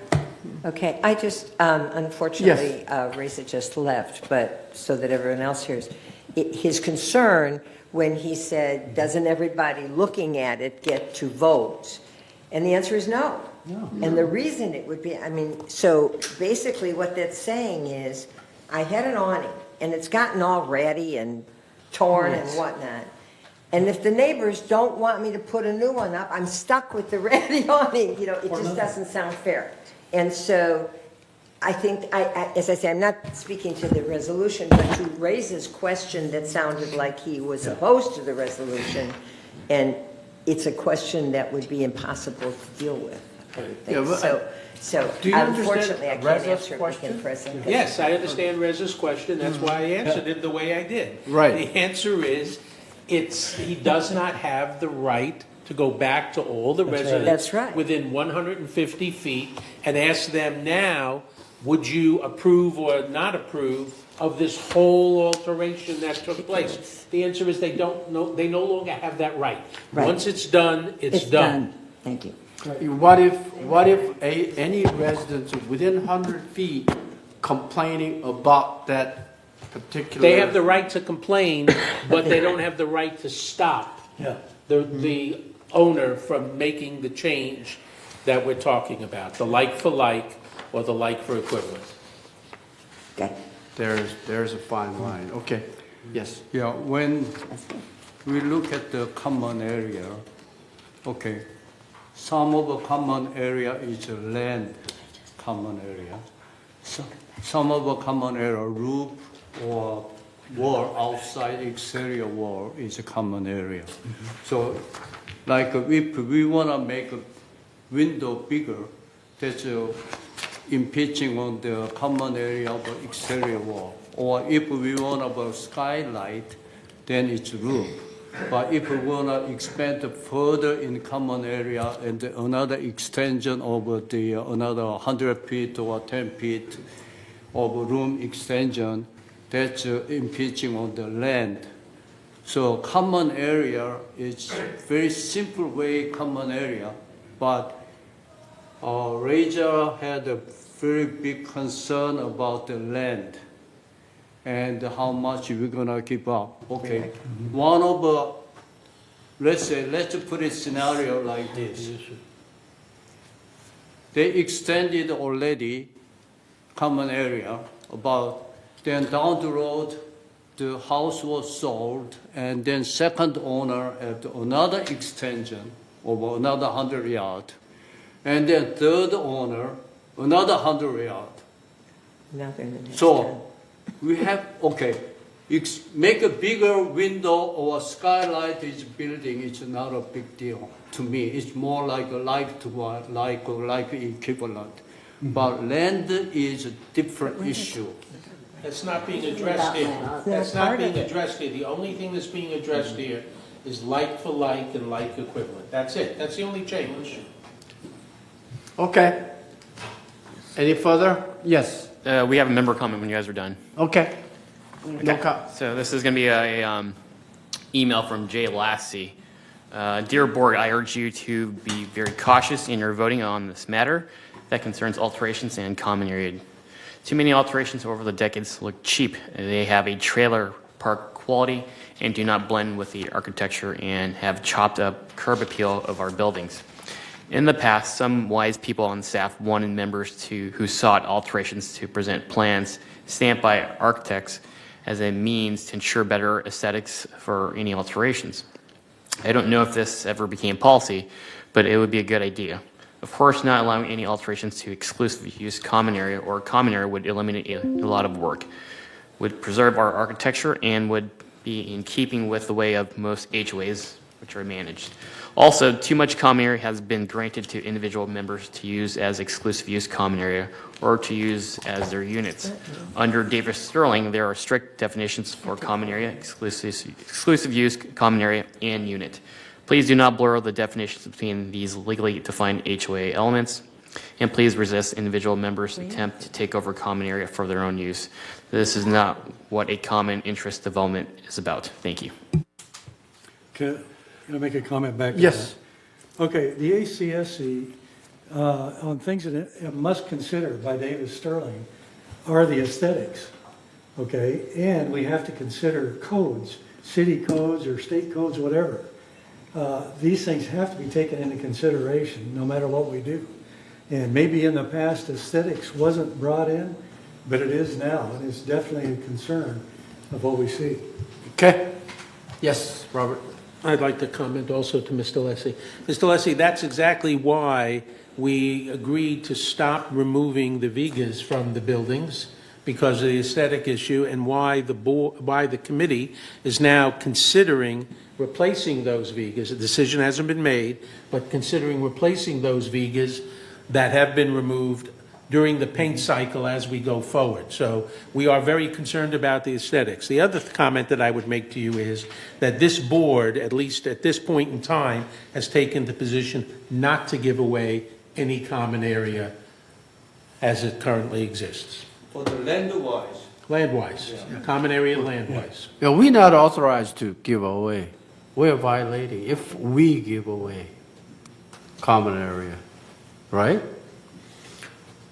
F: Okay, I just, unfortunately, Reza just left, but so that everyone else hears. His concern when he said, doesn't everybody looking at it get to vote? And the answer is no. And the reason it would be, I mean, so basically what that's saying is, I had an awning, and it's gotten all ratty and torn and whatnot. And if the neighbors don't want me to put a new one up, I'm stuck with the ratty awning, you know, it just doesn't sound fair. And so I think, as I say, I'm not speaking to the resolution, but to raise this question that sounded like he was opposed to the resolution, and it's a question that would be impossible to deal with, I would think.
A: Yeah, but
F: So
A: do you understand
F: unfortunately, I can't
A: Reza's
F: answer it
A: question?
F: in person.
C: Yes, I understand Reza's question, that's why I answered it the way I did.
A: Right.
C: The answer is, he does not have the right to go back to all the residents.
F: That's right.
C: Within 150 feet and ask them now, would you approve or not approve of this whole alteration that took place? The answer is they no longer have that right.
D: Right.
C: Once it's done, it's done.
D: Thank you.
A: what if any residents within 100 feet complaining about that particular?
C: They have the right to complain, but they don't have the right to stop
B: Yeah.
C: the owner from making the change that we're talking about, the like for like or the like for equivalent.
D: Okay.
A: There's a fine line, okay, yes.
Q: Yeah, when we look at the common area, okay, some of the common area is a land common area. Some of the common area, roof or wall, outside exterior wall is a common area. So like if we want to make a window bigger, that's impeaching on the common area of the exterior wall. Or if we want a skylight, then it's roof. But if we want to expand further in common area and another extension of the another 100 feet or 10 feet of room extension, that's impinging on the land. So common area is very simple way common area, but Raja had a very big concern about the land and how much we're gonna keep up. Okay, one of let's put a scenario like this. They extended already common area about, then down the road, the house was sold, and then second owner had another extension of another 100 yard, and then third owner, another 100 yard.
F: Now they're in the next
Q: So we have, okay, make a bigger window or a skylight is building, it's not a big deal to me. It's more like a like to what, like equivalent. But land is a different issue.
C: That's not being addressed here. That's not being addressed here. The only thing that's being addressed here is like for like and like equivalent. That's it. That's the only change.
A: Okay. Any further? Yes.
H: We have a member comment when you guys are done.
A: Okay. No
H: Okay.
A: co-
H: So this is going to be a email from Jay Lassie. Dear Board, I urge you to be very cautious in your voting on this matter that concerns alterations and common area. Too many alterations over the decades look cheap. They have a trailer park quality and do not blend with the architecture and have chopped up curb appeal of our buildings. In the past, some wise people on staff wanted members who sought alterations to present plans stamped by architects as a means to ensure better aesthetics for any alterations. I don't know if this ever became policy, but it would be a good idea. Of course, not allowing any alterations to exclusive use common area or common area would eliminate a lot of work, would preserve our architecture, and would be in keeping with the way of most HOAs which are managed. Also, too much common area has been granted to individual members to use as exclusive use common area or to use as their units. Under Davis Sterling, there are strict definitions for common area, exclusive use common area, and unit. Please do not blur the definitions between these legally defined HOA elements, and please resist individual members' attempt to take over common area for their own use. This is not what a common interest development is about. Thank you.
B: Can I make a comment back? to
A: Yes.
B: that? Okay, the ACSC, on things that it must consider by David Sterling are the aesthetics, okay? And we have to consider codes, city codes or state codes, whatever. These things have to be taken into consideration no matter what we do. And maybe in the past aesthetics wasn't brought in, but it is now, and it's definitely a concern of what we see.
A: Okay. Yes, Robert.
C: I'd like to comment also to Mr. Lessie. Mr. Lessie, that's exactly why we agreed to stop removing the vigas from the buildings because of the aesthetic issue, and why the committee is now considering replacing those vigas. A decision hasn't been made, but considering replacing those vigas that have been removed during the paint cycle as we go forward. So we are very concerned about the aesthetics. The other comment that I would make to you is that this board, at least at this point in time, has taken the position not to give away any common area as it currently exists.
Q: For the land-wise.
C: Land-wise, common area land-wise.
A: Yeah, we're not authorized to give away. We're violating if we give away common area, right?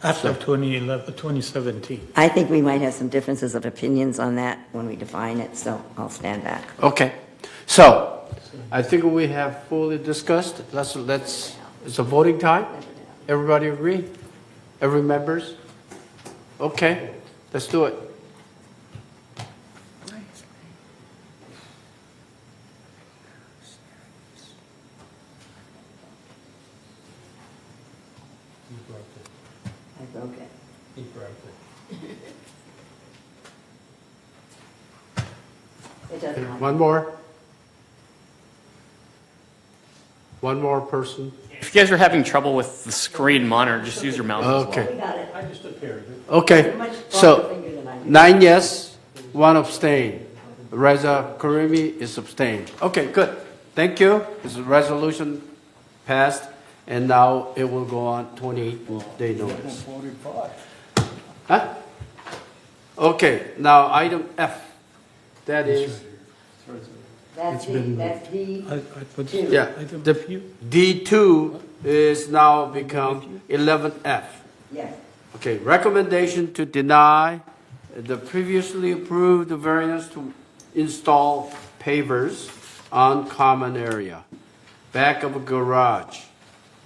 G: After 2017.
D: I think we might have some differences of opinions on that when we define it, so I'll stand back.
A: Okay. So, I think we have fully discussed. It's a voting time. Everybody agree? Every members? Okay, let's do it.
D: I broke it.
C: He broke it.
D: It doesn't matter.
A: One more. One more person.
H: If you guys are having trouble with the screen monitor, just use your mouse as well.
A: Okay.
C: I just appeared.
A: Okay, so 9 yes, 1 abstain. Reza Karimi is abstained. Okay, good. Thank you. This resolution passed, and now it will go on 28-day notice. Huh? Okay, now item F. That is,
D: That's D.
A: yeah, the D2 is now become 11F.
D: Yes.
A: Okay, recommendation to deny the previously approved variance to install pavers on common area, back of a garage.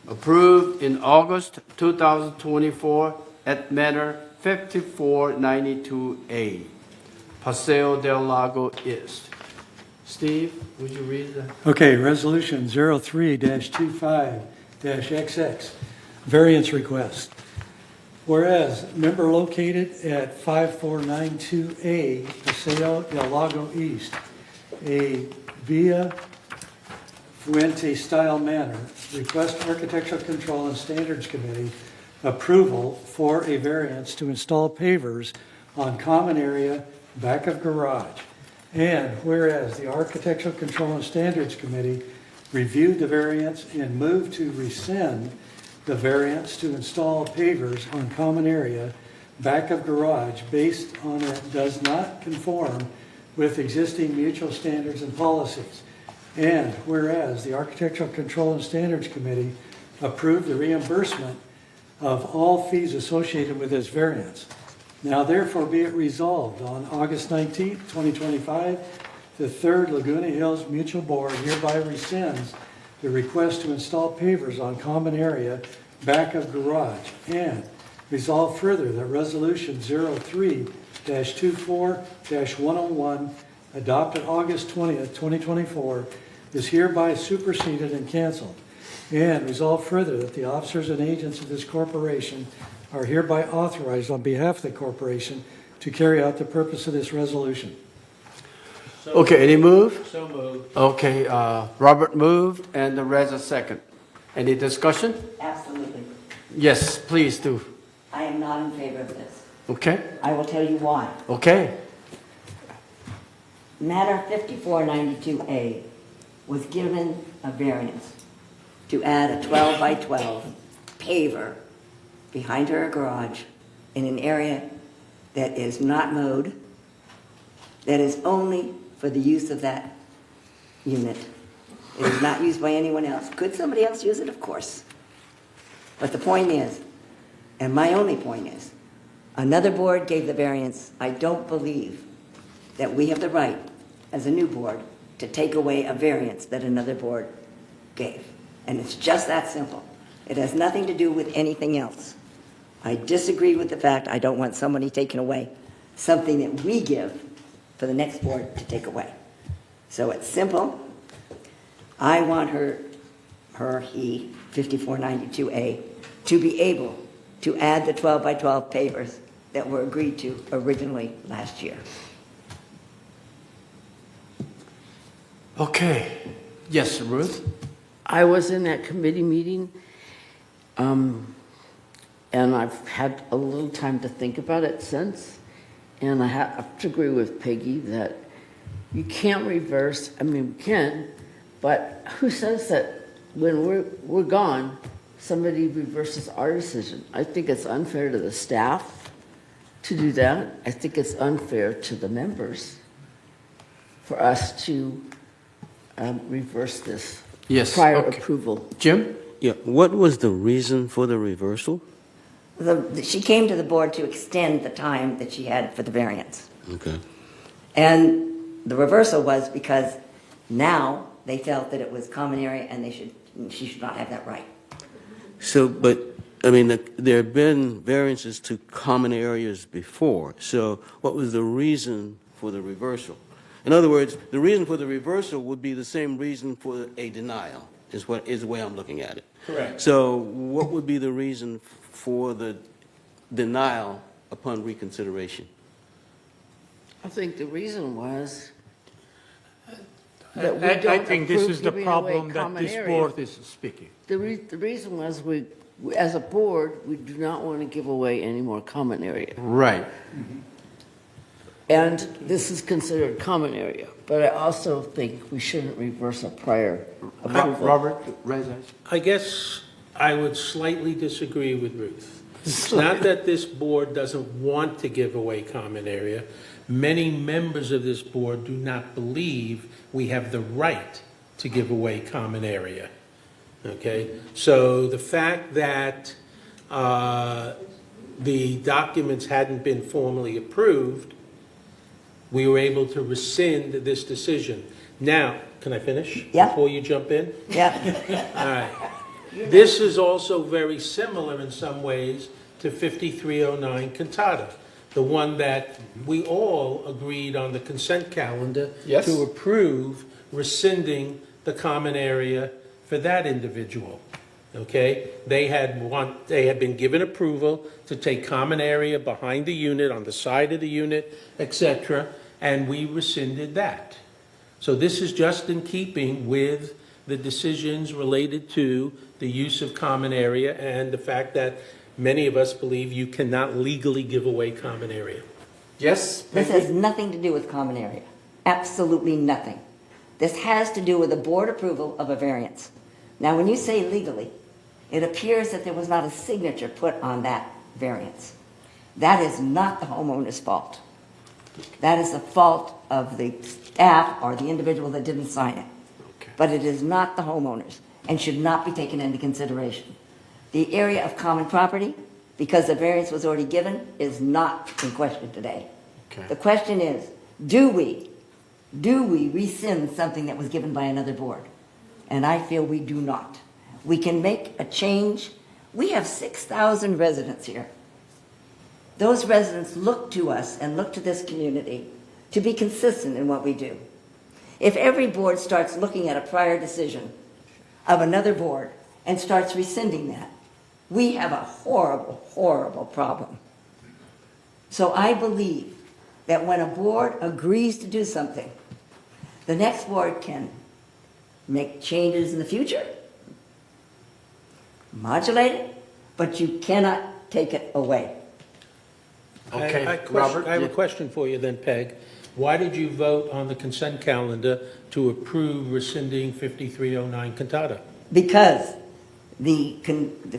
A: Approved in August 2024 at matter 5492A, Paseo del Lago East. Steve, would you read that?
B: Okay, Resolution 03-25-XX, variance request. Whereas, member located at 5492A Paseo del Lago East, a Via Fuente-style manor, request Architectural Control and Standards Committee approval for a variance to install pavers on common area back of garage. And whereas the Architectural Control and Standards Committee reviewed the variance and moved to rescind the variance to install pavers on common area back of garage based on it does not conform with existing mutual standards and policies. And whereas the Architectural Control and Standards Committee approved the reimbursement of all fees associated with this variance. Now therefore be it resolved on August 19th, 2025, the Third Laguna Hills Mutual Board hereby rescinds the request to install pavers on common area back of garage, and resolve further that Resolution 03-24-101 adopted August 20th, 2024 is hereby superseded and canceled. And resolve further that the officers and agents of this corporation are hereby authorized on behalf of the corporation to carry out the purpose of this resolution.
A: Okay, any move?
C: So moved.
A: Okay, Robert moved and the Reza second. Any discussion?
D: Absolutely.
A: Yes, please do.
D: I am not in favor of this.
A: Okay,
D: I will tell you why.
A: okay.
D: Matter 5492A was given a variance to add a 12 by 12 paver behind her garage in an area that is not mowed, that is only for the use of that unit. It is not used by anyone else. Could somebody else use it? Of course. But the point is, and my only point is, another board gave the variance. I don't believe that we have the right, as a new board, to take away a variance that another board gave. And it's just that simple. It has nothing to do with anything else. I disagree with the fact I don't want somebody taking away something that we give for the next board to take away. So it's simple. I want he, 5492A, to be able to add the 12 by 12 pavers that were agreed to originally last year.
A: Okay. Yes, Ruth?
R: I was in that committee meeting, and I've had a little time to think about it since, and I have to agree with Peggy that you can't reverse, I mean, we can, but who says that when we're gone, somebody reverses our decision? I think it's unfair to the staff to do that. I think it's unfair to the members for us to reverse this prior approval.
A: Jim?
P: Yeah, what was the reason for the reversal?
D: She came to the board to extend the time that she had for the variance.
P: Okay.
D: And the reversal was because now they felt that it was common area and she should not have that right.
P: So, but, I mean, there have been variances to common areas before. So what was the reason for the reversal? In other words, the reason for the reversal would be the same reason for a denial, is the way I'm looking at it.
C: Correct.
P: So what would be the reason for the denial upon reconsideration?
R: I think the reason was that we
G: I
R: don't
G: think this
R: approve
G: is the
R: giving away
G: problem that
R: common
G: this
R: area.
G: board is speaking.
R: The reason was as a board, we do not want to give away any more common area.
A: Right.
R: And this is considered common area, but I also think we shouldn't reverse a prior approval.
A: Robert, Reza?
C: I guess I would slightly disagree with Ruth. It's not that this board doesn't want to give away common area. Many members of this board do not believe we have the right to give away common area. Okay? So the fact that the documents hadn't been formally approved, we were able to rescind this decision. Now, can I finish?
D: Yeah.
C: Before you jump in?
D: Yeah.
C: All right. This is also very similar in some ways to 5309 Cantata, the one that we all agreed on the consent calendar
A: Yes.
C: to approve rescinding the common area for that individual. Okay? They had been given approval to take common area behind the unit, on the side of the unit, etc., and we rescinded that. So this is just in keeping with the decisions related to the use of common area and the fact that many of us believe you cannot legally give away common area.
A: Yes?
D: This has nothing to do with common area. Absolutely nothing. This has to do with the board approval of a variance. Now, when you say legally, it appears that there was not a signature put on that variance. That is not the homeowner's fault. That is the fault of the staff or the individual that didn't sign it. But it is not the homeowner's and should not be taken into consideration. The area of common property, because the variance was already given, is not in question today.
A: Okay.
D: The question is, do we rescind something that was given by another board? And I feel we do not. We can make a change. We have 6,000 residents here. Those residents look to us and look to this community to be consistent in what we do. If every board starts looking at a prior decision of another board and starts rescinding that, we have a horrible, horrible problem. So I believe that when a board agrees to do something, the next board can make changes in the future, modulate it, but you cannot take it away.
A: Okay,
C: Robert? I have a
A: yeah.
C: question for you then, Peg. Why did you vote on the consent calendar to approve rescinding 5309 Cantata?
D: Because the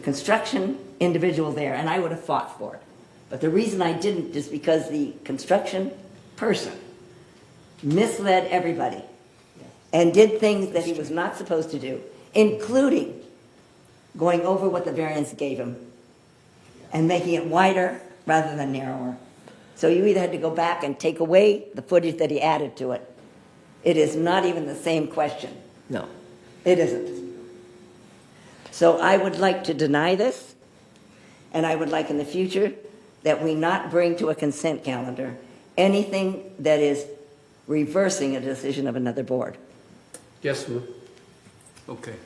D: construction individual there, and I would have fought for it, but the reason I didn't is because the construction person misled everybody and did things that he was not supposed to do, including going over what the variance gave him and making it wider rather than narrower. So you either had to go back and take away the footage that he added to it. It is not even the same question.
F: No.
D: It isn't. So I would like to deny this, and I would like in the future that we not bring to a consent calendar anything that is reversing a decision of another board.
A: Yes, ma'am.
Q: Okay.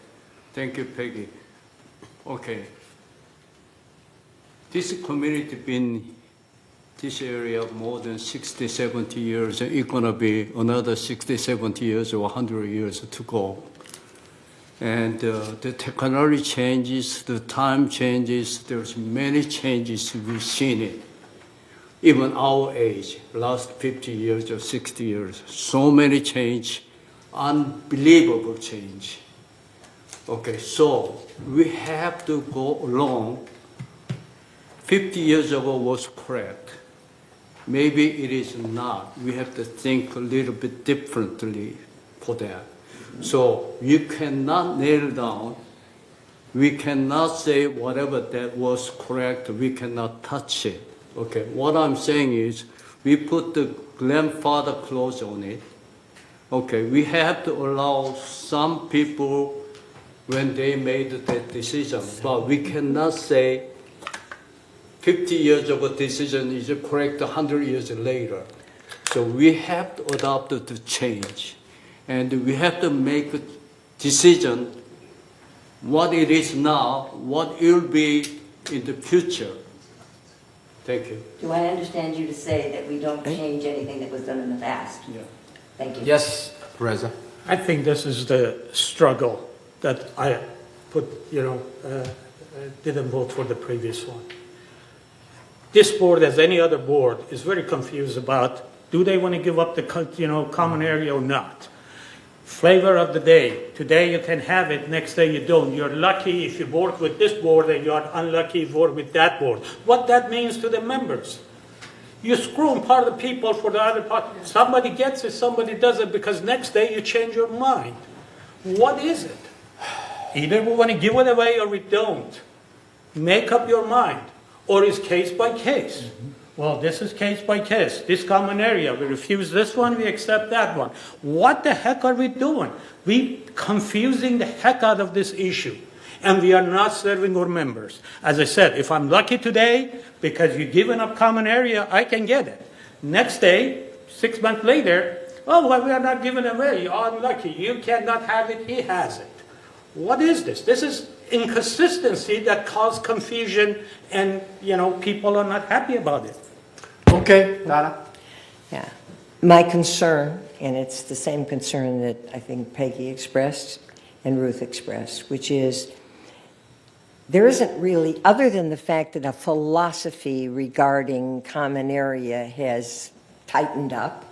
Q: Thank you, Peggy. Okay. This community been this area more than 60, 70 years, and it's gonna be another 60, 70 years or 100 years to go. And the technology changes, the time changes, there's many changes we've seen it. Even our age, last 50 years or 60 years, so many change, unbelievable change. Okay, so we have to go along. 50 years ago was correct. Maybe it is not. We have to think a little bit differently for that. So you cannot nail down. We cannot say whatever that was correct, we cannot touch it. Okay, what I'm saying is we put the grandfather clause on it. Okay, we have to allow some people when they made that decision, but we cannot say 50 years ago decision is correct 100 years later. So we have to adopt the change. And we have to make a decision what it is now, what it will be in the future. Thank you.
D: Do I understand you to say that we don't change anything that was done in the past?
Q: Yeah.
D: Thank you.
A: Yes, Reza.
G: I think this is the struggle that I put, didn't vote for the previous one. This board, as any other board, is very confused about, do they want to give up the, common area or not? Flavor of the day. Today you can have it, next day you don't. You're lucky if you work with this board and you're unlucky if you work with that board. What that means to the members. You screw part of the people for the other part. Somebody gets it, somebody doesn't, because next day you change your mind. What is it? Either we want to give it away or we don't. Make up your mind. Or it's case by case. Well, this is case by case. This common area, we refuse this one, we accept that one. What the heck are we doing? We confusing the heck out of this issue. And we are not serving our members. As I said, if I'm lucky today, because you've given up common area, I can get it. Next day, 6 months later, oh, well, we are not giving it away. You're unlucky. You cannot have it. He has it. What is this? This is inconsistency that caused confusion, and people are not happy about it.
A: Okay, Donna.
F: Yeah. My concern, and it's the same concern that I think Peggy expressed and Ruth expressed, which is there isn't really, other than the fact that a philosophy regarding common area has tightened up.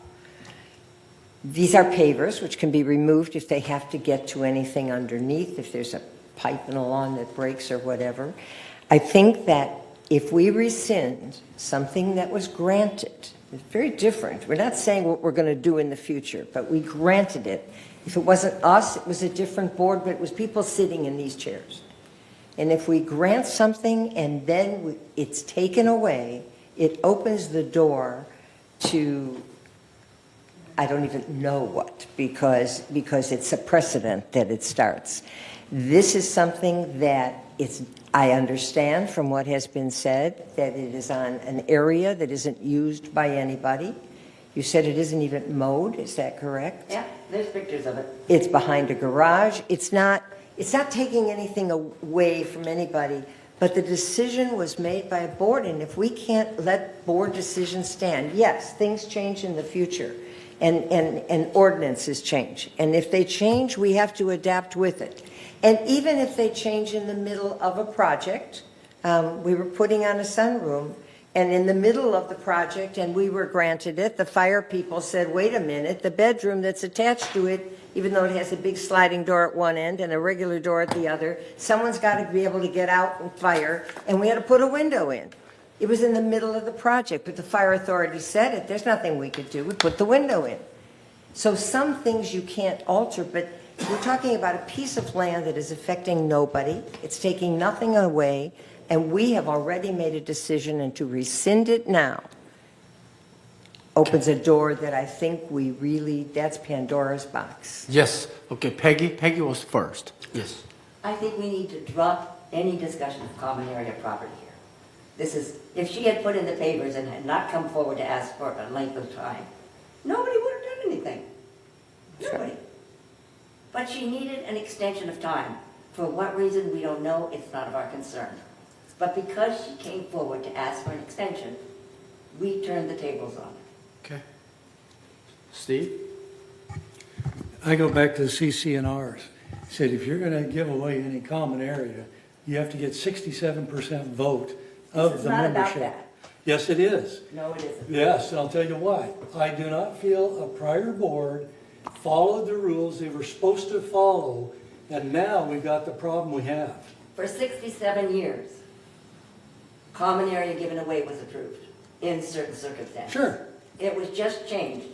F: These are pavers, which can be removed if they have to get to anything underneath, if there's a pipe in a lawn that breaks or whatever. I think that if we rescind something that was granted, it's very different. We're not saying what we're going to do in the future, but we granted it. If it wasn't us, it was a different board, but it was people sitting in these chairs. And if we grant something and then it's taken away, it opens the door to, I don't even know what, because it's a precedent that it starts. This is something that I understand from what has been said, that it is on an area that isn't used by anybody. You said it isn't even mowed, is that correct?
D: Yeah, there's pictures of it.
F: It's behind a garage. It's not taking anything away from anybody, but the decision was made by a board, and if we can't let board decisions stand, yes, things change in the future, and ordinances change. And if they change, we have to adapt with it. And even if they change in the middle of a project, we were putting on a sunroom, and in the middle of the project, and we were granted it, the fire people said, wait a minute, the bedroom that's attached to it, even though it has a big sliding door at one end and a regular door at the other, someone's got to be able to get out and fire, and we had to put a window in. It was in the middle of the project, but the fire authority said it. There's nothing we could do. We put the window in. So some things you can't alter, but we're talking about a piece of land that is affecting nobody. It's taking nothing away, and we have already made a decision, and to rescind it now opens a door that I think that's Pandora's box.
A: Yes. Okay, Peggy. Peggy was first. Yes.
D: I think we need to drop any discussion of common area property here. This is, if she had put in the papers and had not come forward to ask for a length of time, nobody would have done anything. Nobody. But she needed an extension of time. For what reason, we don't know. It's not of our concern. But because she came forward to ask for an extension, we turned the tables on her.
A: Okay. Steve?
B: I go back to the CCNRs. Said if you're going to give away any common area, you have to get 67% vote of the membership.
D: It's not about that.
B: Yes, it is.
D: No, it isn't.
B: Yes, I'll tell you why. I do not feel a prior board followed the rules they were supposed to follow, and now we've got the problem we have.
D: For 67 years, common area given away was approved in certain circumstances.
B: Sure.
D: It was just changed.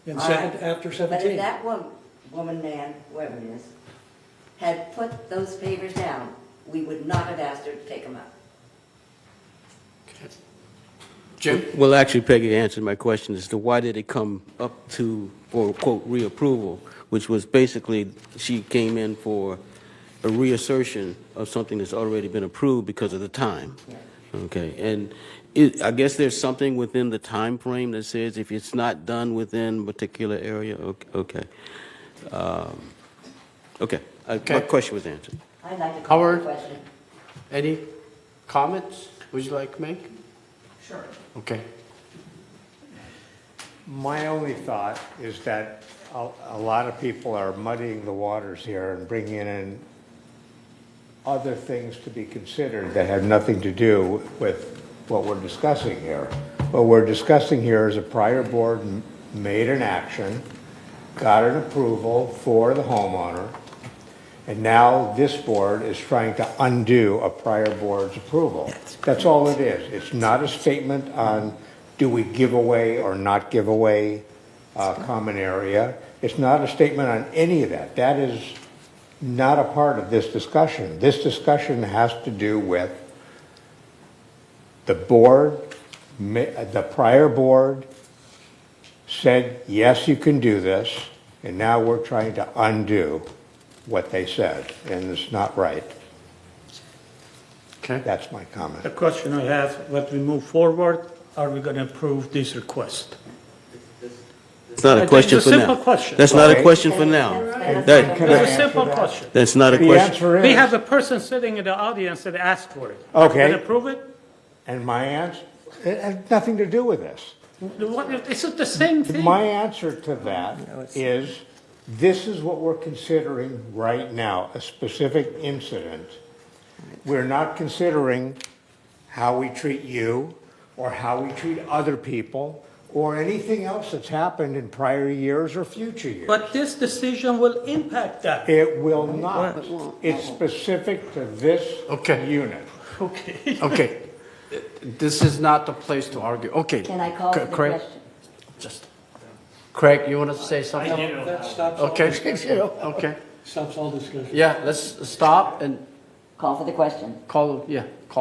B: In
D: All right.
B: after
D: But
B: 17.
D: if that woman, man, whoever it is, had put those pavers down, we would not have asked her to take them out.
A: Jim?
P: Well, actually, Peggy answered my question as to why did it come up to, for quote, reapproval, which was basically she came in for a reassertion of something that's already been approved because of the time. Okay, and I guess there's something within the time frame that says if it's not done within a particular area, okay. Okay, my question was answered.
D: I'd like to call
A: Howard?
D: the question.
A: Any comments would you like to make?
E: Sure.
A: Okay.
J: My only thought is that a lot of people are muddying the waters here and bringing in other things to be considered that have nothing to do with what we're discussing here. What we're discussing here is a prior board made an action, got an approval for the homeowner, and now this board is trying to undo a prior board's approval. That's all it is. It's not a statement on do we give away or not give away common area. It's not a statement on any of that. That is not a part of this discussion. This discussion has to do with the board, the prior board said, yes, you can do this, and now we're trying to undo what they said, and it's not right.
A: Okay.
J: That's my comment.
G: The question I have, when we move forward, are we going to approve this request?
P: It's not a question
G: It's
P: for
G: a
P: now.
G: simple question.
P: That's not a question for now. That-
G: It's a simple question.
P: That's not a
J: The
P: question.
J: answer
G: We
J: is,
G: have a person sitting in the audience that asked for it. Are we
J: Okay.
G: going to approve it?
J: and my answer, it has nothing to do with this.
G: This is the same thing.
J: My answer to that is, this is what we're considering right now, a specific incident. We're not considering how we treat you, or how we treat other people, or anything else that's happened in prior years or future years.
G: But this decision will impact that.
J: It will not. It's specific to this
A: Okay.
J: unit.
G: Okay.
A: Okay. This is not the place to argue. Okay.
D: Can I call for the
A: Craig,
D: question?
A: just, Craig, you want to say something?
B: That stops all
A: Okay.
B: discussion.
A: Okay.
B: Stops all discussion.
A: Yeah, let's stop and
D: Call for the question.
A: call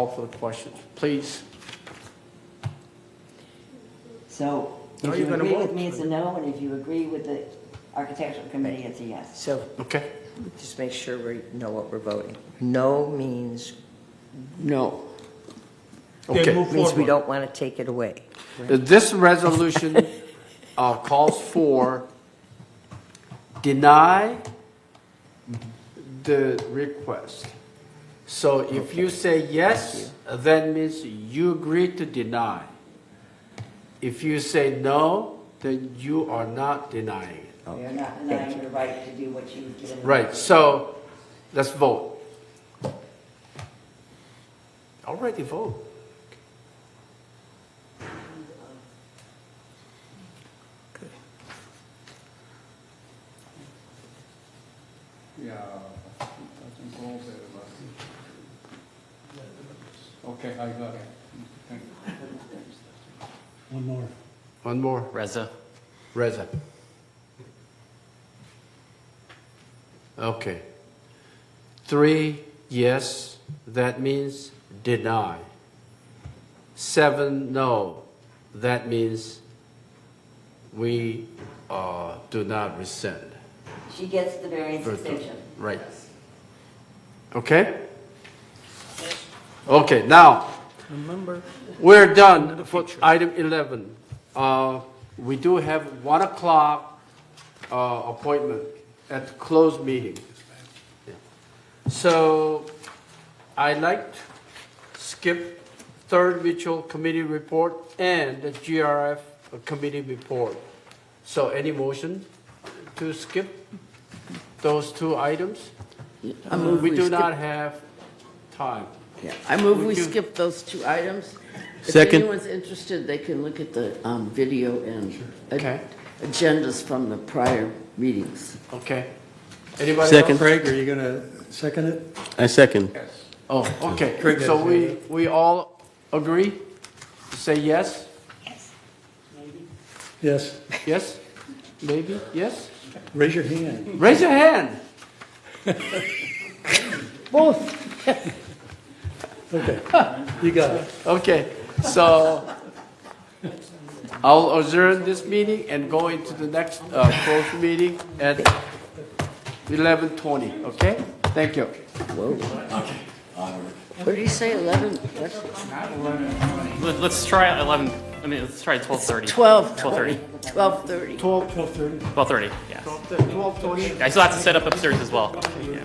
A: for the questions, please.
D: So
G: No,
D: if
G: you're
D: you
G: gonna
D: agree with
G: vote.
D: me, it's a no, and if you agree with the architectural committee, it's a yes.
F: So
A: Okay.
F: just make sure we know what we're voting. No means,
A: No.
G: Then
A: Okay.
G: move
F: means we
G: forward.
F: don't want to take it away.
A: This resolution calls for deny the request. So if you say yes, that means you agree to deny. If you say no, then you are not denying it.
D: You're not denying your right to do what you've given.
A: Right, so let's vote. Already vote.
Q: Yeah. Okay, I got it.
B: One more.
A: One more.
H: Reza.
A: Reza. Okay. 3 yes, that means deny. 7 no, that means we do not rescind.
D: She gets the variance extension.
A: Right. Okay? Okay, now,
G: Remember,
A: we're done for item 11. We do have 1 o'clock appointment at the closed meeting. So I'd like to skip third mutual committee report and the GRF committee report. So any motion to skip those 2 items?
R: I move
A: We
R: we
A: do
R: skip-
A: not have time.
R: Yeah, I move we
A: Would you-
R: skip those 2 items. If
P: Second.
R: anyone's interested, they can look at the video and
A: Okay.
R: agendas from the prior meetings.
A: Okay. Anybody
P: Second.
A: else?
B: Craig, are you going to second it?
P: I second.
A: Oh, okay.
B: Craig
A: So
B: has
A: we all agree to say yes?
B: Yes.
A: Yes? Maybe? Yes?
B: Raise your hand.
A: Raise your hand.
B: Both. Okay, you got it.
A: Okay, so I'll adjourn this meeting and go into the next closed meeting at 11:20, okay? Thank you.
R: What did he say, 11?
H: Let's try 11. I mean, let's try 12:30.
R: 12:30.
H: 12:30.
R: 12:30.
H: 12:30. Yeah.
A: 12:20.
H: I still have to set up upstairs as well. Yeah.